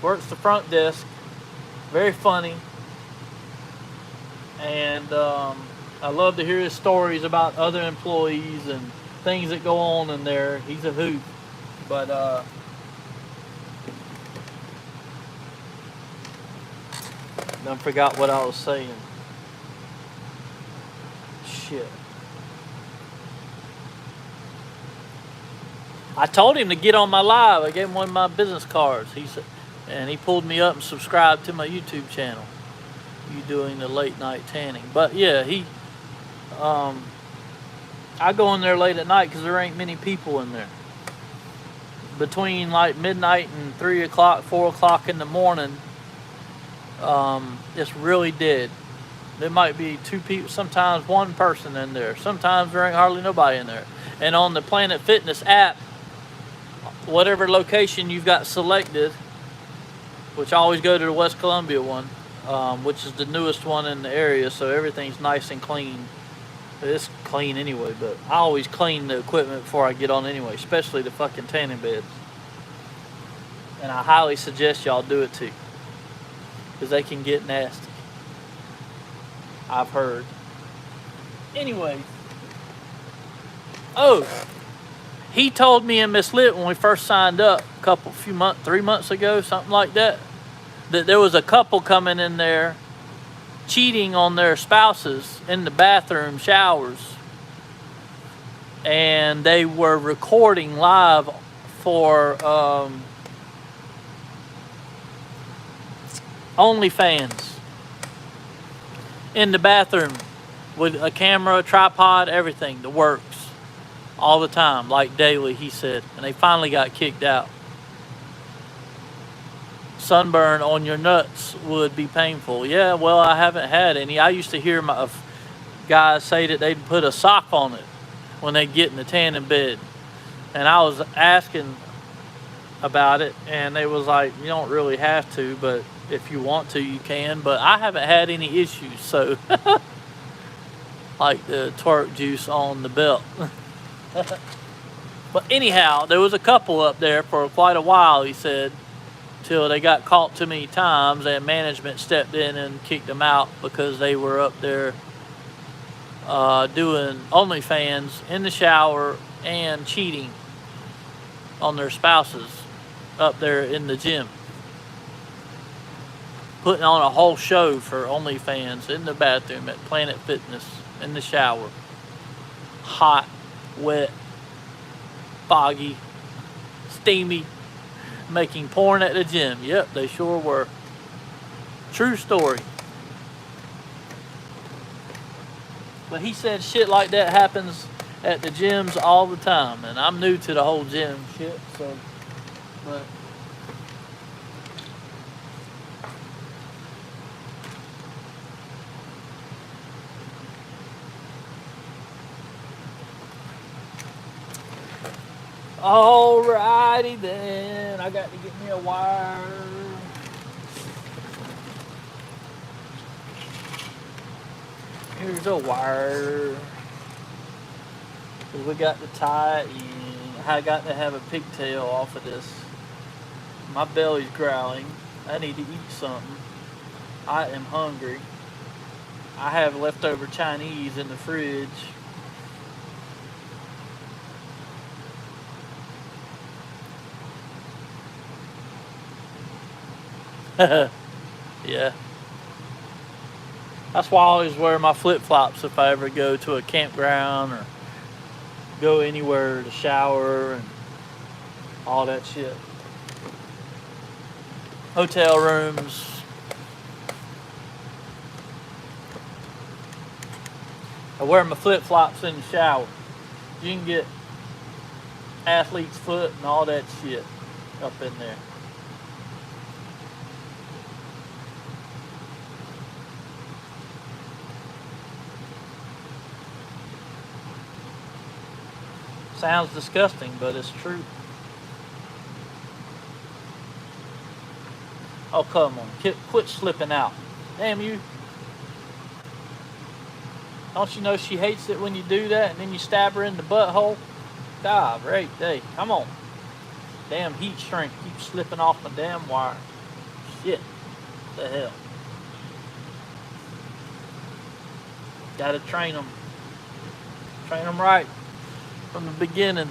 Works the front desk. Very funny. And I love to hear his stories about other employees and things that go on in there. He's a hoot. But I forgot what I was saying. Shit. I told him to get on my live. I gave him one of my business cards. And he pulled me up and subscribed to my YouTube channel. You doing the late night tanning. But yeah, I go in there late at night because there ain't many people in there. Between like midnight and 3 o'clock, 4 o'clock in the morning, it's really dead. There might be 2 people, sometimes 1 person in there. Sometimes there ain't hardly nobody in there. And on the Planet Fitness app, whatever location you've got selected, which I always go to the West Columbia one, which is the newest one in the area, so everything's nice and clean. It's clean anyway, but I always clean the equipment before I get on anyway, especially the fucking tanning beds. And I highly suggest y'all do it too, because they can get nasty. I've heard. Anyway. Oh, he told me and Miss Lit when we first signed up 3 months ago, something like that there was a couple coming in there cheating on their spouses in the bathroom showers, and they were recording live for OnlyFans in the bathroom with a camera, a tripod, everything, the works, all the time, like daily, he said. And they finally got kicked out. Sunburn on your nuts would be painful. Yeah, well, I haven't had any. I used to hear my guys say that they'd put a sock on it when they get in the tanning bed. And I was asking about it, and they was like, you don't really have to, but if you want to, you can. But I haven't had any issues, so like the twerk juice on the belt. But anyhow, there was a couple up there for quite a while, he said, till they got caught too many times and management stepped in and kicked them out because they were up there doing OnlyFans in the shower and cheating on their spouses. up there in the gym, putting on a whole show for OnlyFans in the bathroom at Planet Fitness, in the shower. Hot, wet, foggy, steamy, making porn at the gym. Yep, they sure were. True story. But he said shit like that happens at the gyms all the time, and I'm new to the whole gym shit, so, but alrighty then, I got to get me a wire. Here's a wire. We got to tie it in. I got to have a pigtail off of this. My belly's growling. I need to eat something. I am hungry. I have leftover Chinese in the fridge. Yeah. That's why I always wear my flip-flops if I ever go to a campground or go anywhere to shower and all that shit. Hotel rooms. I wear my flip-flops in the shower. You can get athlete's foot and all that shit up in there. Sounds disgusting, but it's true. Oh, come on. Quit slipping out. Damn you. Don't you know she hates it when you do that and then you stab her in the butthole? God, great day. Come on. Damn heat shrink keeps slipping off my damn wire. Shit. What the hell? Gotta train them. Train them right from the beginning.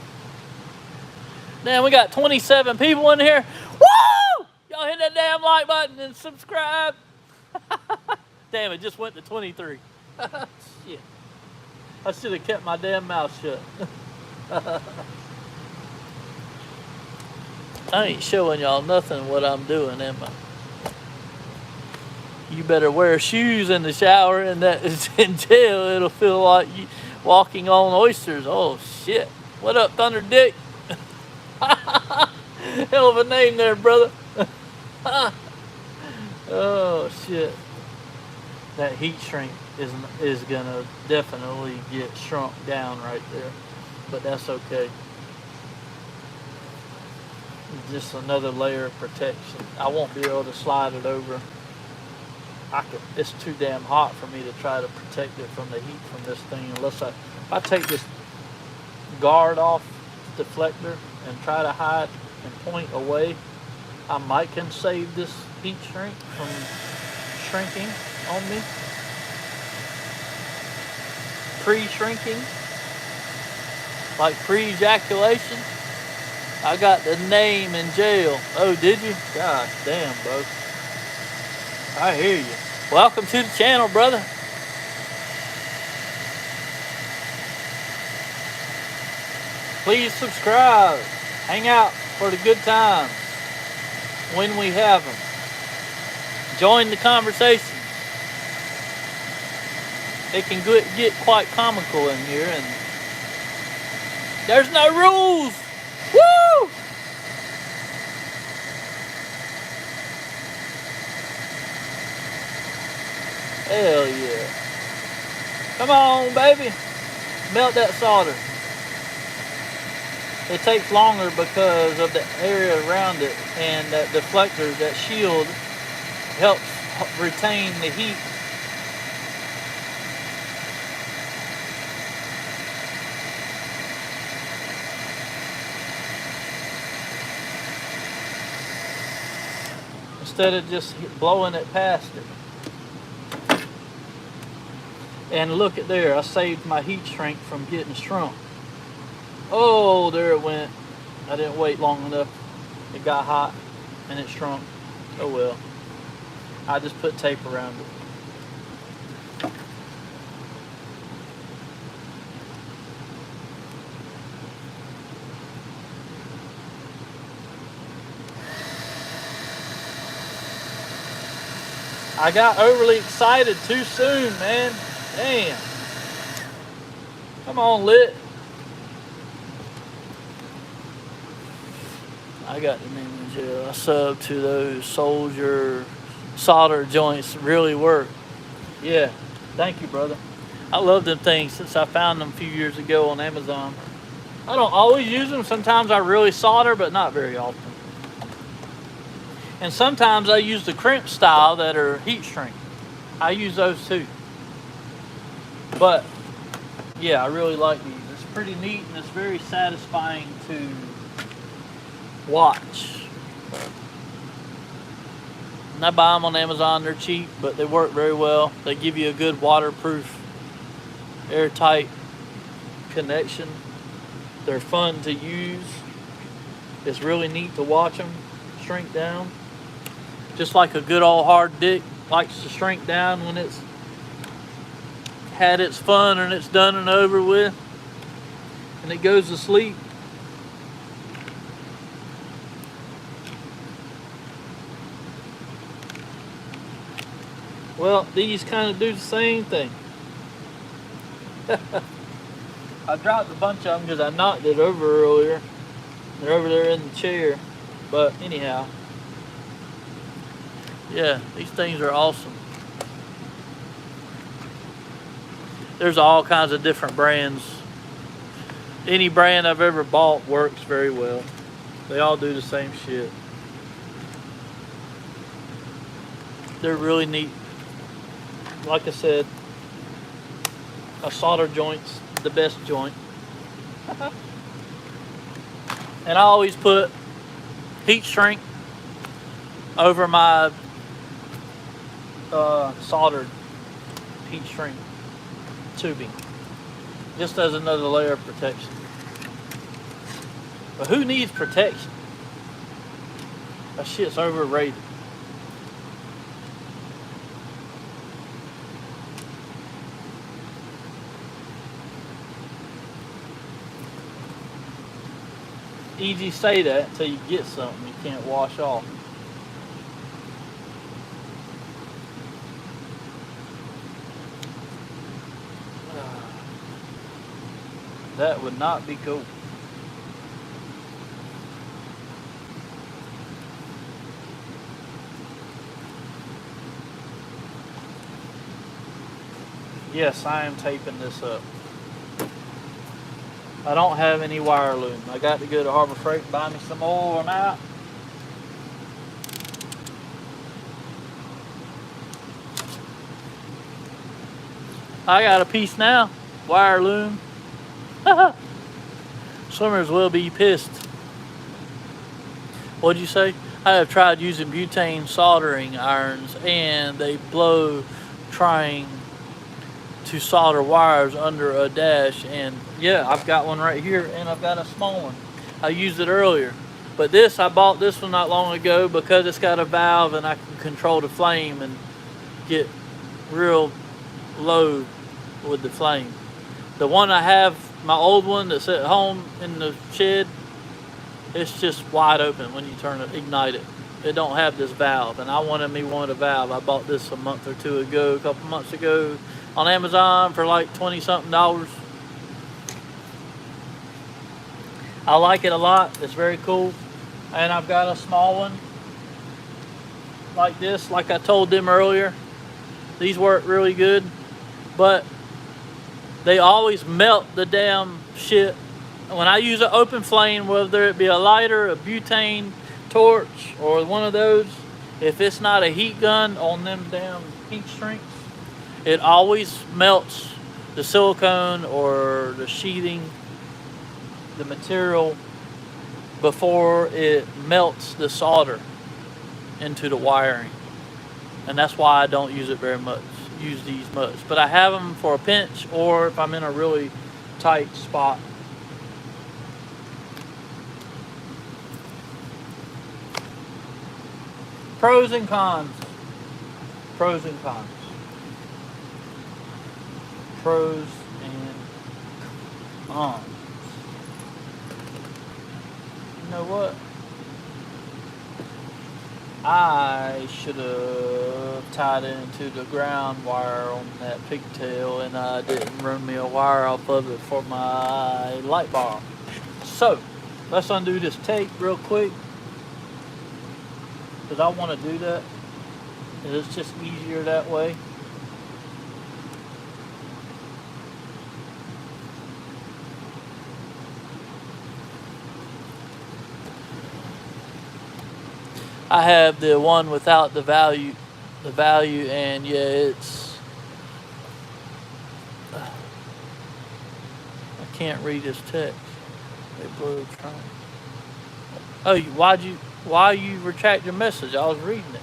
Damn, we got 27 people in here. Woo! Y'all hit that damn like button and subscribe. Damn, it just went to 23. Shit. I should have kept my damn mouth shut. I ain't showing y'all nothing what I'm doing, am I? You better wear shoes in the shower and that is in jail. It'll feel like you walking on oysters. Oh shit. What up, Thunder Dick? Hell of a name there, brother. Oh shit. That heat shrink is gonna definitely get shrunk down right there. But that's okay. Just another layer of protection. I won't be able to slide it over. It's too damn hot for me to try to protect it from the heat from this thing unless if I take this guard off the deflector and try to hide and point away, I might can save this heat shrink from shrinking on me. Pre-shrinking, like pre-ejaculation. I got the name in jail. Oh, did you? God damn, bro. I hear you. Welcome to the channel, brother. Please subscribe. Hang out for the good times when we have them. Join the conversation. It can get quite comical in here, and there's no rules. Woo! Hell yeah. Come on, baby. Melt that solder. It takes longer because of the area around it, and that deflector, that shield, helps retain the heat. Instead of just blowing it past it. And look at there, I saved my heat shrink from getting shrunk. Oh, there it went. I didn't wait long enough. It got hot and it shrunk. Oh well. I just put tape around it. I got overly excited too soon, man. Damn. Come on, lit. I got the name in jail. I sub to those solder joints really work. Yeah. Thank you, brother. I love them things since I found them a few years ago on Amazon. I don't always use them. Sometimes I really solder, but not very often. And sometimes I use the crimp style that are heat shrink. I use those too. But yeah, I really like these. It's pretty neat and it's very satisfying to watch. And I buy them on Amazon. They're cheap, but they work very well. They give you a good waterproof, airtight connection. They're fun to use. It's really neat to watch them shrink down. Just like a good old hard dick likes to shrink down when it's had its fun and it's done and over with, and it goes to sleep. Well, these kind of do the same thing. I dropped a bunch of them because I knocked it over earlier. They're over there in the chair. But anyhow, yeah, these things are awesome. There's all kinds of different brands. Any brand I've ever bought works very well. They all do the same shit. They're really neat. Like I said, a solder joint's the best joint. And I always put heat shrink over my soldered heat shrink tubing, just as another layer of protection. But who needs protection? That shit's overrated. Easy say that until you get something you can't wash off. That would not be cool. Yes, I am taping this up. I don't have any wire loom. I got to go to Harbor Freight and buy me some more and out. I got a piece now. Wire loom. Swimmers will be pissed. What'd you say? I have tried using butane soldering irons and they blow trying to solder wires under a dash. And yeah, I've got one right here and I've got a small one. I used it earlier. But this, I bought this one not long ago because it's got a valve and I can control the flame and get real low with the flame. The one I have, my old one that's at home in the shed, it's just wide open when you turn it, ignite it. It don't have this valve, and I wanted a valve. I bought this a month or two ago, a couple months ago, on Amazon for like $20-something. I like it a lot. It's very cool. And I've got a small one like this, like I told them earlier. These work really good, but they always melt the damn shit. When I use an open flame, whether it be a lighter, a butane torch, or one of those, if it's not a heat gun on them damn heat shrinks, it always melts the silicone or the sheathing, the material, before it melts the solder into the wiring. And that's why I don't use it very much. Use these much, but I have them for a pinch or if I'm in a really tight spot. Pros and cons. Pros and cons. Pros and cons. You know what? I should have tied it into the ground wire on that pigtail, and I didn't run me a wire off of it for my light bar. So, let's undo this tape real quick, because I want to do that. It's just easier that way. I have the one without the value, and yeah, it's, I can't read his text. They blew the train. Oh, why you retract your message? I was reading it.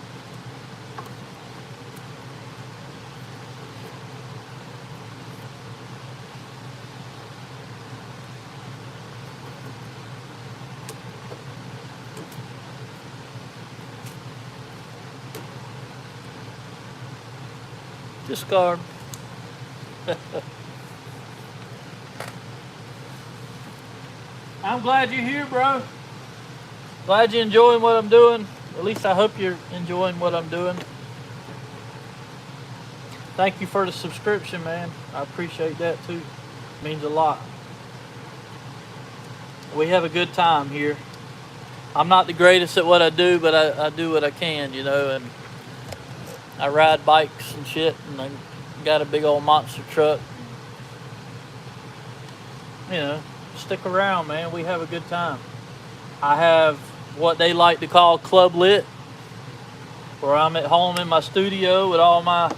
Discard. I'm glad you're here, bro. Glad you're enjoying what I'm doing. At least I hope you're enjoying what I'm doing. Thank you for the subscription, man. I appreciate that too. It means a lot. We have a good time here. I'm not the greatest at what I do, but I do what I can, you know, and I ride bikes and shit, and I got a big old monster truck. You know, stick around, man. We have a good time. I have what they like to call club lit, where I'm at home in my studio with all my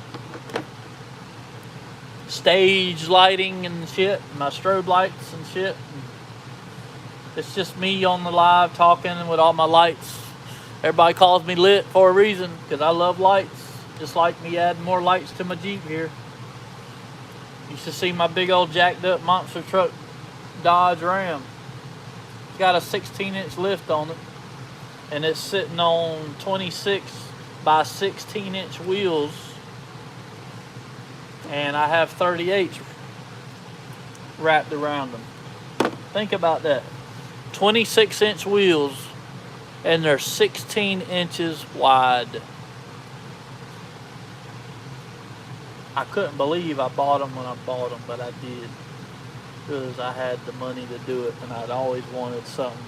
stage lighting and shit, my strobe lights and shit. It's just me on the live talking with all my lights. Everybody calls me lit for a reason, because I love lights. Just like me adding more lights to my Jeep here. You should see my big old jacked up monster truck Dodge Ram. It's got a 16-inch lift on it, and it's sitting on 26 by 16-inch wheels, and I have 38 wrapped around them. Think about that. 26-inch wheels, and they're 16 inches wide. I couldn't believe I bought them when I bought them, but I did, because I had the money to do it, and I'd always wanted something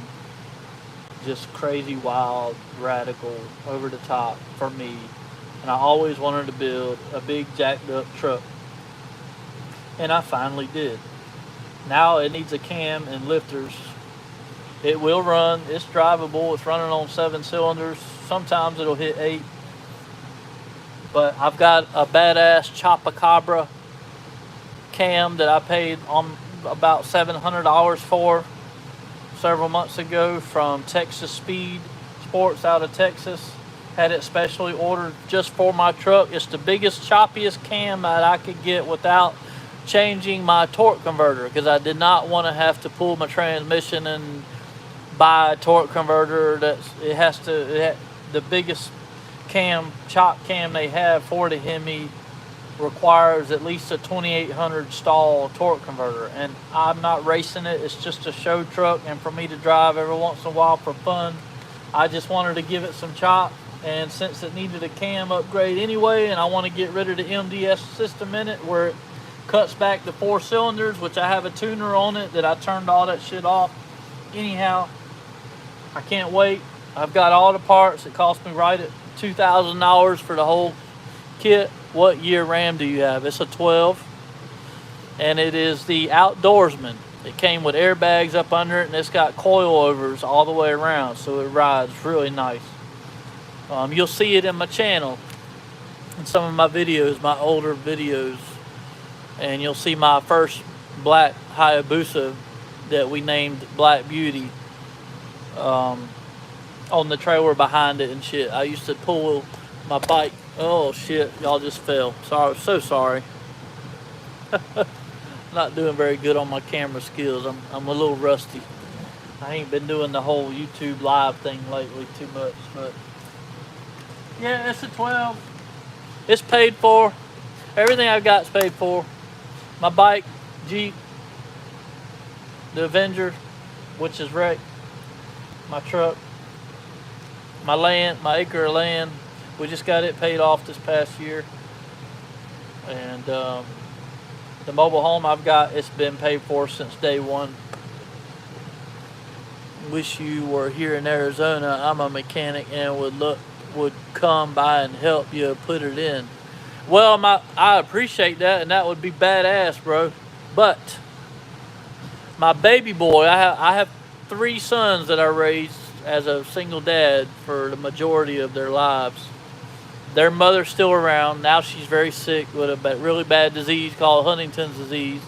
just crazy, wild, radical, over the top for me, and I always wanted to build a big jacked up truck, and I finally did. Now it needs a cam and lifters. It will run. It's drivable. It's running on 7 cylinders. Sometimes it'll hit 8. But I've got a badass Chopacabra cam that I paid on about $700 for several months ago from Texas Speed Sports out of Texas. Had it specially ordered just for my truck. It's the biggest, choppiest cam that I could get without changing my torque converter, because I did not want to have to pull my transmission and buy a torque converter. The biggest chop cam they have for the Hemi requires at least a 2800 stall torque converter, and I'm not racing it. It's just a show truck, and for me to drive every once in a while for fun. I just wanted to give it some chop, and since it needed a cam upgrade anyway, and I want to get rid of the MDS system in it where it cuts back to 4 cylinders, which I have a tuner on it that I turned all that shit off. Anyhow, I can't wait. I've got all the parts. It cost me right at $2,000 for the whole kit. What year Ram do you have? It's a 12, and it is the Outdoorsman. It came with airbags up under it, and it's got coilovers all the way around, so it rides really nice. You'll see it in my channel, in some of my videos, my older videos, and you'll see my first black Hayabusa that we named Black Beauty on the trailer behind it and shit. I used to pull my bike. Oh shit, y'all just fell. Sorry, so sorry. Not doing very good on my camera skills. I'm a little rusty. I ain't been doing the whole YouTube live thing lately too much, but Yeah, it's a 12. It's paid for. Everything I've got is paid for. My bike, Jeep, the Avenger, which is wrecked. My truck, my land, my acre of land. We just got it paid off this past year. And the mobile home I've got, it's been paid for since day one. Wish you were here in Arizona. I'm a mechanic and would come by and help you put it in. Well, I appreciate that, and that would be badass, bro. But my baby boy, I have 3 sons that I raised as a single dad for the majority of their lives. Their mother's still around. Now she's very sick with a really bad disease called Huntington's disease.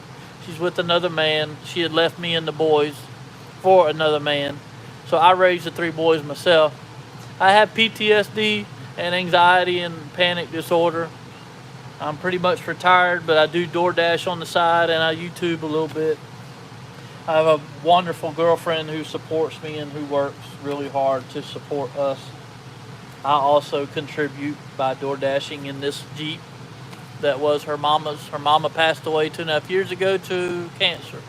She's with another man. She had left me and the boys for another man. So I raised the 3 boys myself. I have PTSD and anxiety and panic disorder. I'm pretty much retired, but I do DoorDash on the side and I YouTube a little bit. I have a wonderful girlfriend who supports me and who works really hard to support us. I also contribute by DoorDashing in this Jeep that was her mama's. Her mama passed away 2.5 years ago to cancer.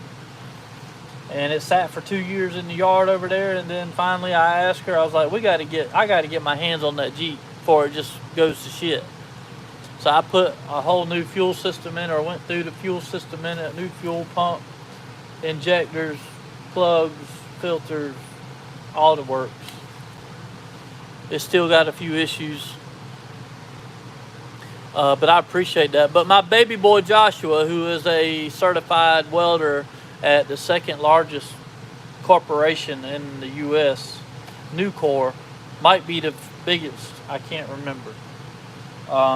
And it sat for 2 years in the yard over there, and then finally I asked her, I was like, I gotta get my hands on that Jeep before it just goes to shit. So I put a whole new fuel system in, or went through the fuel system in it, new fuel pump, injectors, plugs, filters, all the works. It's still got a few issues, but I appreciate that. But my baby boy Joshua, who is a certified welder at the 2nd largest corporation in the U.S., Nucor, might be the biggest, I can't remember.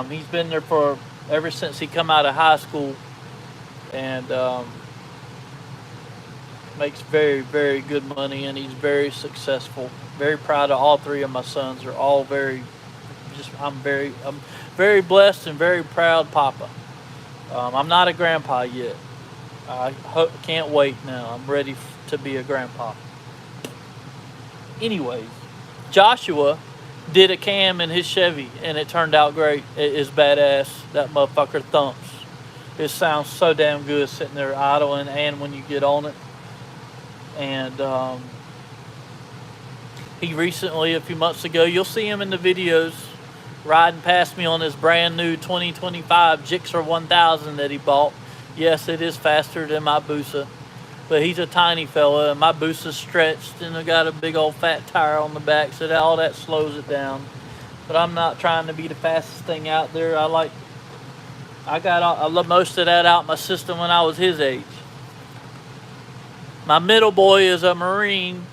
He's been there ever since he come out of high school, and makes very, very good money, and he's very successful. Very proud of all 3 of my sons. They're all I'm very blessed and very proud papa. I'm not a grandpa yet. I can't wait now. I'm ready to be a grandpa. Anyways, Joshua did a cam in his Chevy, and it turned out great. It is badass. That motherfucker thumps. It sounds so damn good sitting there idling and when you get on it. And he recently, a few months ago, you'll see him in the videos riding past me on his brand new 2025 Gixxer 1000 that he bought. Yes, it is faster than my Busa, but he's a tiny fella, and my Busa's stretched, and I got a big old fat tire on the back, so all that slows it down. But I'm not trying to be the fastest thing out there. I got most of that out my system when I was his age. My middle boy is a Marine,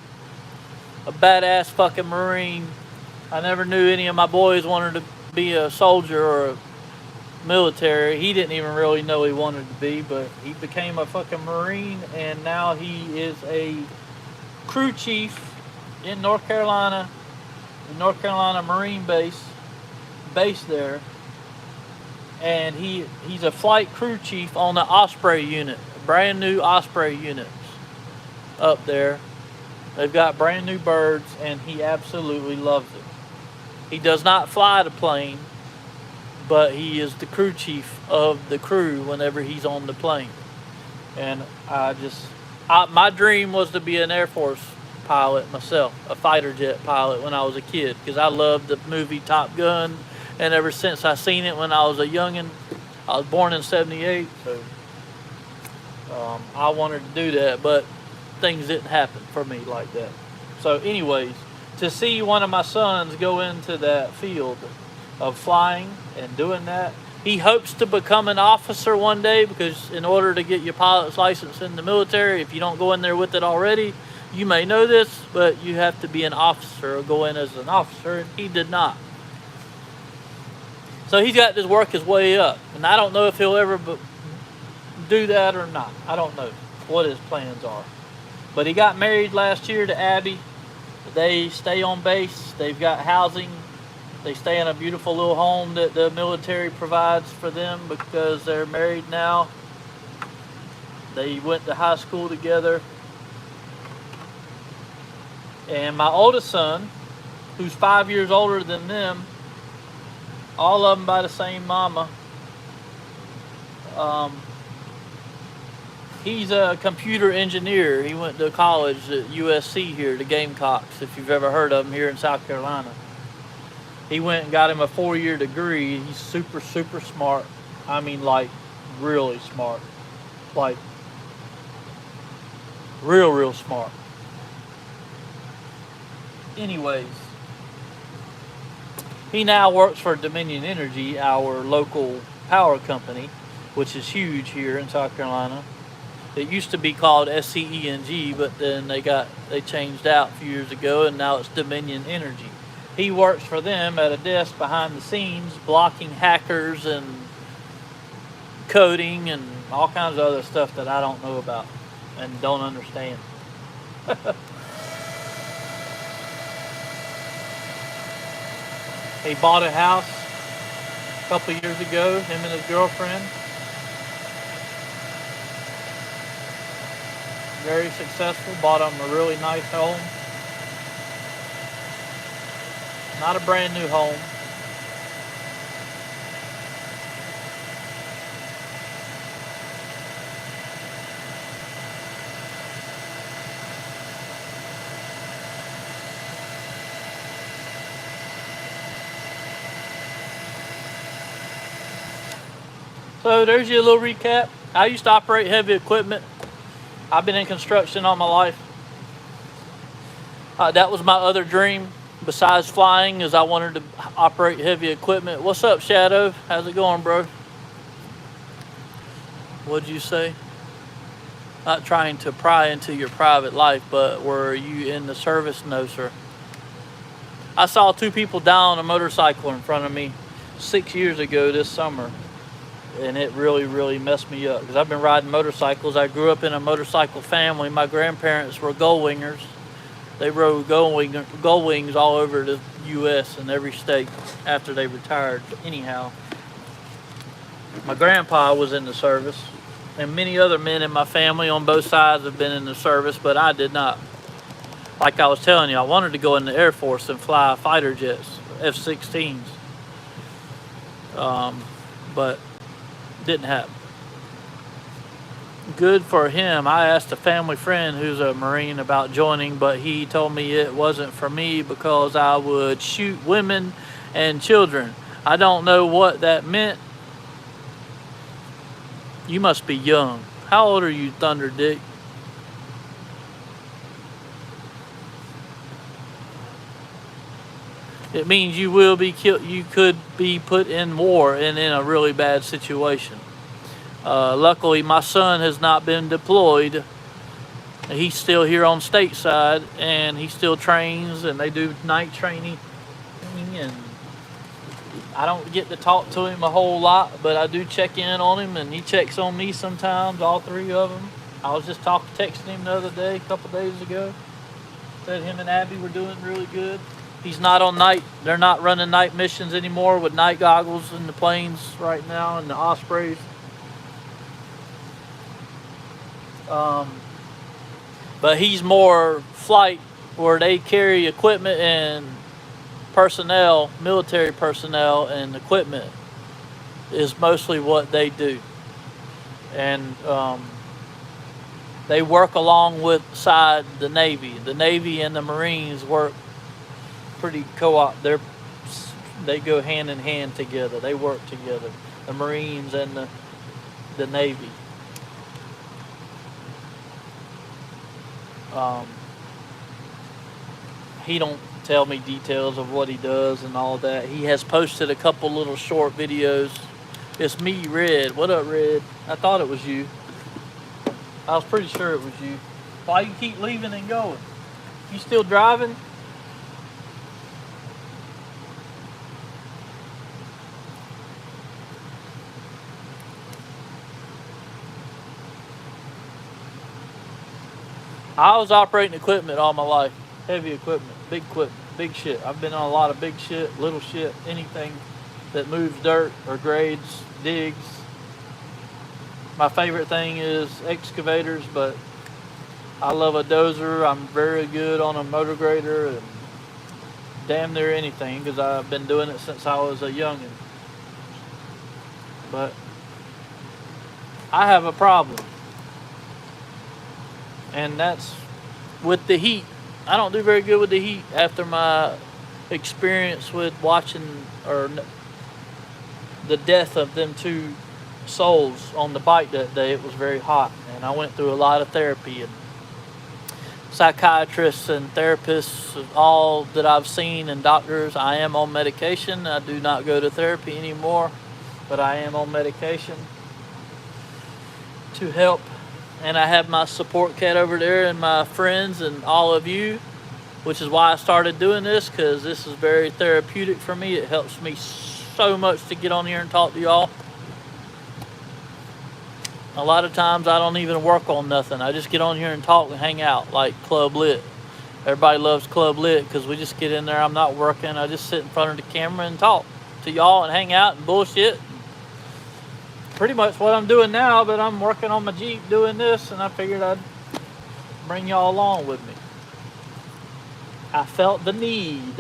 a badass fucking Marine. I never knew any of my boys wanted to be a soldier or a military. He didn't even really know he wanted to be, but he became a fucking Marine, and now he is a crew chief in North Carolina, the North Carolina Marine base there. And he's a flight crew chief on the Osprey unit, brand new Osprey units up there. They've got brand new birds, and he absolutely loves it. He does not fly the plane, but he is the crew chief of the crew whenever he's on the plane. And my dream was to be an Air Force pilot myself, a fighter jet pilot when I was a kid, because I loved the movie Top Gun, and ever since I seen it when I was a youngin', I was born in 78, so I wanted to do that, but things didn't happen for me like that. So anyways, to see one of my sons go into that field of flying and doing that, he hopes to become an officer one day, because in order to get your pilot's license in the military, if you don't go in there with it already, you may know this, but you have to be an officer or go in as an officer, and he did not. So he's got to work his way up, and I don't know if he'll ever do that or not. I don't know what his plans are. But he got married last year to Abby. They stay on base. They've got housing. They stay in a beautiful little home that the military provides for them because they're married now. They went to high school together. And my oldest son, who's 5 years older than them, All of them by the same mama. Um, he's a computer engineer. He went to college at USC here, the Gamecocks, if you've ever heard of them here in South Carolina. He went and got him a 4-year degree. He's super, super smart. I mean, like, really smart. Like, real, real smart. Anyways, he now works for Dominion Energy, our local power company, which is huge here in South Carolina. It used to be called SCENG, but then they changed out a few years ago, and now it's Dominion Energy. He works for them at a desk behind the scenes, blocking hackers and coding and all kinds of other stuff that I don't know about and don't understand. He bought a house a couple of years ago, him and his girlfriend. Very successful, bought him a really nice home. Not a brand new home. So there's your little recap. I used to operate heavy equipment. I've been in construction all my life. That was my other dream, besides flying, is I wanted to operate heavy equipment. What's up, Shadow? How's it going, bro? What'd you say? Not trying to pry into your private life, but were you in the service? No, sir. I saw 2 people die on a motorcycle in front of me 6 years ago this summer. And it really, really messed me up because I've been riding motorcycles. I grew up in a motorcycle family. My grandparents were gull wingers. They rode gull wings all over the U.S. and every state after they retired. Anyhow, my grandpa was in the service, and many other men in my family on both sides have been in the service, but I did not. Like I was telling you, I wanted to go in the Air Force and fly fighter jets, F-16s. But didn't happen. Good for him. I asked a family friend who's a Marine about joining, but he told me it wasn't for me because I would shoot women and children. I don't know what that meant. You must be young. How old are you, Thunder Dick? It means you will be killed. You could be put in war and in a really bad situation. Luckily, my son has not been deployed. He's still here on stateside, and he still trains, and they do night training. And I don't get to talk to him a whole lot, but I do check in on him, and he checks on me sometimes, all 3 of them. I was just texting him the other day, a couple days ago. Said him and Abby were doing really good. He's not on night. They're not running night missions anymore with night goggles in the planes right now and the Ospreys. But he's more flight, where they carry equipment and personnel, military personnel and equipment is mostly what they do. And they work along with the Navy. The Navy and the Marines work pretty co-op. They go hand in hand together. They work together. The Marines and the Navy. He don't tell me details of what he does and all that. He has posted a couple little short videos. It's me, Red. What up, Red? I thought it was you. I was pretty sure it was you. Why you keep leaving and going? You still driving? I was operating equipment all my life. Heavy equipment, big shit. I've been on a lot of big shit, little shit, anything that moves dirt or grades, digs. My favorite thing is excavators, but I love a dozer. I'm very good on a motor grader and damn near anything because I've been doing it since I was a youngin'. But I have a problem, and that's with the heat. I don't do very good with the heat after my experience with watching the death of them two souls on the bike that day. It was very hot, and I went through a lot of therapy, and psychiatrists and therapists, all that I've seen, and doctors. I am on medication. I do not go to therapy anymore, but I am on medication to help. And I have my support cat over there and my friends and all of you, which is why I started doing this, because this is very therapeutic for me. It helps me so much to get on here and talk to y'all. A lot of times I don't even work on nothing. I just get on here and talk and hang out like Club Lit. Everybody loves Club Lit because we just get in there. I'm not working. I just sit in front of the camera and talk to y'all and hang out and bullshit. Pretty much what I'm doing now, but I'm working on my Jeep doing this, and I figured I'd bring y'all along with me. I felt the need,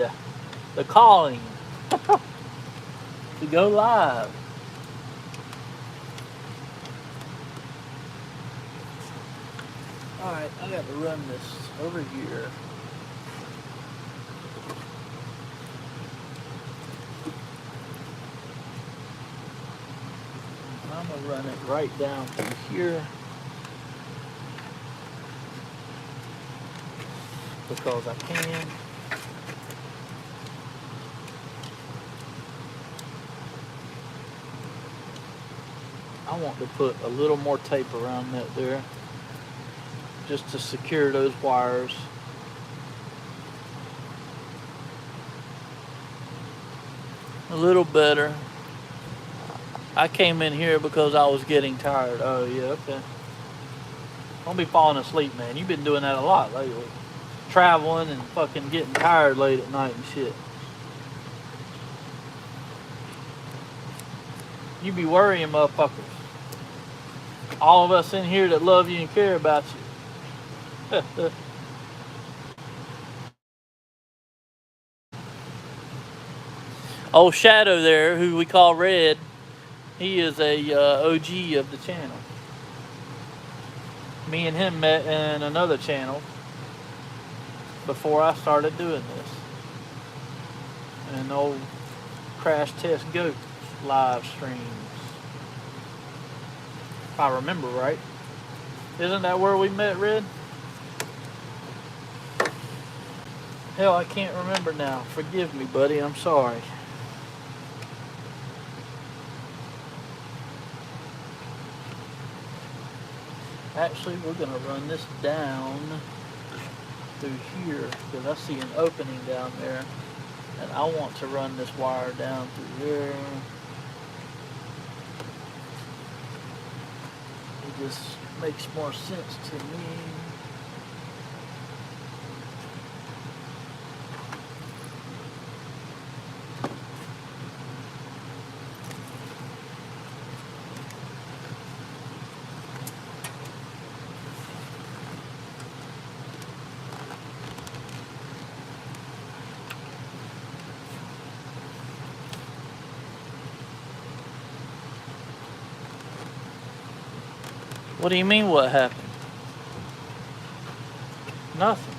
the calling to go live. Alright, I got to run this over here. I'm going to run it right down through here, because I can. I want to put a little more tape around that there, just to secure those wires. A little better. I came in here because I was getting tired. Oh yeah, okay. Don't be falling asleep, man. You've been doing that a lot lately. Traveling and fucking getting tired late at night and shit. You be worrying, motherfuckers. All of us in here that love you and care about you. Old Shadow there, who we call Red, he is a OG of the channel. Me and him met in another channel before I started doing this. An old Crash Test Goat live streams, if I remember right. Isn't that where we met, Red? Hell, I can't remember now. Forgive me, buddy. I'm sorry. Actually, we're going to run this down through here, because I see an opening down there, and I want to run this wire down through there. It just makes more sense to me. What do you mean, what happened? Nothing.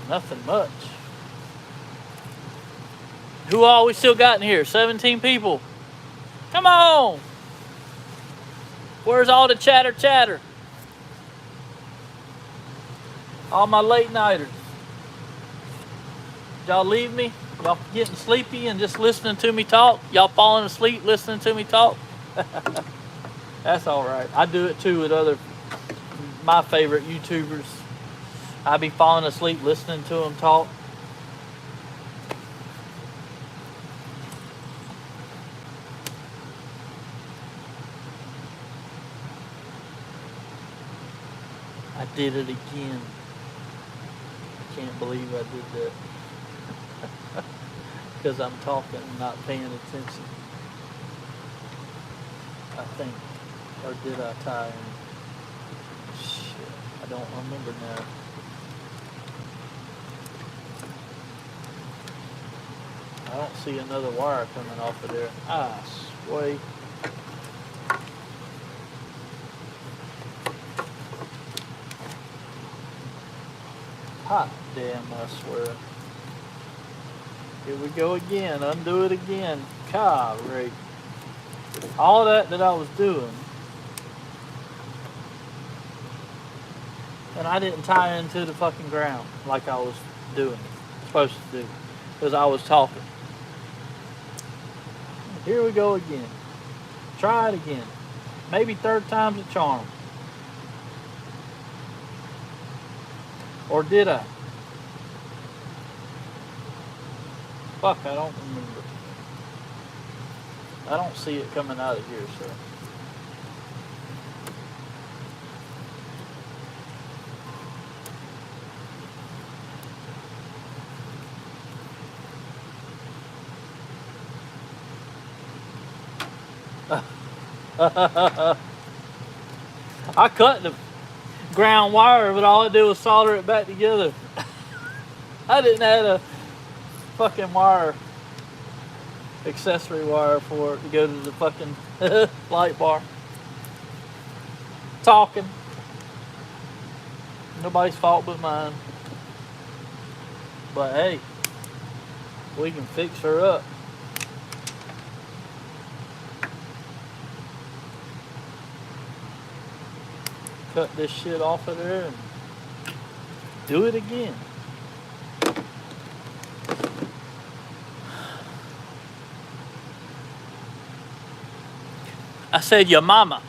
Nothing much. Who all we still got in here? 17 people. Come on! Where's all the chatter? All my late nighters. Y'all leave me? Y'all getting sleepy and just listening to me talk? Y'all falling asleep listening to me talk? That's alright. I do it too with my favorite YouTubers. I be falling asleep listening to them talk. I did it again. I can't believe I did that. Because I'm talking and not paying attention. I think. Or did I tie in? Shit. I don't remember now. I don't see another wire coming off of there. I swear. Hot damn, I swear. Here we go again. Undo it again. Golly. All that I was doing. And I didn't tie into the fucking ground like I was doing. Supposed to do. Because I was talking. Here we go again. Try it again. Maybe third time's a charm. Or did I? Fuck, I don't remember. I don't see it coming out of here, so. I cut the ground wire, but all I did was solder it back together. I didn't add a fucking wire, accessory wire for it to go to the fucking light bar. Talking. Nobody's fault but mine. But hey, we can fix her up. Cut this shit off of there and do it again. I said your mama.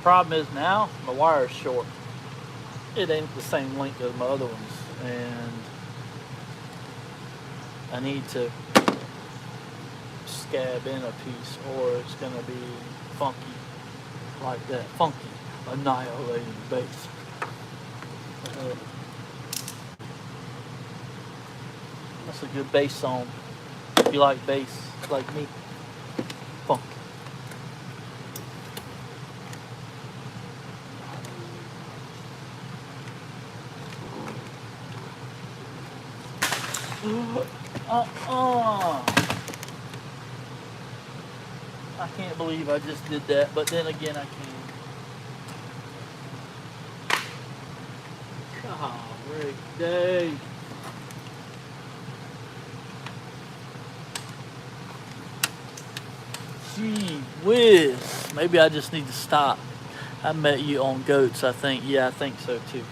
Problem is now my wire's short. It ain't the same length as my other ones, and I need to scab in a piece or it's gonna be funky like that. Funky, annihilating bass. That's a good bass song. If you like bass, like me. Funky. I can't believe I just did that, but then again I can. Golly day. Gee whiz. Maybe I just need to stop. I met you on goats, I think. Yeah, I think so too.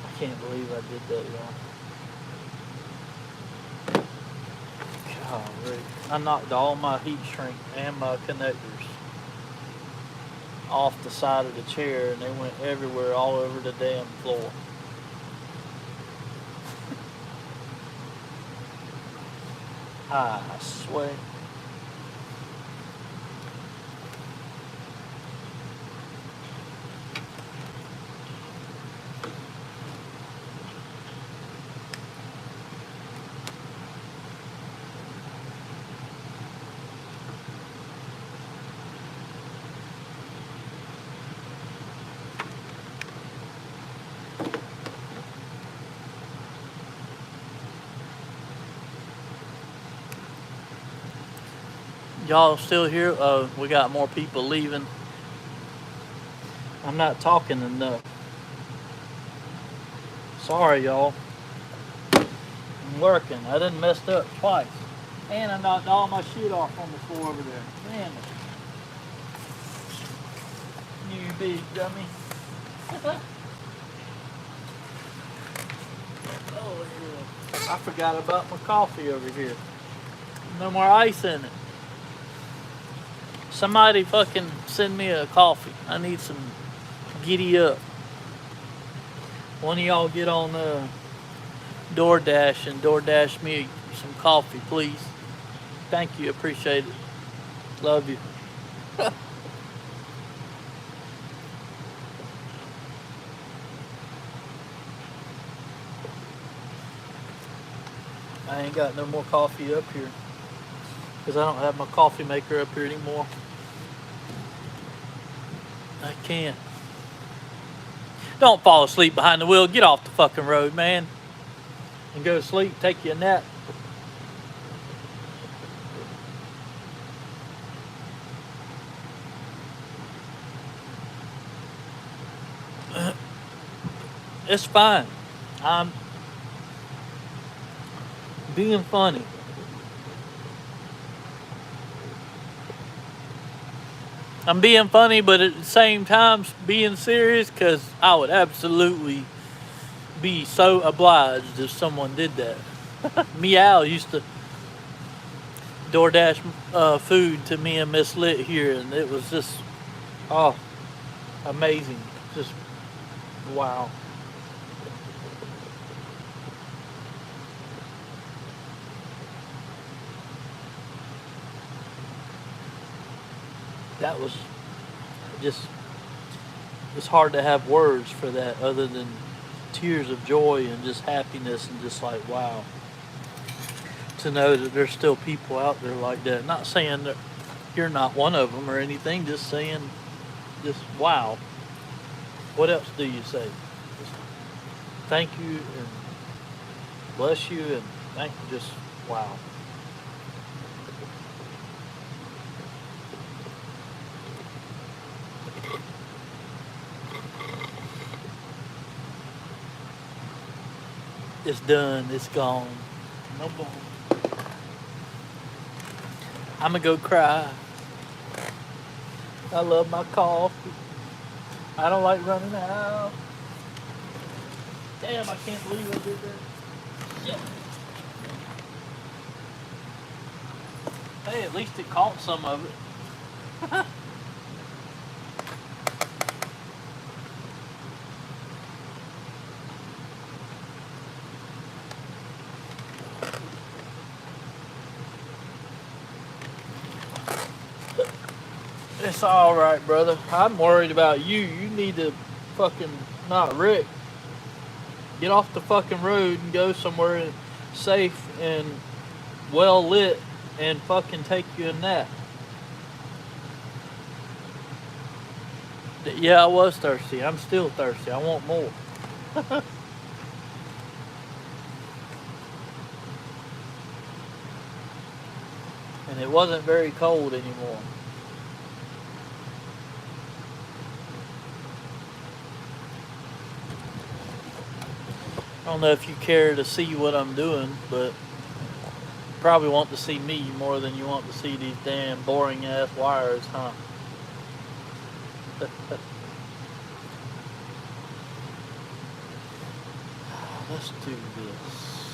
I can't believe I did that, y'all. Golly. I knocked all my heat shrink and my connectors off the side of the chair and they went everywhere, all over the damn floor. I swear. Y'all still here? We got more people leaving. I'm not talking enough. Sorry, y'all. I'm working. I done messed up twice. And I knocked all my shit off on the floor over there. Damn it. You big dummy. Oh, yeah. I forgot about my coffee over here. No more ice in it. Somebody fucking send me a coffee. I need some giddy up. One of y'all get on DoorDash and DoorDash me some coffee, please. Thank you. Appreciate it. Love you. I ain't got no more coffee up here because I don't have my coffee maker up here anymore. I can't. Don't fall asleep behind the wheel. Get off the fucking road, man. And go to sleep. Take you a nap. It's fine. I'm being funny. I'm being funny, but at the same time being serious, because I would absolutely be so obliged if someone did that. Meow used to DoorDash food to me and Miss Lit here, and it was just, oh, amazing. Just, wow. That was just, it's hard to have words for that other than tears of joy and just happiness and just like, wow. To know that there's still people out there like that. Not saying that you're not one of them or anything, just saying, just wow. What else do you say? Just thank you and bless you and thank you, just wow. It's done. It's gone. No more. I'm gonna go cry. I love my coffee. I don't like running out. Damn, I can't believe I did that. Shit. Hey, at least it caught some of it. It's all right, brother. I'm worried about you. You need to fucking, not Rick. Get off the fucking road and go somewhere safe and well lit and fucking take you a nap. Yeah, I was thirsty. I'm still thirsty. I want more. And it wasn't very cold anymore. I don't know if you care to see what I'm doing, but you probably want to see me more than you want to see these damn boring ass wires, huh? Let's do this.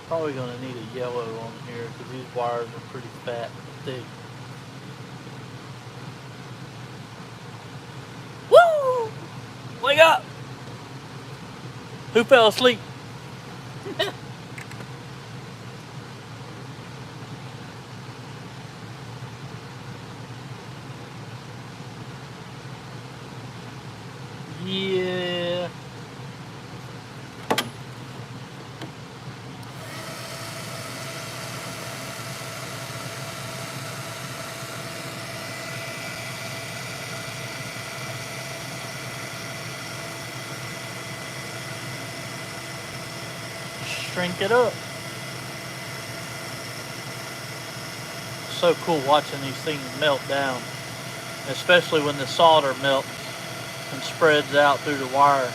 Probably gonna need a yellow on here because these wires are pretty fat and thick. Woo! Wake up! Who fell asleep? Yeah. Shrink it up. So cool watching these things melt down, especially when the solder melts and spreads out through the wire.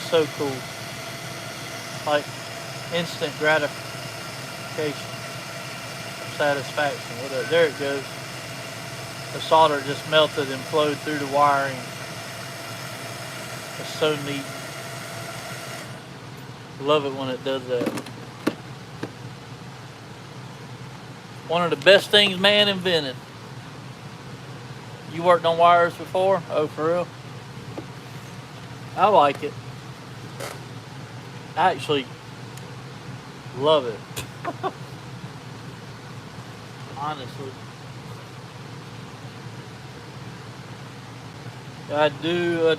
So cool. Like instant gratification, satisfaction. Whatever. There it goes. The solder just melted and flowed through the wiring. It's so neat. Love it when it does that. One of the best things man invented. You worked on wires before? Oh, for real? I like it. I actually love it. Honestly. I do.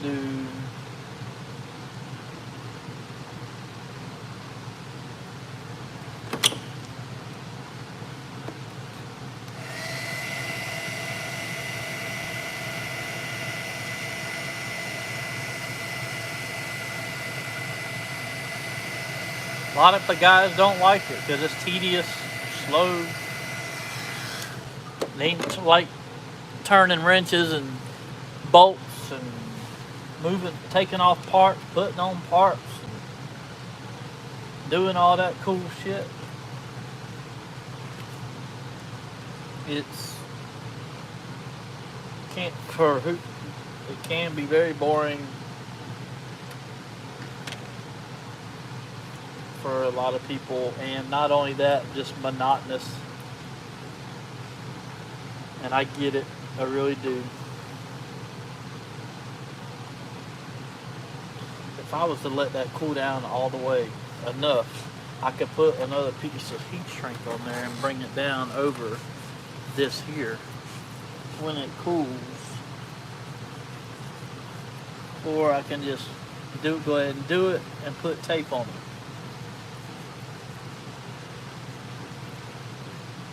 A lot of the guys don't like it because it's tedious, slow. They ain't like turning wrenches and bolts and moving, taking off parts, putting on parts, and doing all that cool shit. It's can't for who it can be very boring for a lot of people, and not only that, just monotonous. And I get it, I really do. If I was to let that cool down all the way enough, I could put another piece of heat shrink on there and bring it down over this here when it cools. Or I can just go ahead and do it and put tape on it.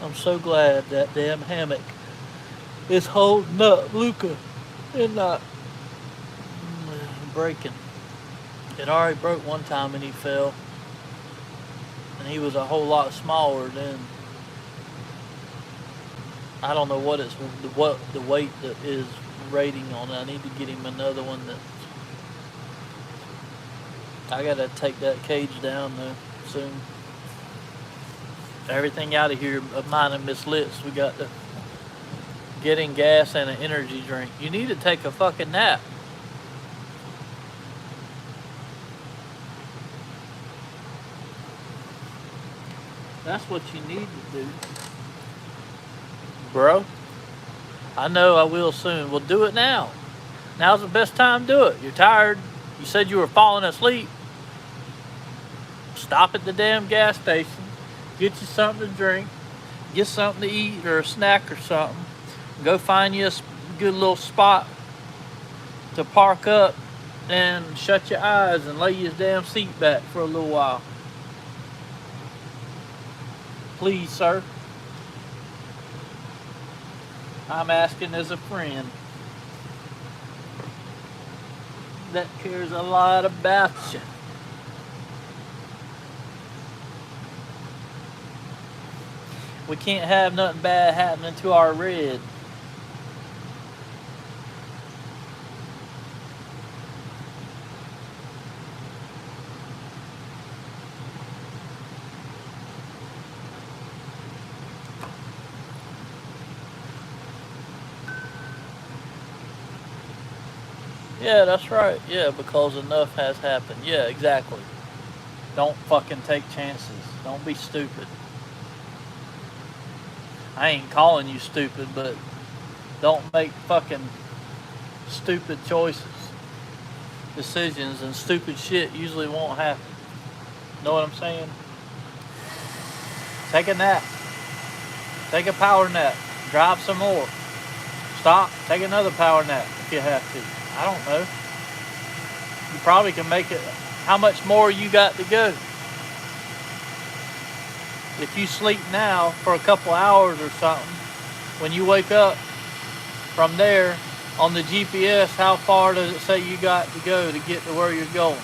I'm so glad that damn hammock is holding up Luca and not breaking. It already broke one time and he fell. And he was a whole lot smaller then. I don't know what the weight that is rating on it. I need to get him another one that I gotta take that cage down though soon. Everything out of here of mine and Miss Litz, we got to getting gas and an energy drink. You need to take a fucking nap. That's what you need to do. Bro, I know I will soon. Well, do it now. Now's the best time to do it. You're tired. You said you were falling asleep. Stop at the damn gas station. Get you something to drink. Get something to eat or a snack or something. Go find you a good little spot to park up and shut your eyes and lay your damn seat back for a little while. Please, sir. I'm asking as a friend that cares a lot about you. We can't have nothing bad happening to our red. Yeah, that's right. Yeah, because enough has happened. Yeah, exactly. Don't fucking take chances. Don't be stupid. I ain't calling you stupid, but don't make fucking stupid choices. Decisions and stupid shit usually won't happen. Know what I'm saying? Take a nap. Take a power nap. Drive some more. Stop. Take another power nap if you have to. I don't know. You probably can make it. How much more you got to go? If you sleep now for a couple hours or something, when you wake up from there on the GPS, how far does it say you got to go to get to where you're going?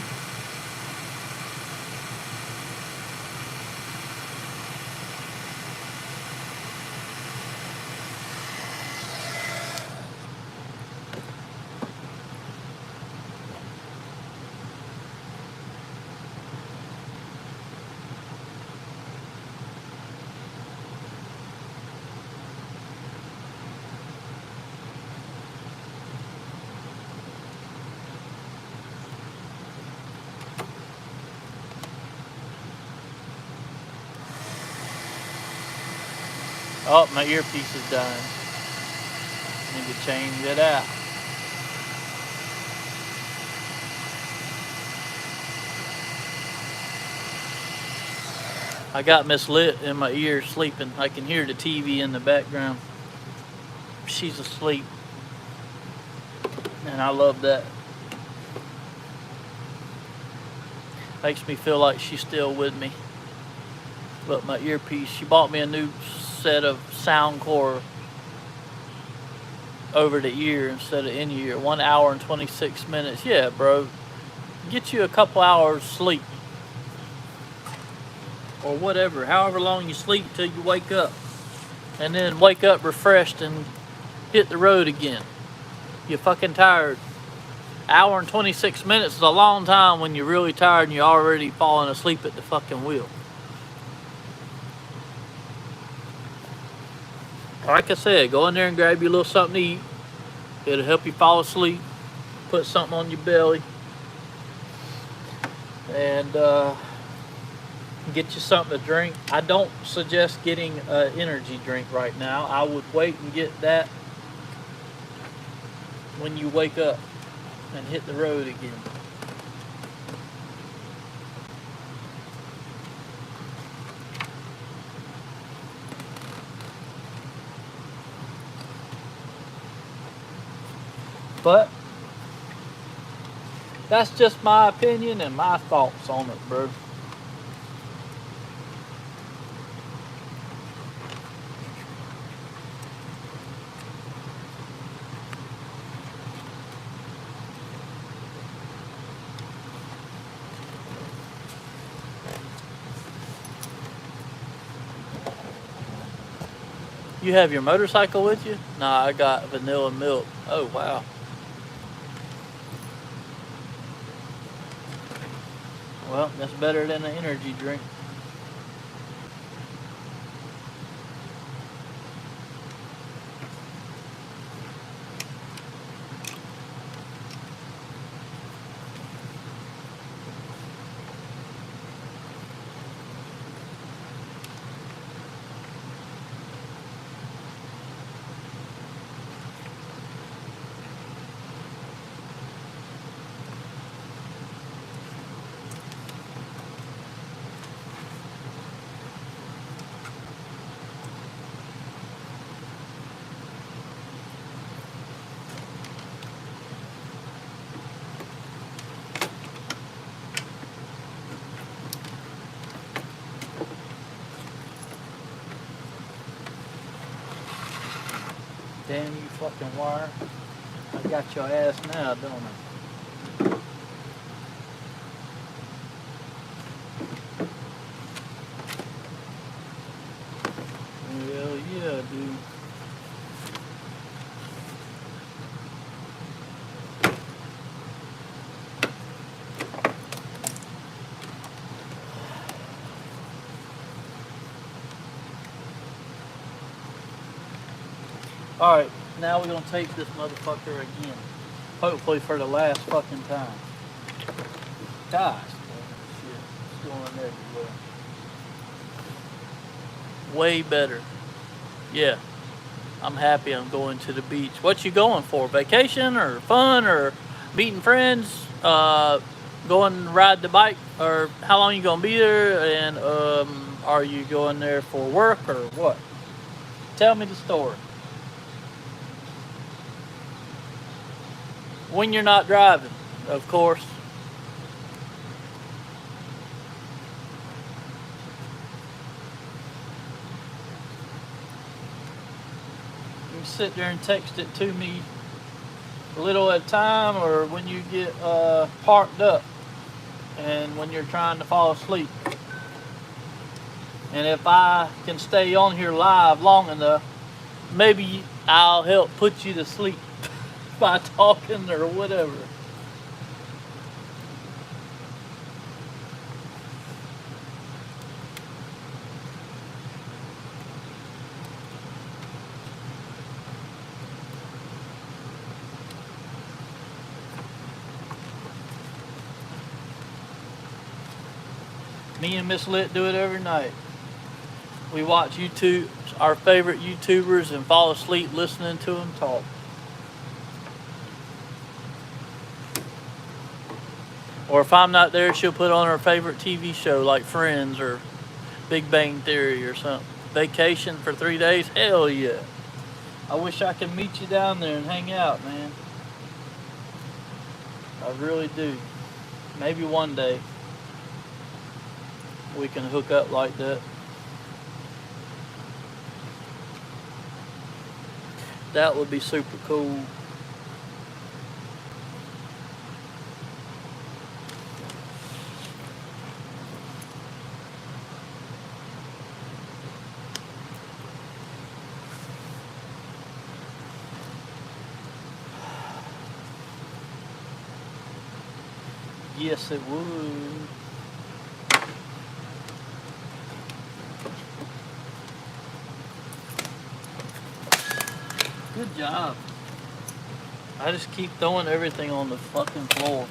Oh, my earpiece is done. Need to change it out. I got Miss Lit in my ear sleeping. I can hear the TV in the background. She's asleep. And I love that. Makes me feel like she's still with me. But my earpiece, she bought me a new set of Soundcore over the ear instead of in ear. 1 hour and 26 minutes. Yeah, bro. Get you a couple hours sleep. Or whatever. However long you sleep till you wake up. And then wake up refreshed and hit the road again. You're fucking tired. Hour and 26 minutes is a long time when you're really tired and you're already falling asleep at the fucking wheel. Like I said, go in there and grab you a little something to eat. It'll help you fall asleep. Put something on your belly. And get you something to drink. I don't suggest getting an energy drink right now. I would wait and get that when you wake up and hit the road again. But that's just my opinion and my thoughts on it, bro. You have your motorcycle with you? Nah, I got vanilla milk. Oh, wow. Well, that's better than an energy drink. Damn you fucking wire. I got your ass now, don't I? Hell yeah, dude. Alright, now we're gonna take this motherfucker again. Hopefully for the last fucking time. Gosh, shit, it's going everywhere. Way better. Yeah, I'm happy I'm going to the beach. What you going for? Vacation or fun or meeting friends? Going to ride the bike? Or how long you gonna be there? And are you going there for work or what? Tell me the story. When you're not driving, of course. You can sit there and text it to me a little at a time, or when you get parked up and when you're trying to fall asleep. And if I can stay on here live long enough, maybe I'll help put you to sleep by talking or whatever. Me and Miss Lit do it every night. We watch YouTube, our favorite YouTubers, and fall asleep listening to them talk. Or if I'm not there, she'll put on her favorite TV show like Friends or Big Bang Theory or something. Vacation for 3 days? Hell yeah. I wish I could meet you down there and hang out, man. I really do. Maybe one day we can hook up like that. That would be super cool. Yes, it would. Good job. I just keep throwing everything on the fucking floor.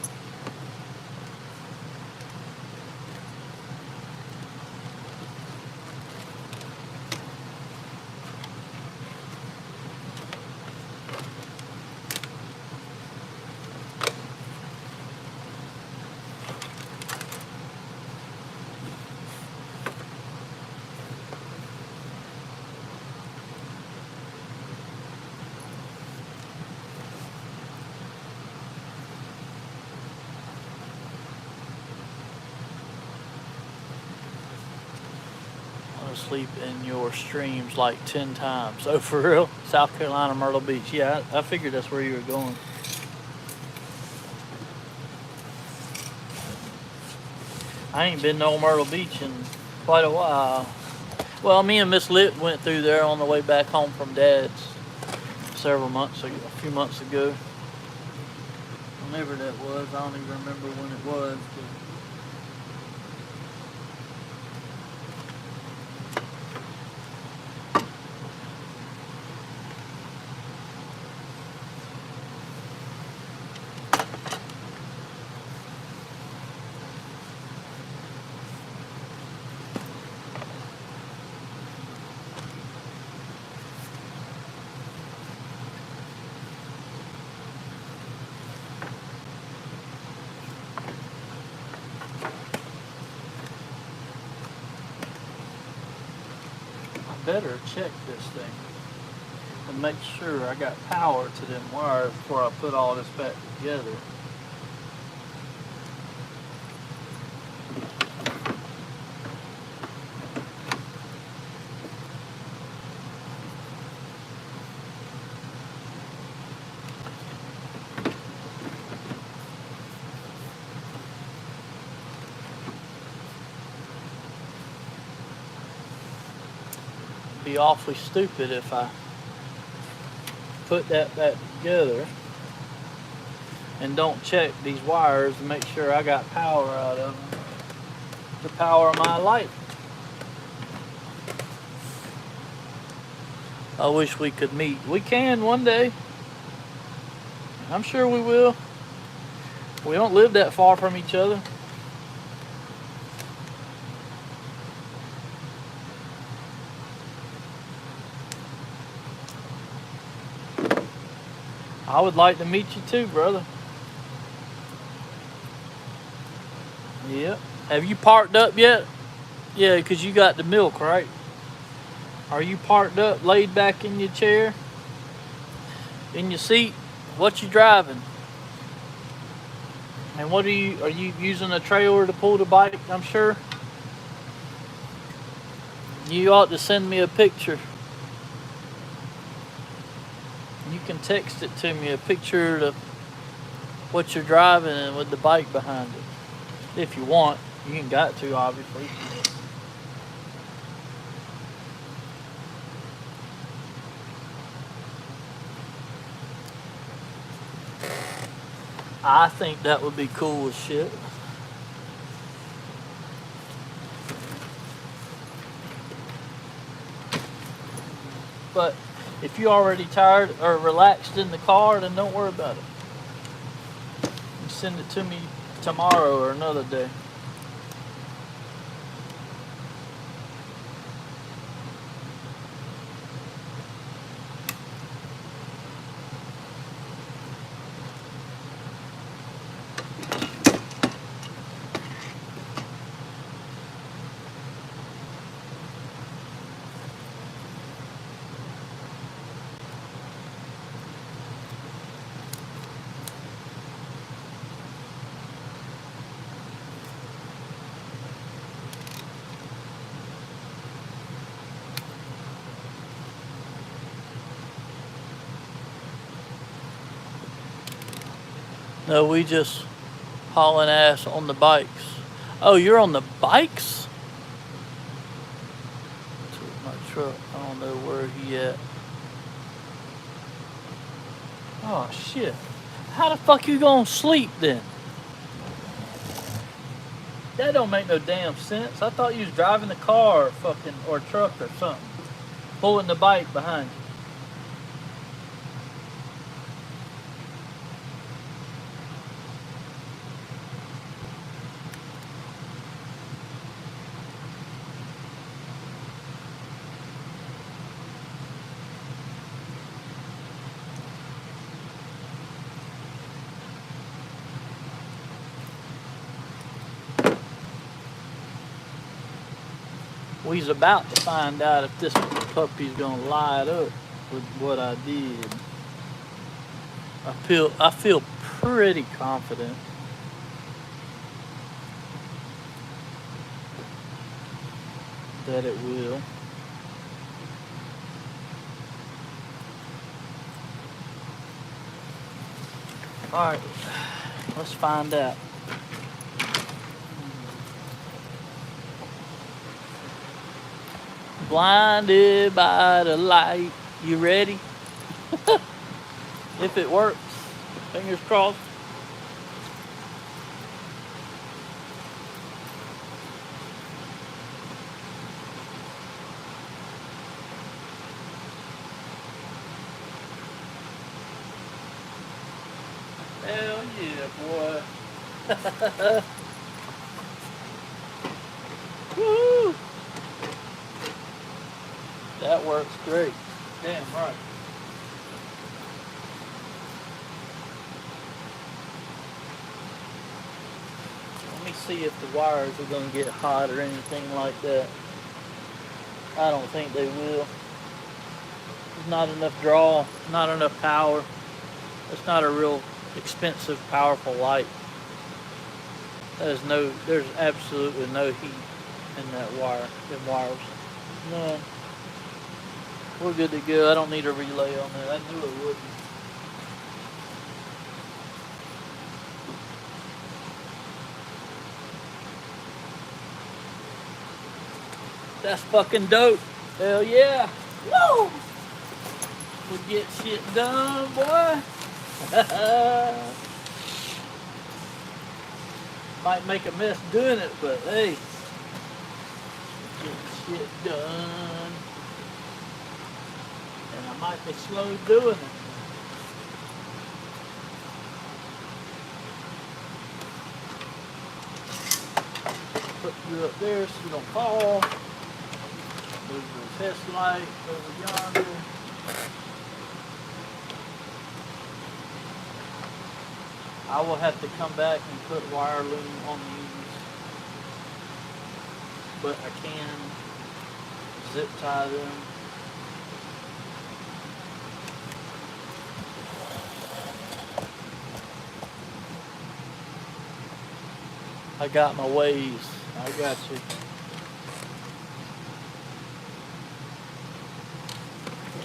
Sleep in your streams like 10 times. Oh, for real? South Carolina, Myrtle Beach. Yeah, I figured that's where you were going. I ain't been to Myrtle Beach in quite a while. Well, me and Miss Lit went through there on the way back home from Dad's several months ago, a few months ago. Whenever that was, I don't even remember when it was. But better check this thing and make sure I got power to them wires before I put all this back together. Be awfully stupid if I put that back together and don't check these wires to make sure I got power out of them to power my light. I wish we could meet. We can one day. I'm sure we will. We don't live that far from each other. I would like to meet you too, brother. Yep. Have you parked up yet? Yeah, because you got the milk, right? Are you parked up, laid back in your chair? In your seat? What you driving? And what are you using a trailer to pull the bike, I'm sure? You ought to send me a picture. You can text it to me, a picture of what you're driving and with the bike behind it. If you want. You ain't got to, obviously. I think that would be cool as shit. But if you're already tired or relaxed in the car, then don't worry about it. You send it to me tomorrow or another day. No, we just hauling ass on the bikes. Oh, you're on the bikes? To my truck. I don't know where he at. Oh shit. How the fuck you gonna sleep then? That don't make no damn sense. I thought you was driving the car or fucking or truck or something. Pulling the bike behind you. We's about to find out if this puppy's gonna light up with what I did. I feel pretty confident that it will. Alright, let's find out. Blinded by the light. You ready? If it works, fingers crossed. Hell yeah, boy. Woo! That works great. Damn right. Let me see if the wires are going to get hot or anything like that. I don't think they will. There's not enough draw, not enough power. It's not a real expensive, powerful light. There's absolutely no heat in that wire, in wires. None. We're good to go. I don't need a relay on that. I knew it wouldn't. That's fucking dope. Hell yeah. Woo! We get shit done, boy. Might make a mess doing it, but hey, get shit done. And I might be slow doing it. Put you up there so you don't fall. Move the test light over yonder. I will have to come back and put wire loom on these, but I can zip tie them. I got my ways. I got you.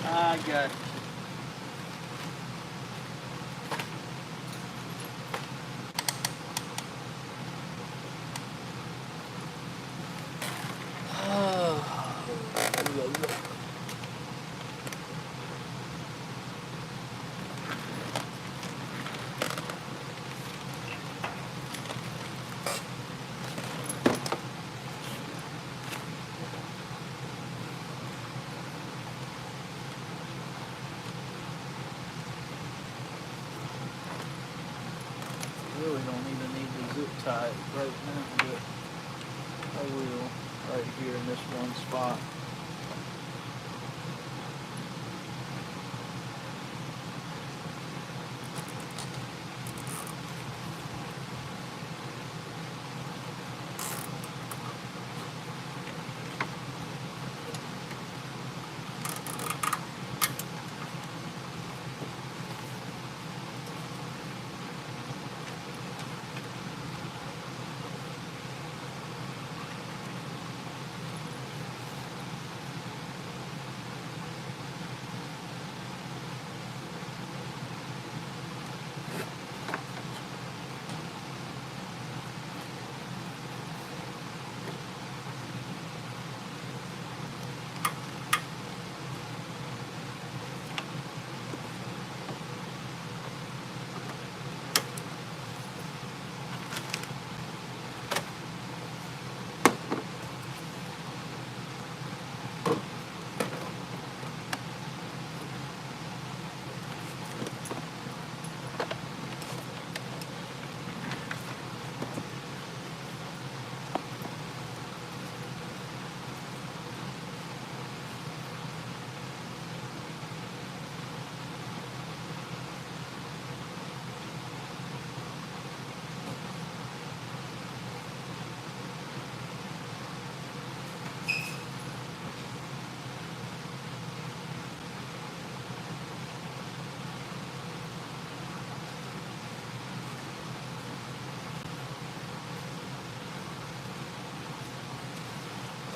I got you. Really don't even need to zip tie it right now, but I will right here in this one spot.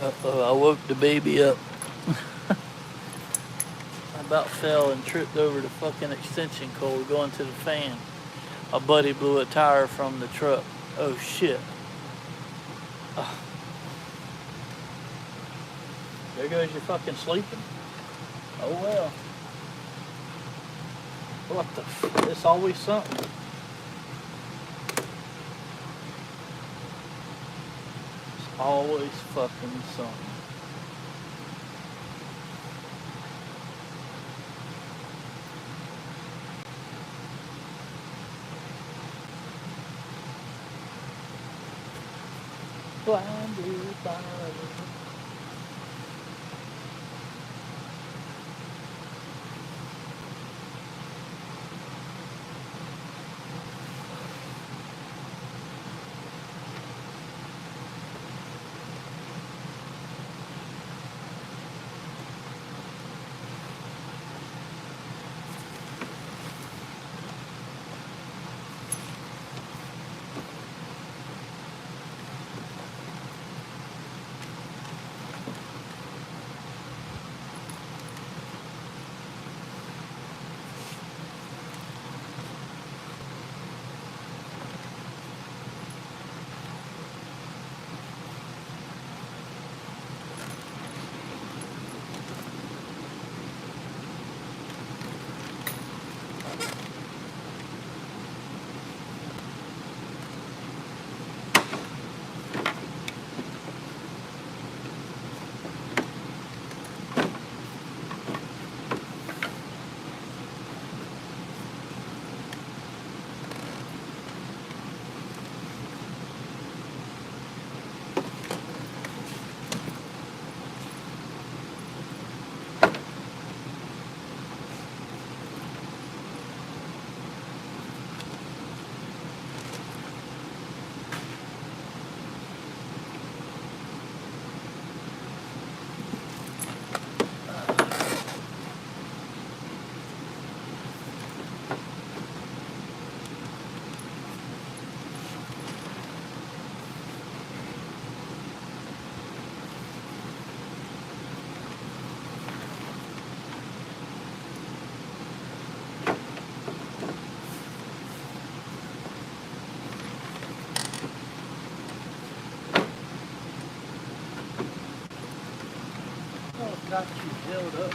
Uh-oh, I woke the baby up. I about fell and tripped over the fucking extension cord going to the fan. A buddy blew a tire from the truck. Oh shit. There goes your fucking sleeping. Oh well. What the f? It's always something. It's always fucking something. Blinded by the... Got you held up.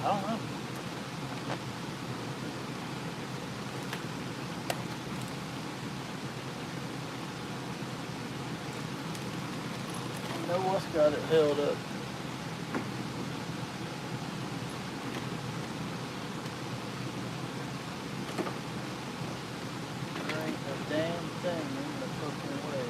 I don't know. I know what's got it held up. There ain't a damn thing in the fucking way.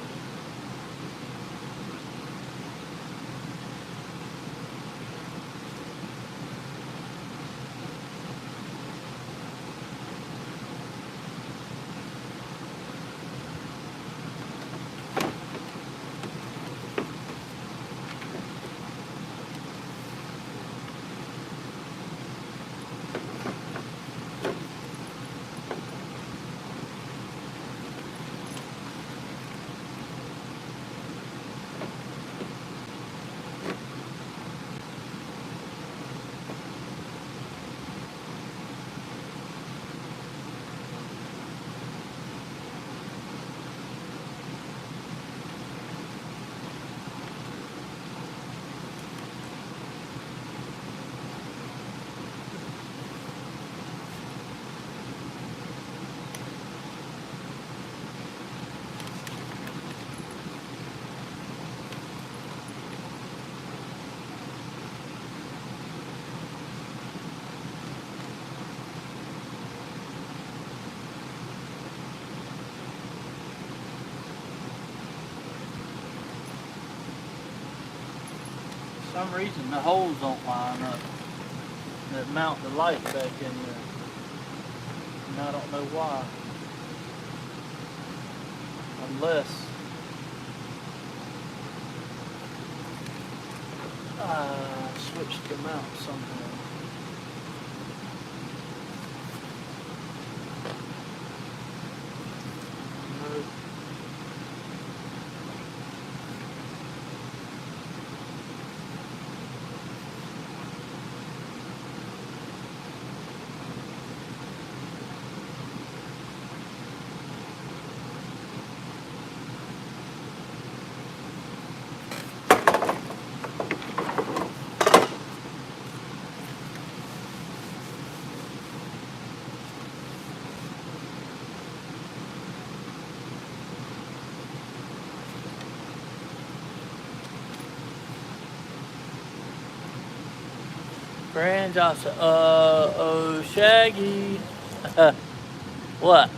For some reason the holes don't line up that mount the light back in there. And I don't know why. Unless I switched them out somehow. No. Grand Johnson, oh Shaggy. What?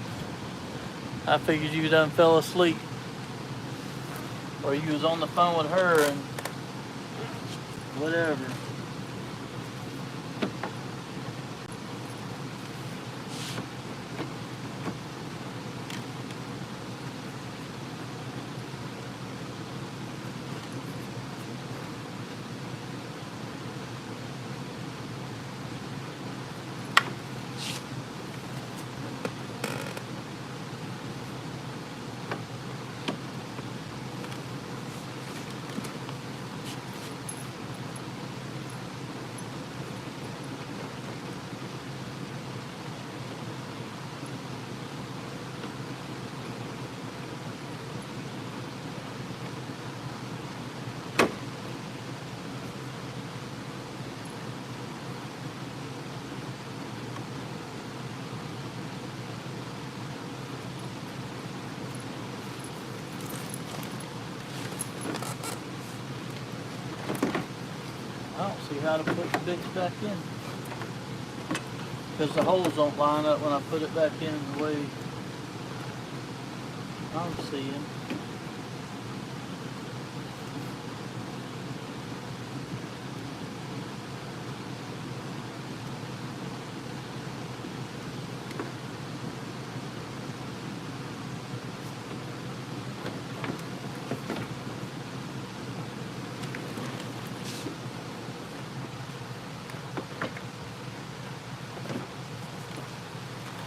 I figured you done fell asleep. Or you was on the phone with her and whatever. I don't see how to put the bits back in. Because the holes don't line up when I put it back in the way I'm seeing.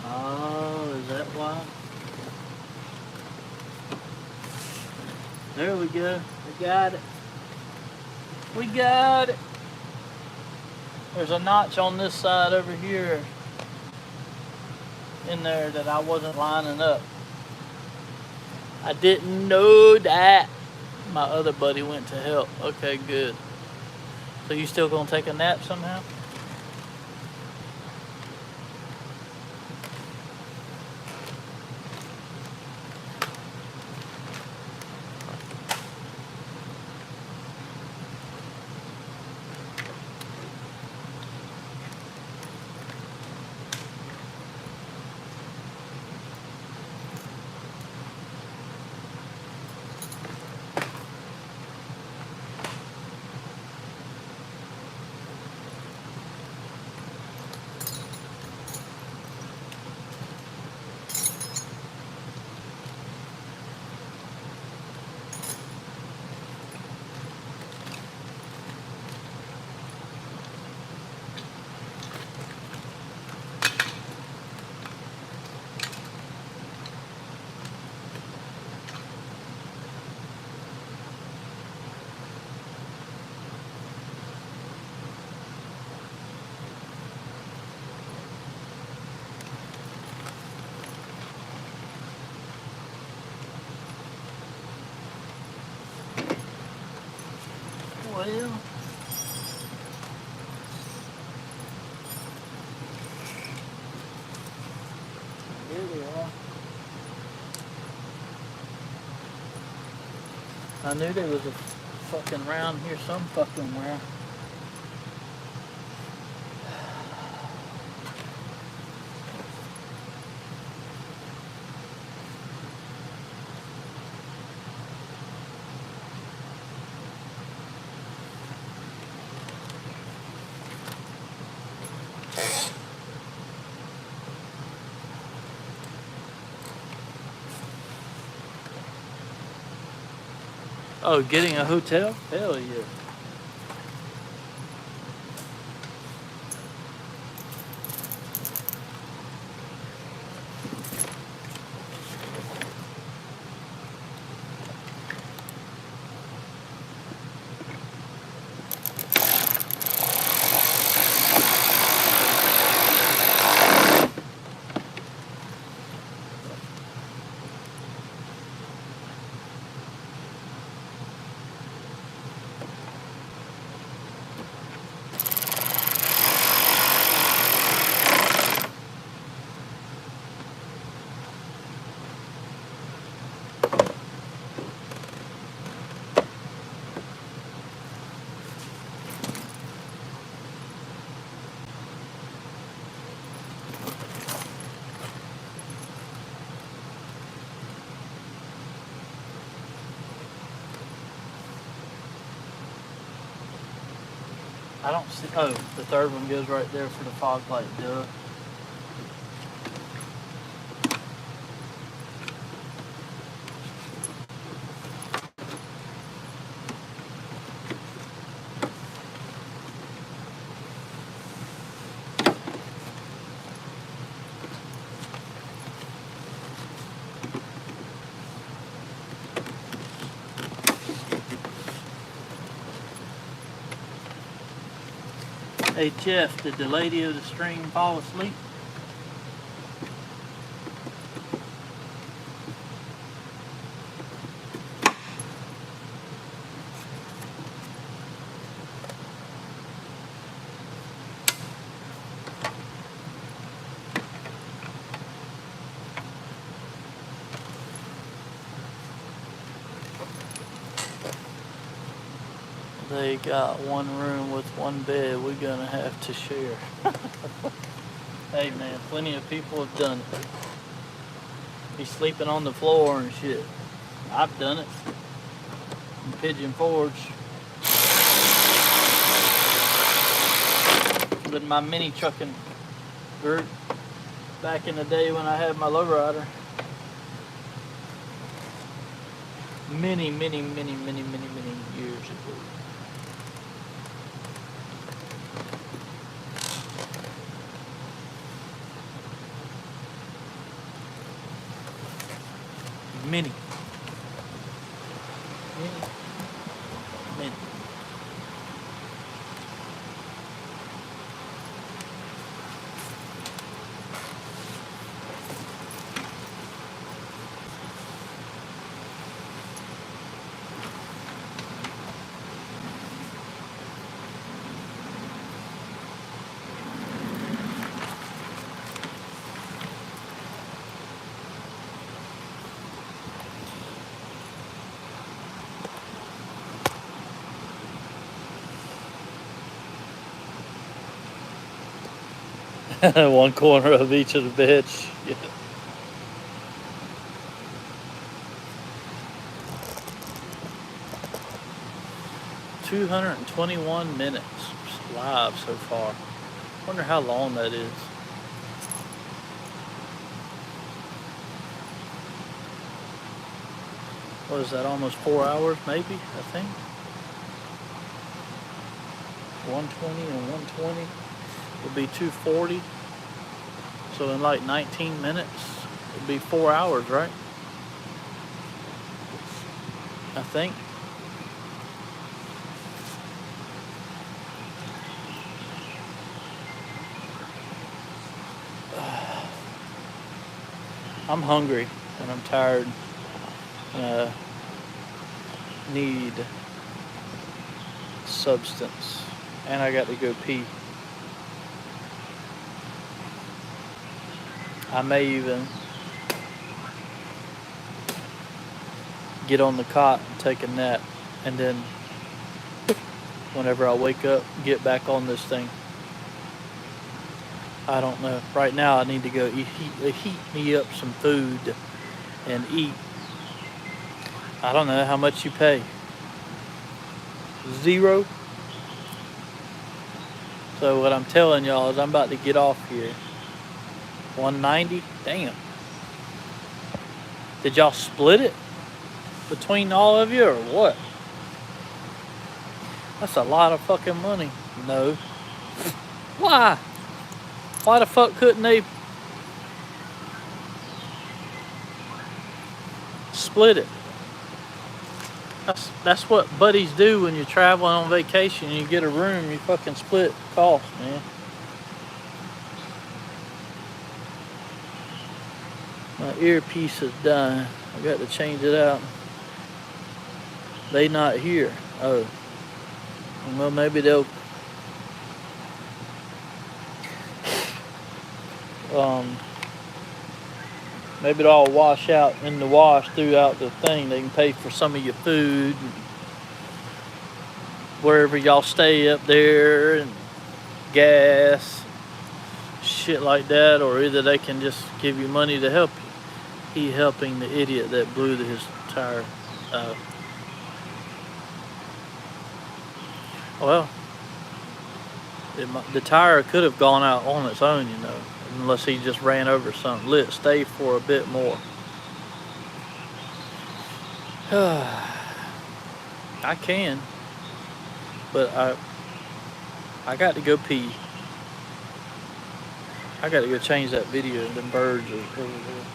Oh, is that why? There we go. We got it. We got it. There's a notch on this side over here in there that I wasn't lining up. I didn't know that. My other buddy went to help. Okay, good. So you still gonna take a nap somehow? Well, here they are. I knew there was a fucking round here some fucking where. Oh, getting a hotel? Hell yeah. I don't see. Oh, the third one goes right there for the fog light. Duh. Hey Jeff, did the lady of the stream fall asleep? They got one room with one bed. We're gonna have to share. Hey man, plenty of people have done it. Be sleeping on the floor and shit. I've done it. In Pigeon Forge. With my mini trucking group back in the day when I had my lowrider. Many years ago. Many. One corner of each of the beds. Yeah. 221 minutes live so far. Wonder how long that is. What is that, almost 4 hours maybe, I think? 120 and 120 would be 240. So in like 19 minutes, it'd be 4 hours, right? I think. I'm hungry and I'm tired. Need substance, and I got to go pee. I may even get on the cot and take a nap, and then whenever I wake up, get back on this thing. I don't know. Right now I need to go heat me up some food and eat. I don't know how much you pay. $0. So what I'm telling y'all is I'm about to get off here. 190? Damn. Did y'all split it between all of you or what? That's a lot of fucking money. No. Why? Why the fuck couldn't they split it? That's what buddies do when you're traveling on vacation and you get a room, you fucking split cost, man. My earpiece is dying. I got to change it out. They not here. Oh. Well, maybe they'll maybe it'll all wash out in the wash throughout the thing. They can pay for some of your food wherever y'all stay up there and gas, shit like that, or either they can just give you money to help you. He helping the idiot that blew his tire out. Well, the tire could have gone out on its own, you know, unless he just ran over something. Let it stay for a bit more. I can, but I got to go pee. I got to go change that video. Them birds are over there.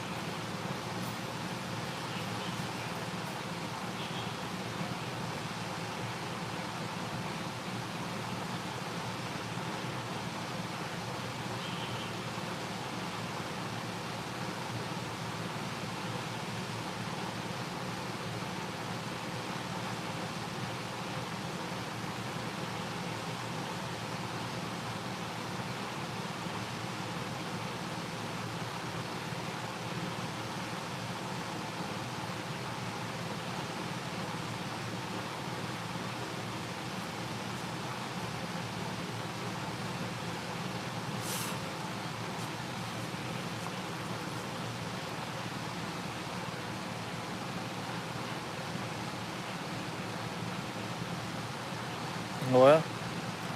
Well,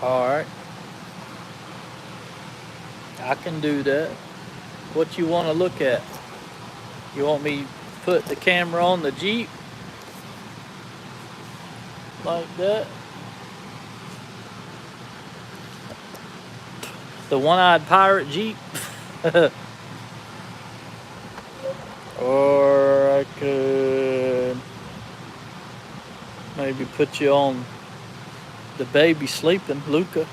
all right. I can do that. What you want to look at? You want me to put the camera on the Jeep? Like that? The one-eyed pirate Jeep? Or I could maybe put you on the baby sleeping, Luca.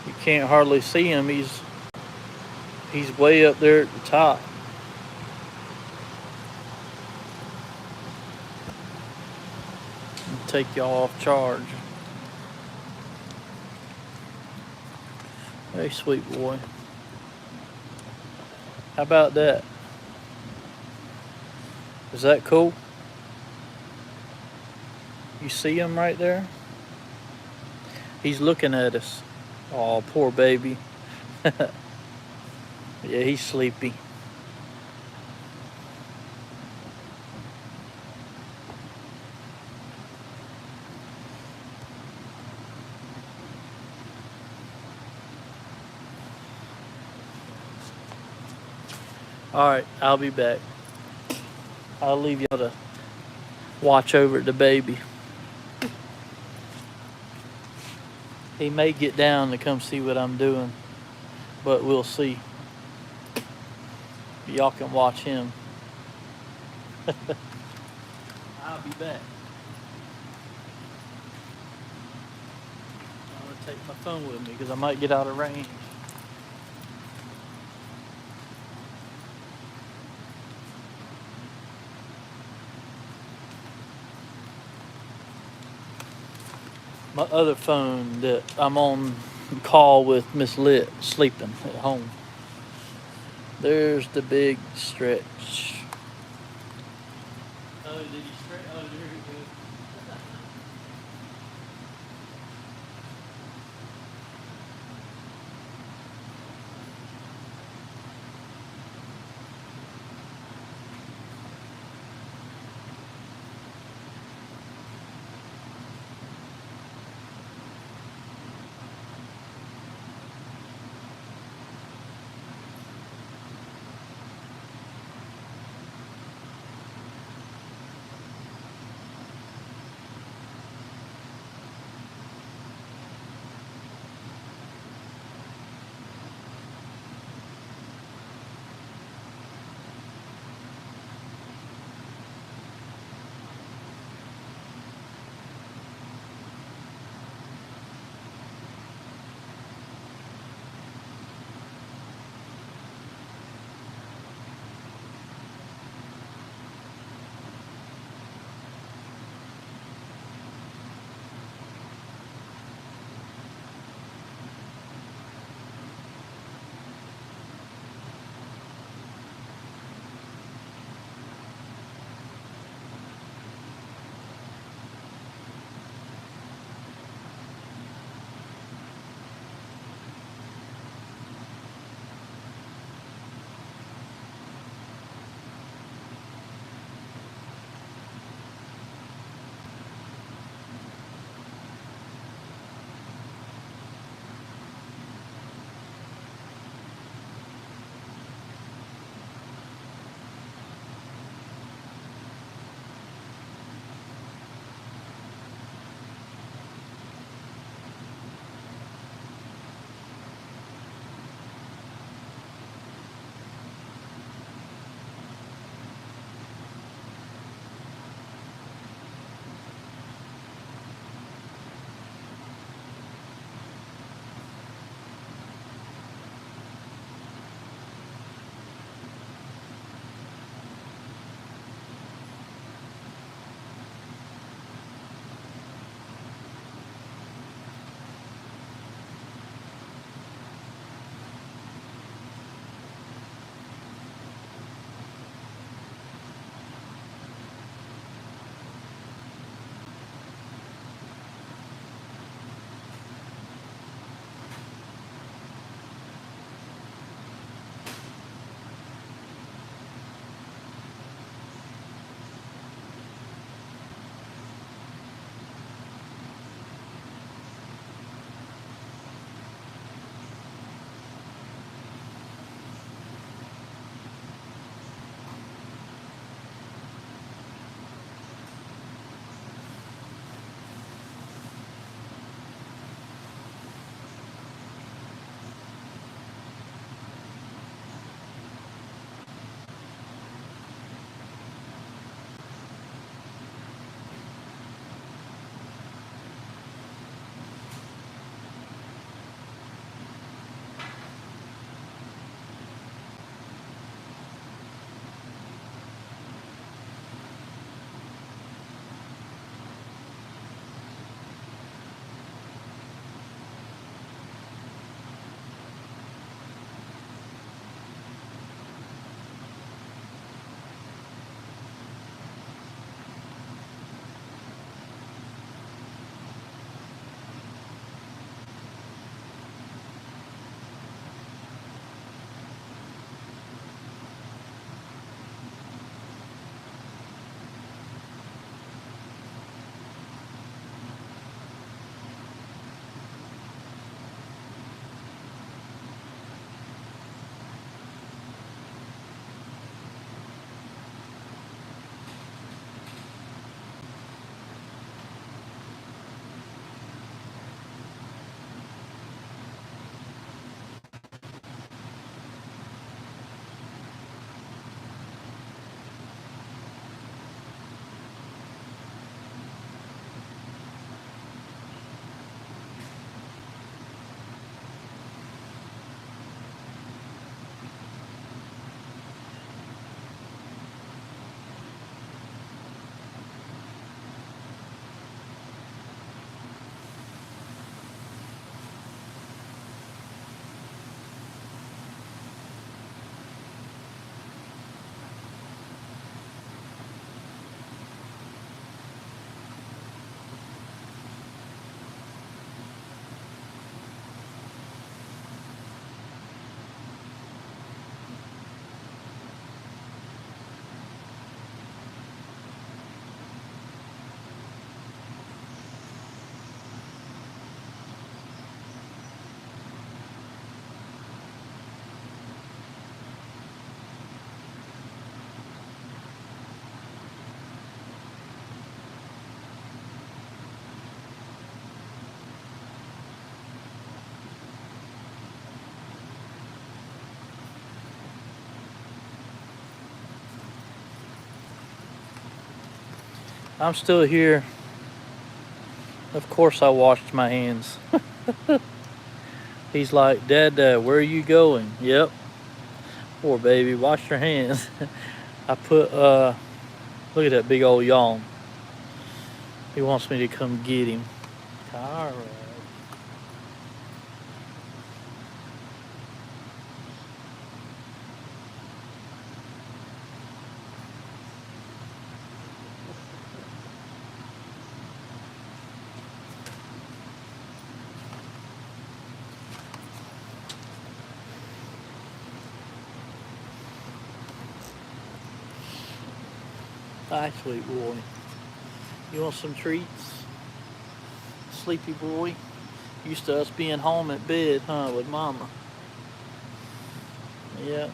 You can't hardly see him. He's way up there at the top. I'll take y'all off charge. Hey, sweet boy. How about that? Is that cool? You see him right there? He's looking at us. Oh, poor baby. Yeah, he's sleepy. All right, I'll be back. I'll leave y'all to watch over the baby. He may get down to come see what I'm doing, but we'll see. Y'all can watch him. I'll be back. I'm gonna take my phone with me because I might get out of range. My other phone that I'm on call with Miss Lit sleeping at home. There's the big stretch. Oh, did he stretch? Oh, there he goes. I'm still here. Of course I washed my hands. He's like, Dad, where are you going? Yep. Poor baby, wash your hands. I put, look at that big old yawn. He wants me to come get him. Alright. Hi, sweet boy. You want some treats? Sleepy boy? Used to us being home at bed, huh, with Mama. Yeah.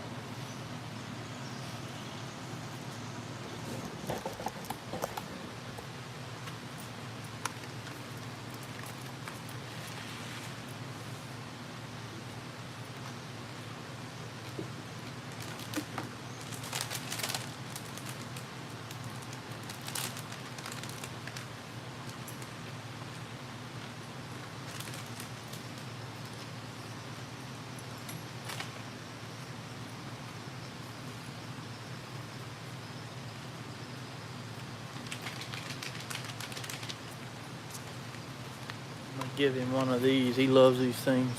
I'm gonna give him one of these. He loves these things.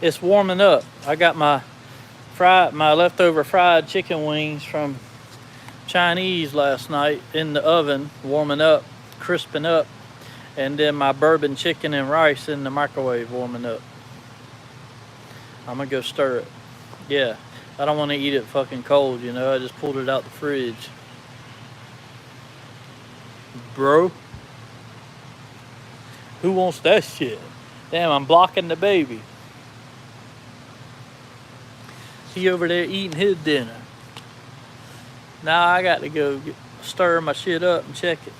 It's warming up. I got my leftover fried chicken wings from Chinese last night in the oven, warming up, crisping up, and then my bourbon chicken and rice in the microwave warming up. I'm gonna go stir it. Yeah, I don't want to eat it fucking cold, you know. I just pulled it out the fridge. Bro, who wants that shit? Damn, I'm blocking the baby. He over there eating his dinner. Now I got to go stir my shit up and check it.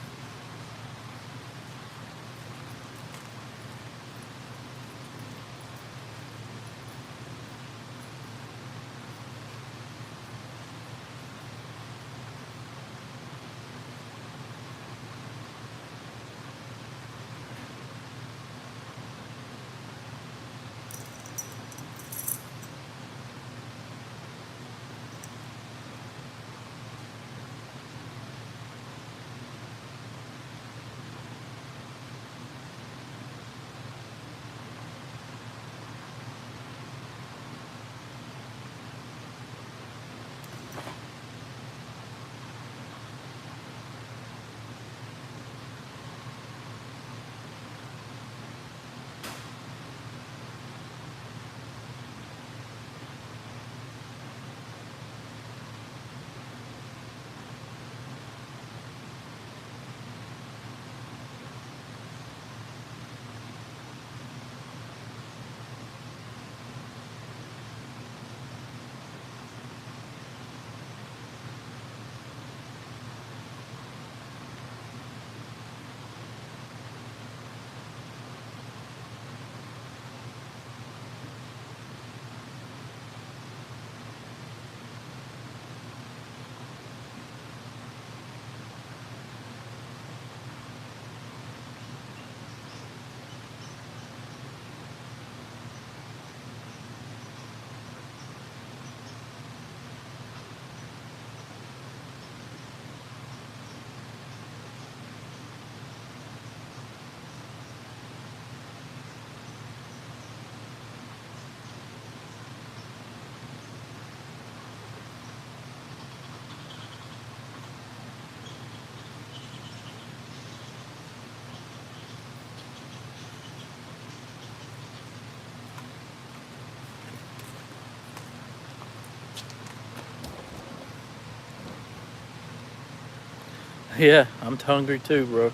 Yeah, I'm hungry too, bro.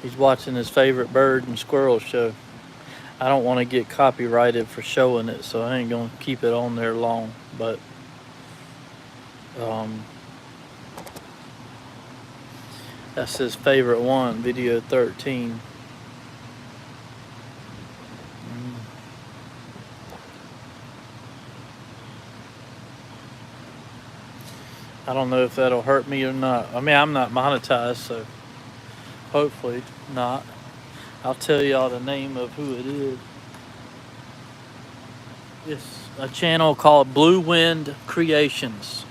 He's watching his favorite bird and squirrel show. I don't want to get copyrighted for showing it, so I ain't gonna keep it on there long. But um, that's his favorite one, video 13. I don't know if that'll hurt me or not. I mean, I'm not monetized, so hopefully not. I'll tell y'all the name of who it is. It's a channel called Blue Wind Creations.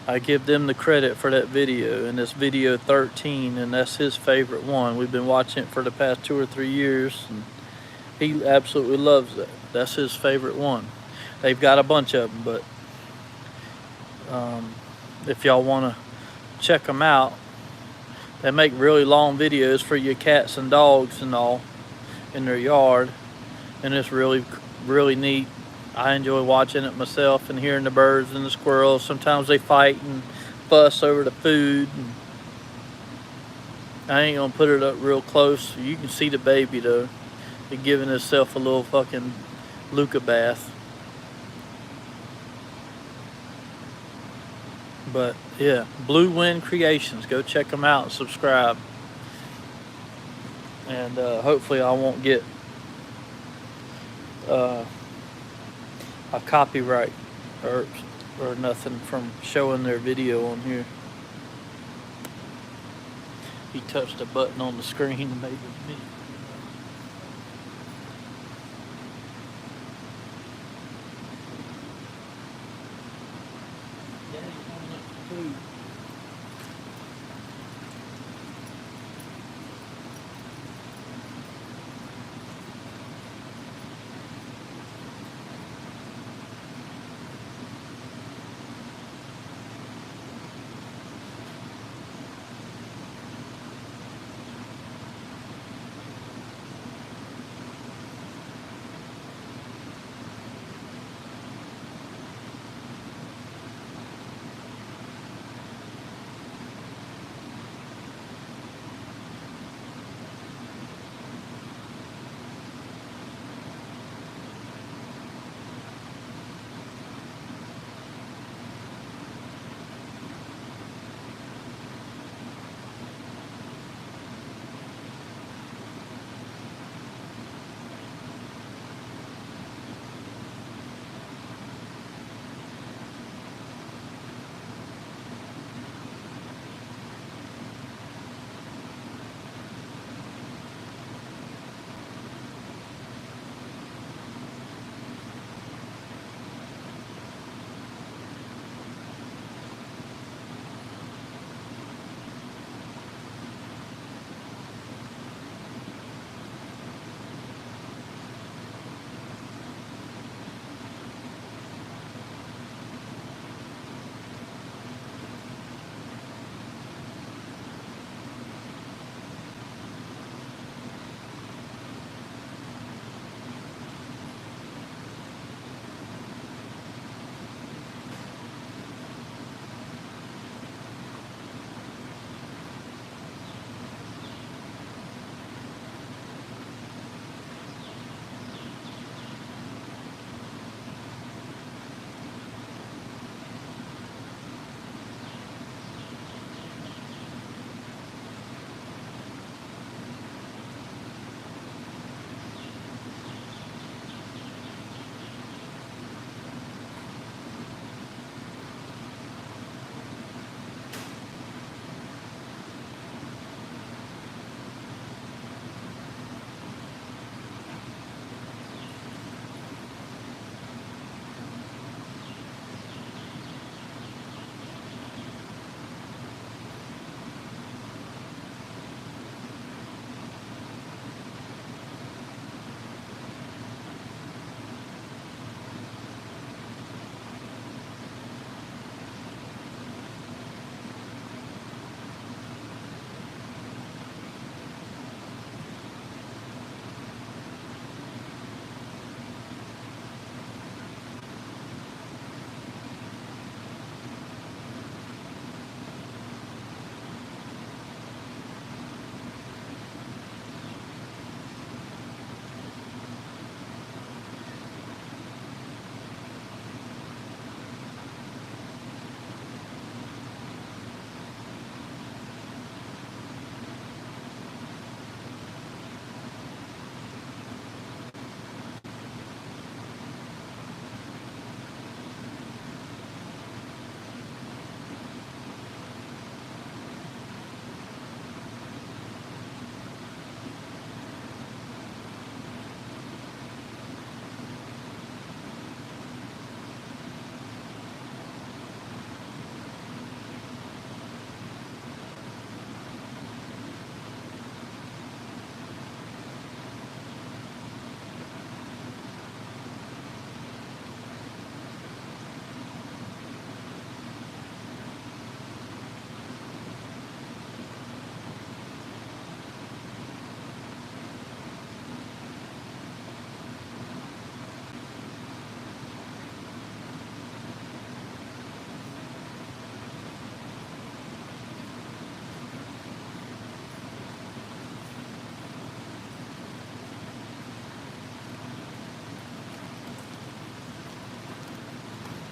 I give them the credit for that video, and it's video 13, and that's his favorite one. We've been watching it for the past 2 or 3 years, and he absolutely loves it. That's his favorite one. They've got a bunch of them, but if y'all want to check them out, they make really long videos for your cats and dogs and all in their yard, and it's really, really neat. I enjoy watching it myself and hearing the birds and the squirrels. Sometimes they fight and fuss over the food. And I ain't gonna put it up real close. You can see the baby though. He's giving himself a little fucking Luca bath. But yeah, Blue Wind Creations. Go check them out and subscribe. And hopefully I won't get a copyright or nothing from showing their video on here. He touched a button on the screen and made this video. Daddy's coming up for food.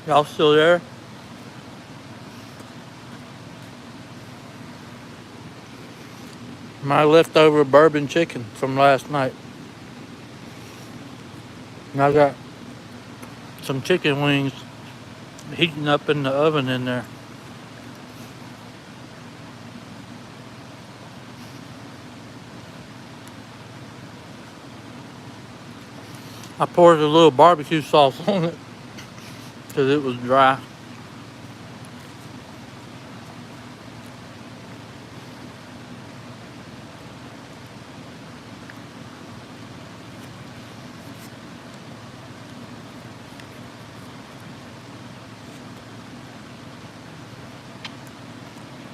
Y'all still there? My leftover bourbon chicken from last night. And I got some chicken wings heating up in the oven in there. I poured a little barbecue sauce on it because it was dry.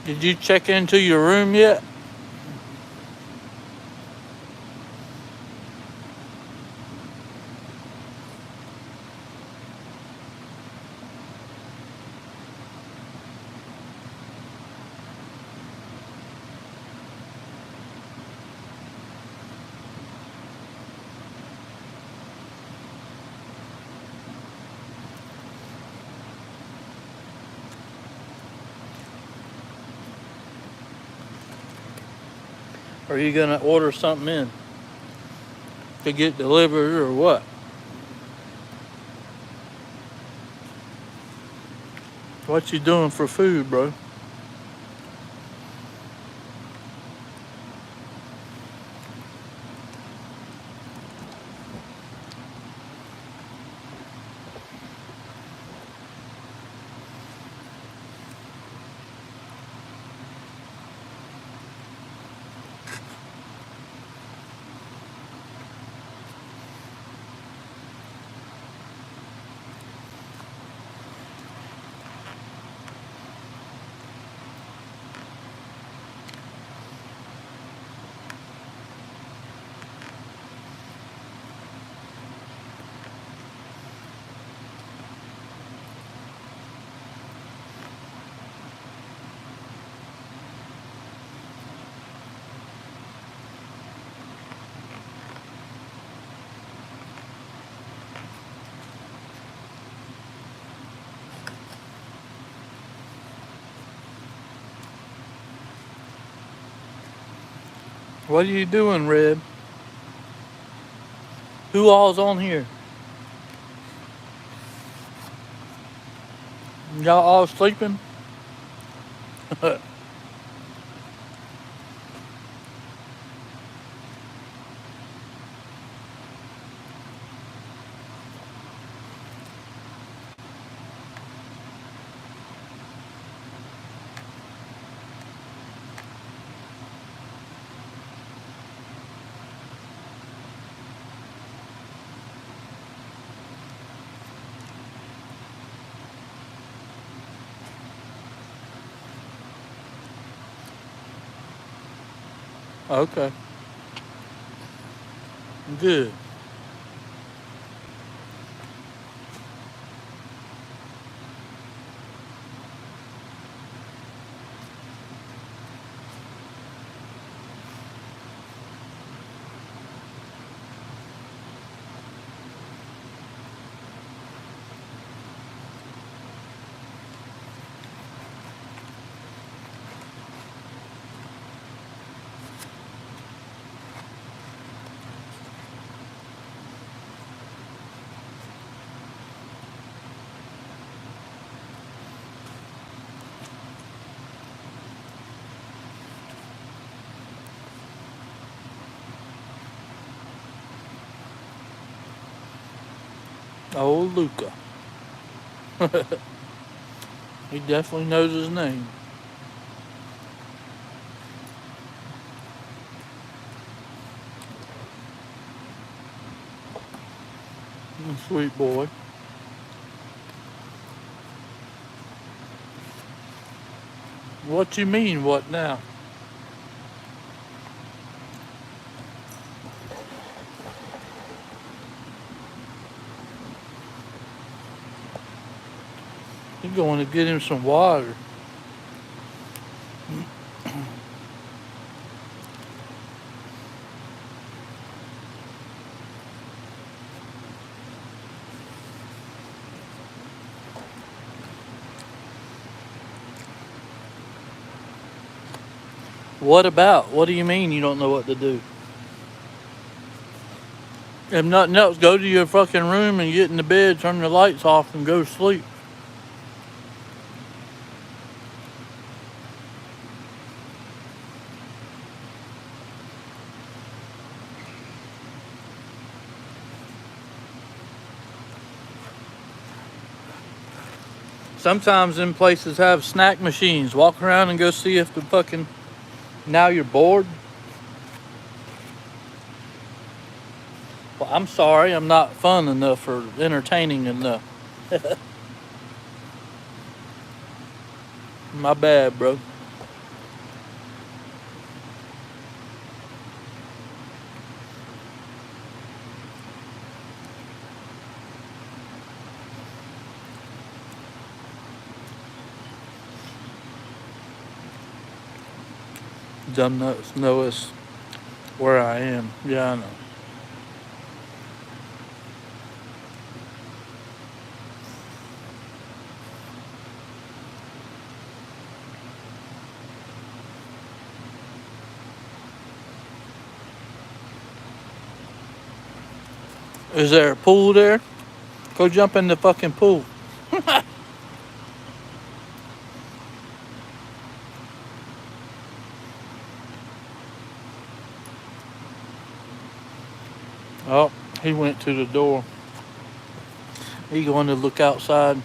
Did you check into your room yet? Or are you gonna order something in to get delivered or what? What you doing for food, bro? What are you doing, Red? Who all's on here? Y'all all sleeping? Okay, good. Old Luca. He definitely knows his name. Sweet boy. What you mean, what now? You're going to get him some water. What about? What do you mean you don't know what to do? If nothing else, go to your fucking room and get in the bed, turn the lights off, and go to sleep. Sometimes them places have snack machines. Walk around and go see if the fucking... Now you're bored. Well, I'm sorry, I'm not fun enough or entertaining enough. My bad, bro. Dumb nuts know us where I am. Yeah, I know. Is there a pool there? Go jump in the fucking pool. Oh, he went to the door. He going to look outside.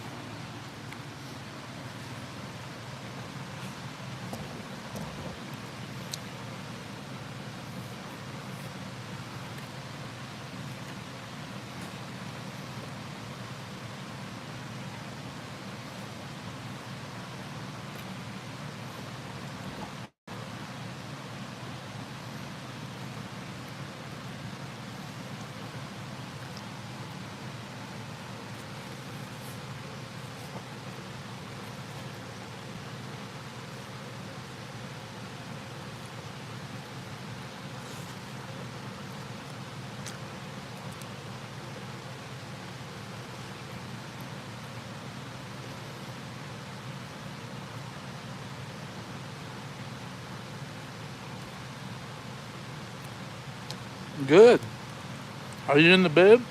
Good. Are you in the bed?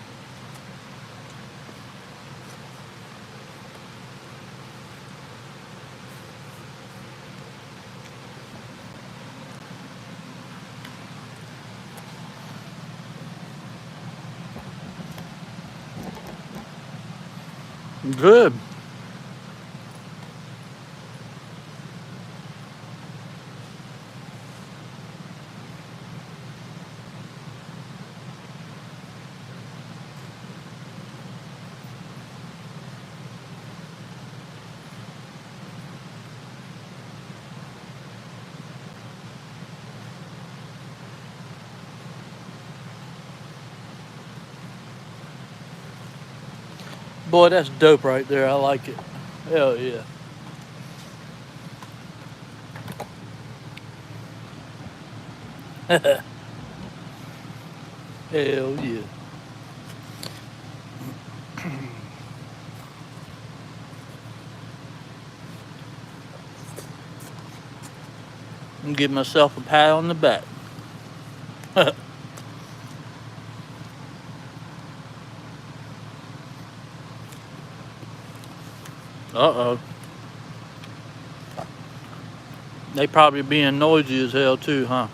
Good. Boy, that's dope right there. I like it. Hell yeah. Hell yeah. I'm give myself a pat on the back. Uh-oh. They probably being noisy as hell too, huh?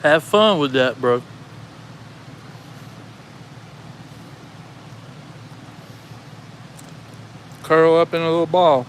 Have fun with that, bro. Curl up in a little ball.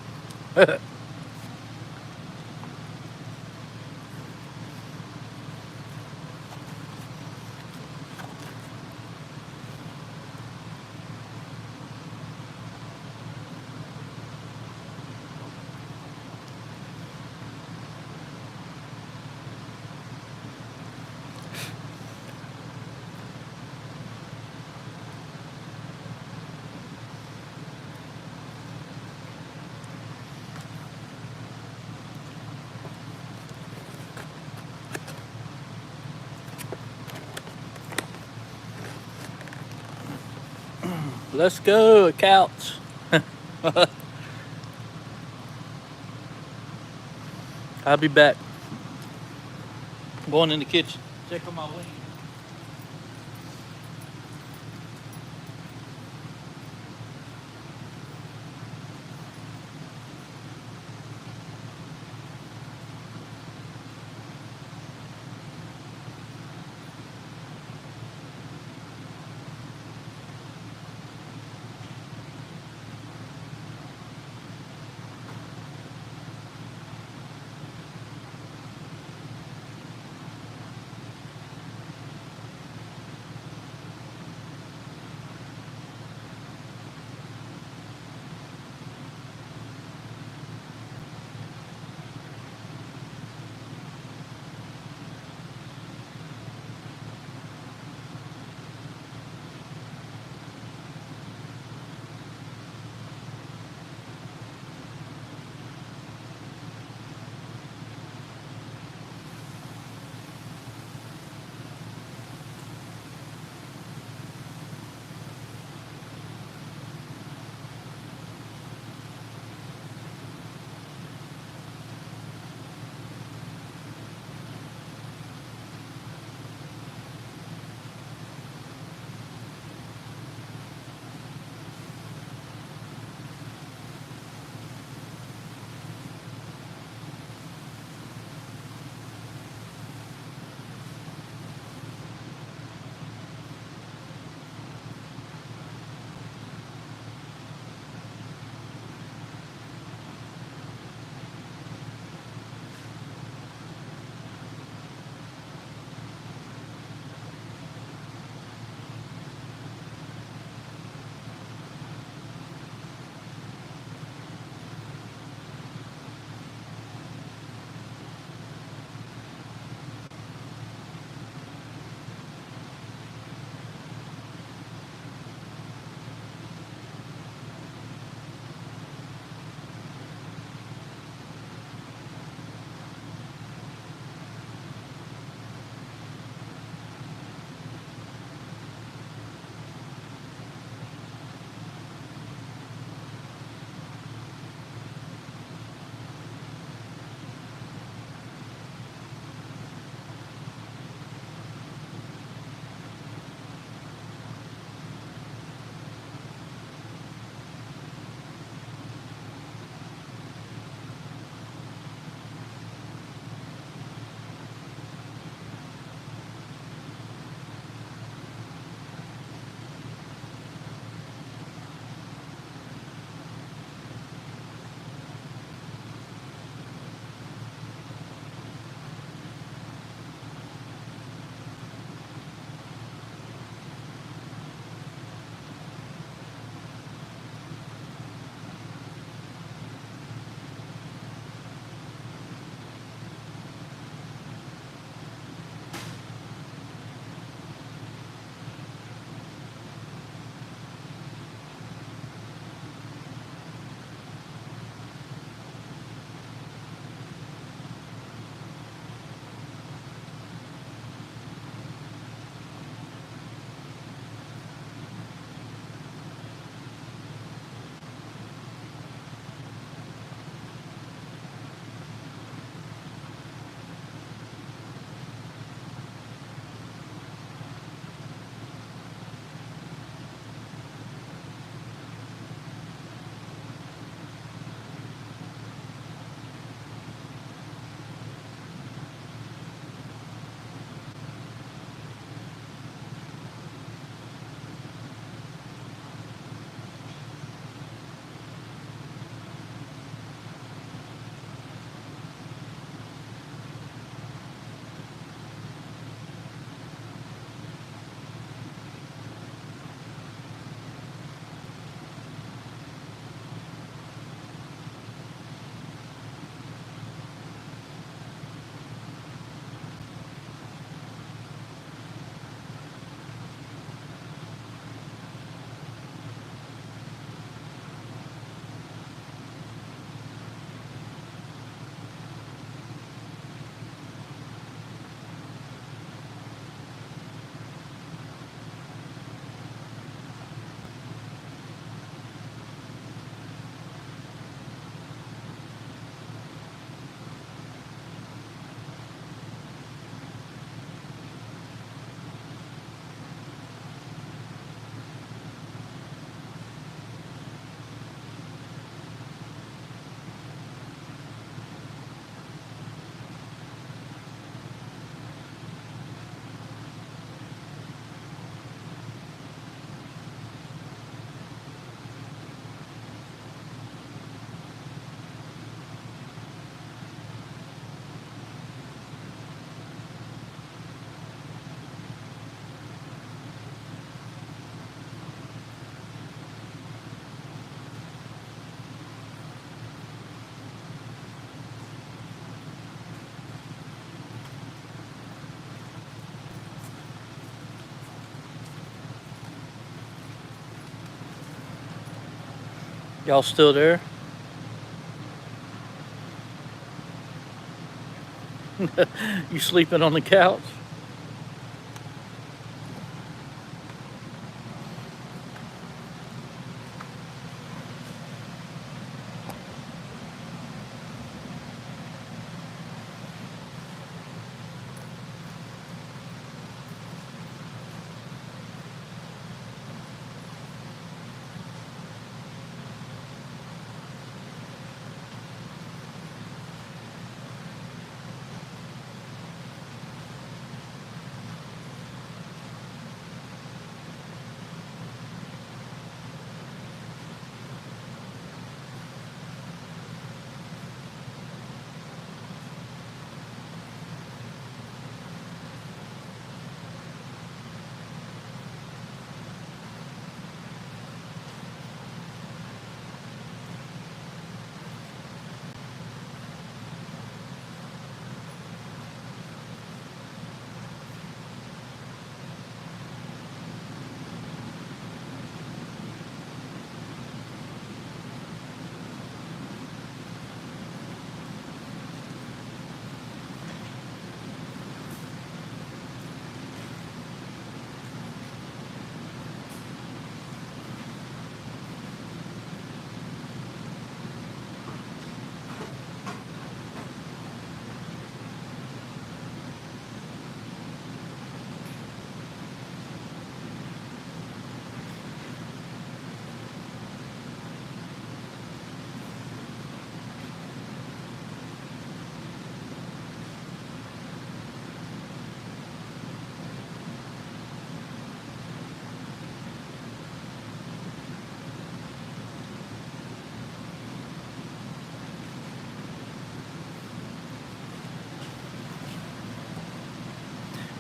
Let's go, couch. I'll be back. I'm going in the kitchen. Check on my wing. Y'all still there? You sleeping on the couch?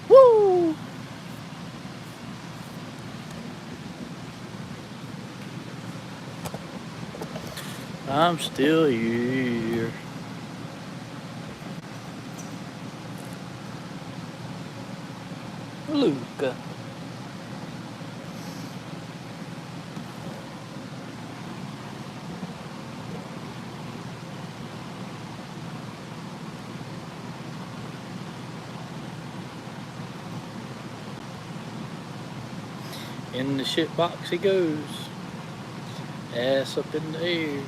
Woo! I'm still here. Luca. In the shit box he goes. Ass up in the air.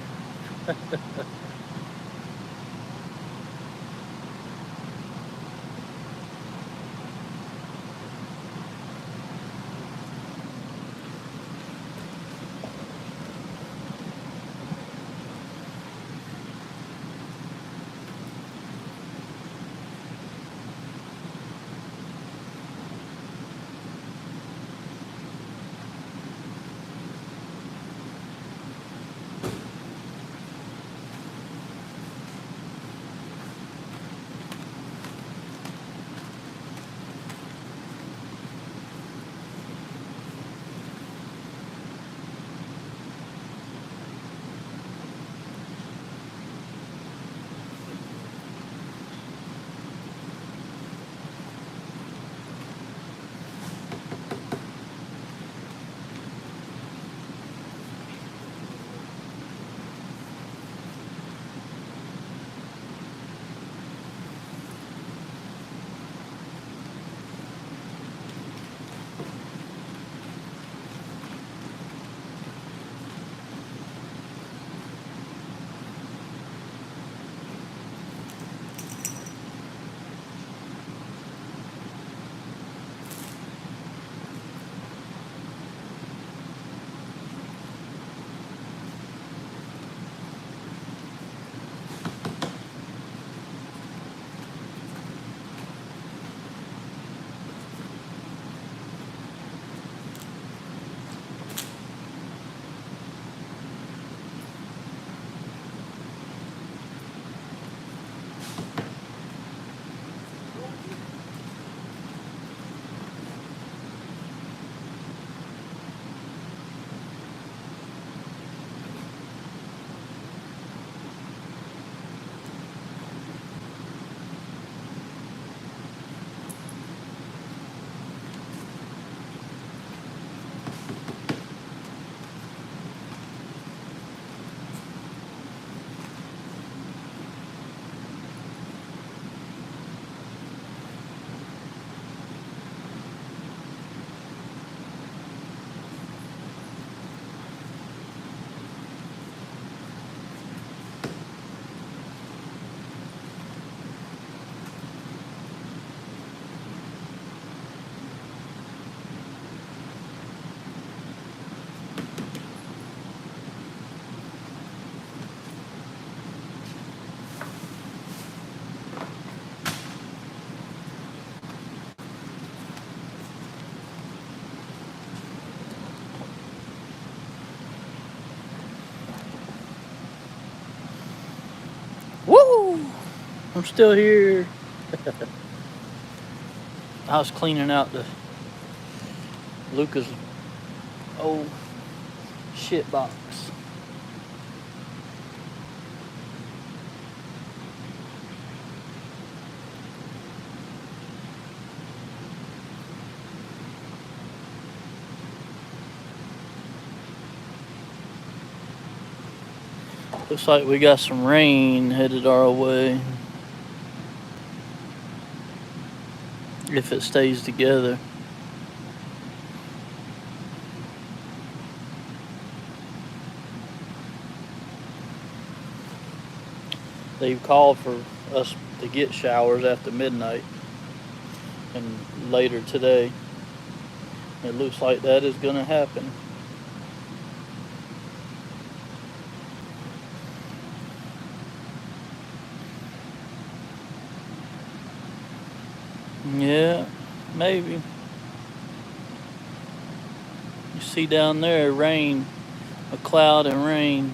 I'm still here. I was cleaning out the Lucas old shit box. Looks like we got some rain headed our way. If it stays together. They've called for us to get showers after midnight and later today. It looks like that is going to happen. Yeah, maybe. You see down there, rain, a cloud and rain.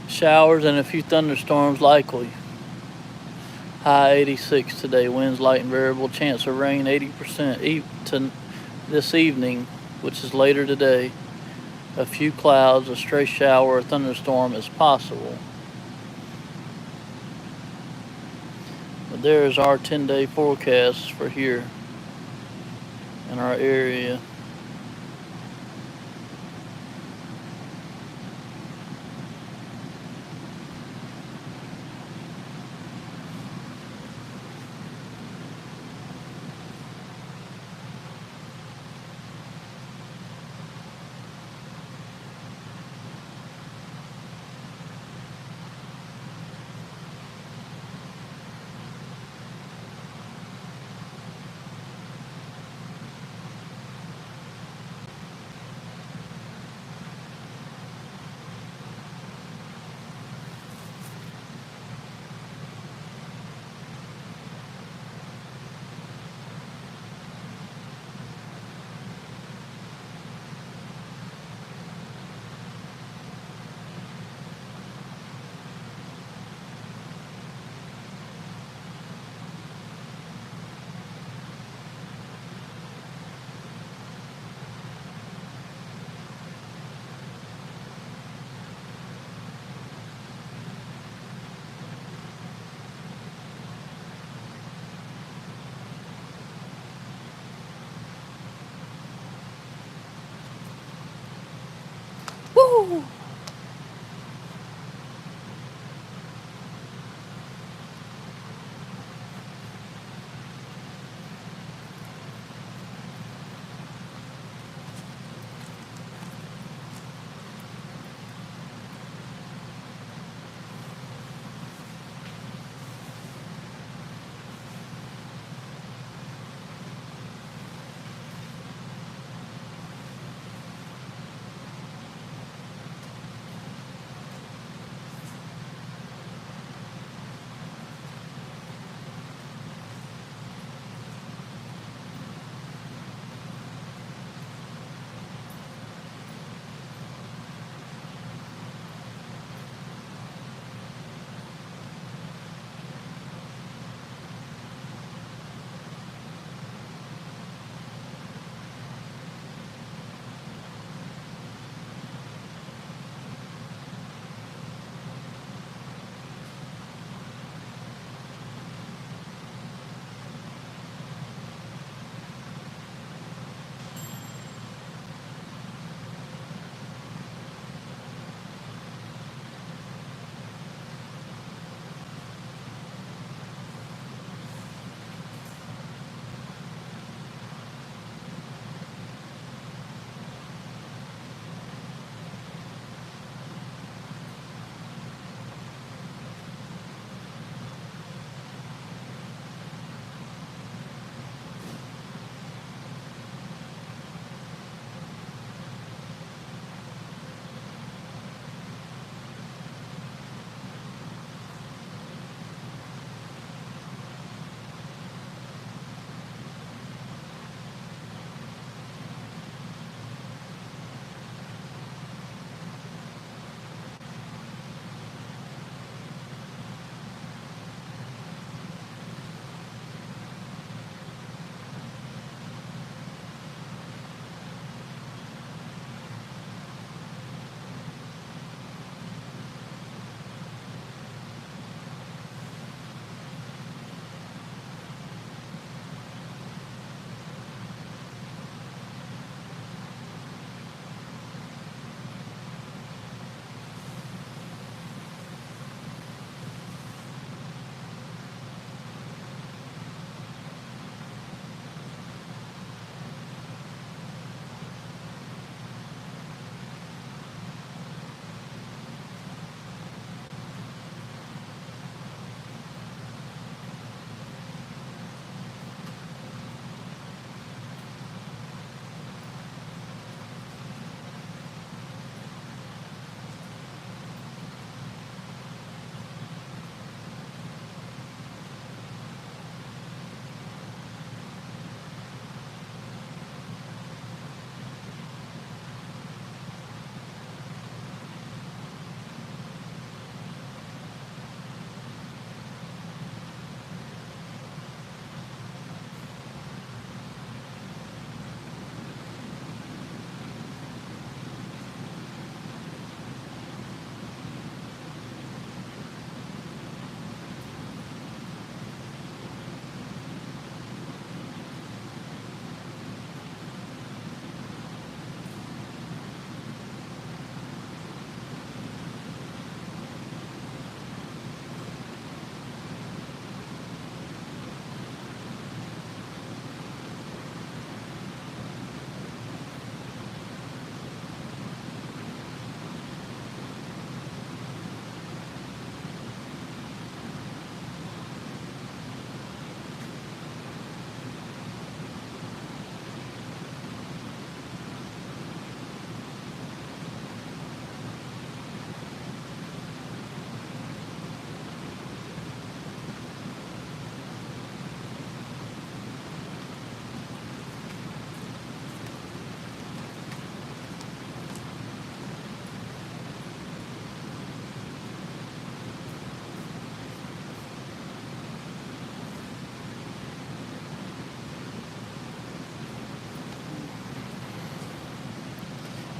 Showers and a few thunderstorms likely. High 86 today, winds light and variable, chance of rain 80% to this evening, which is later today. A few clouds, a stray shower or thunderstorm is possible. But there is our 10-day forecast for here in our area. Woo!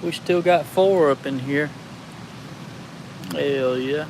We still got 4 up in here. Hell yeah.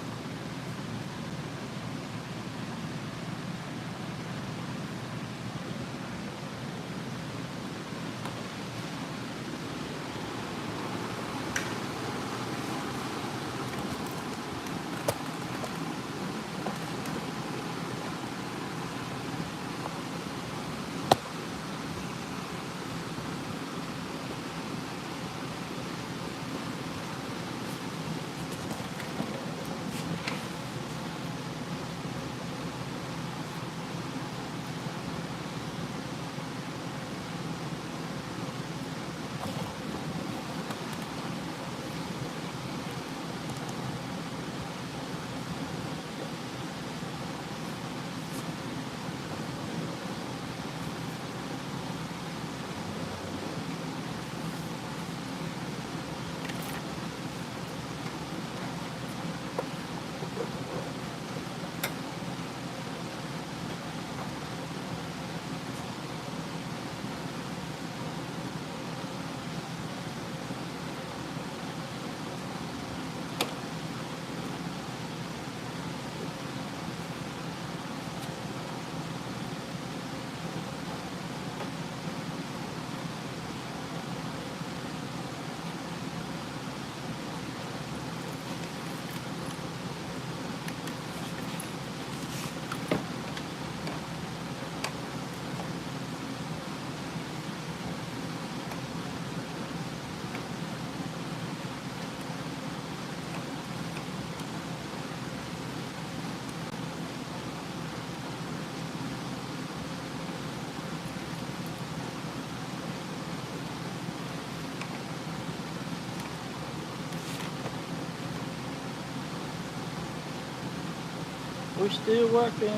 We're still working.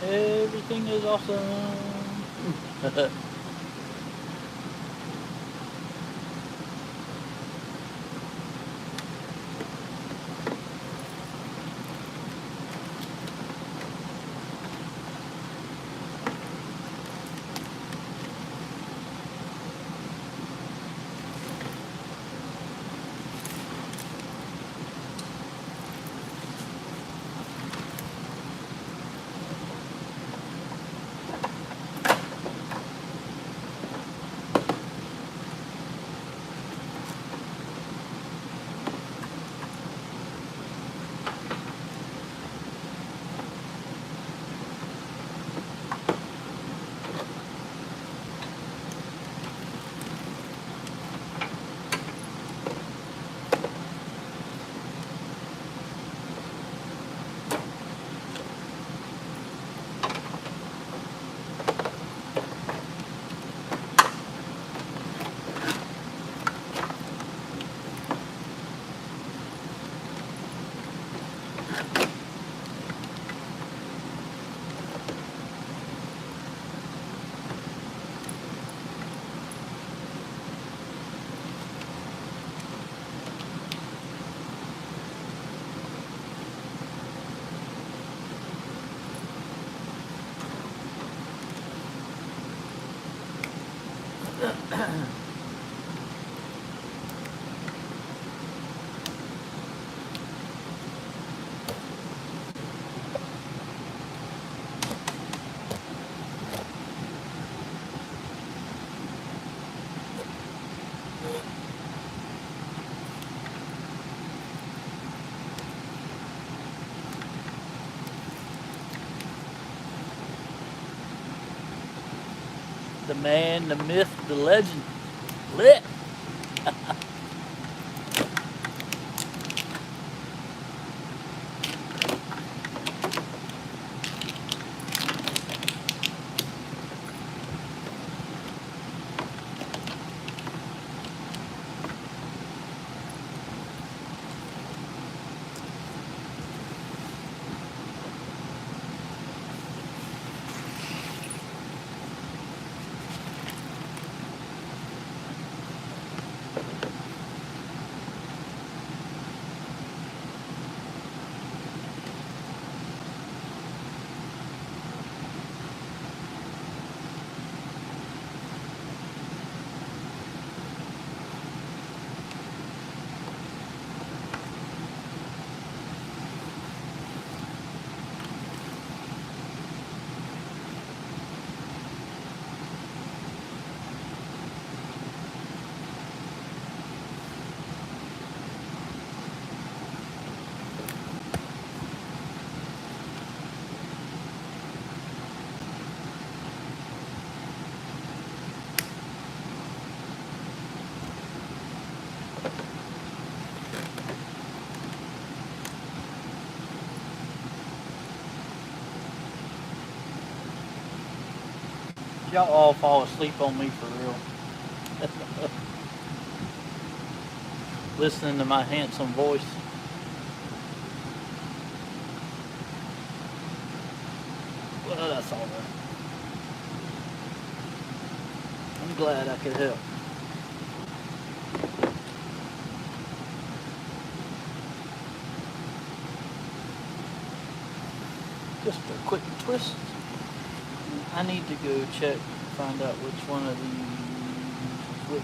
Everything is awesome. The man, the myth, the legend. Lit. Y'all all fall asleep on me for real. Listening to my handsome voice. Well, that's all right. I'm glad I could help. Just a quick twist. I need to go check, find out which one of these is which.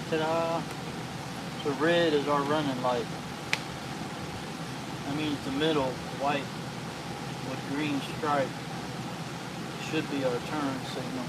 Ta-da! So red is our running light. That means the middle, white with green stripe, should be our turn signal.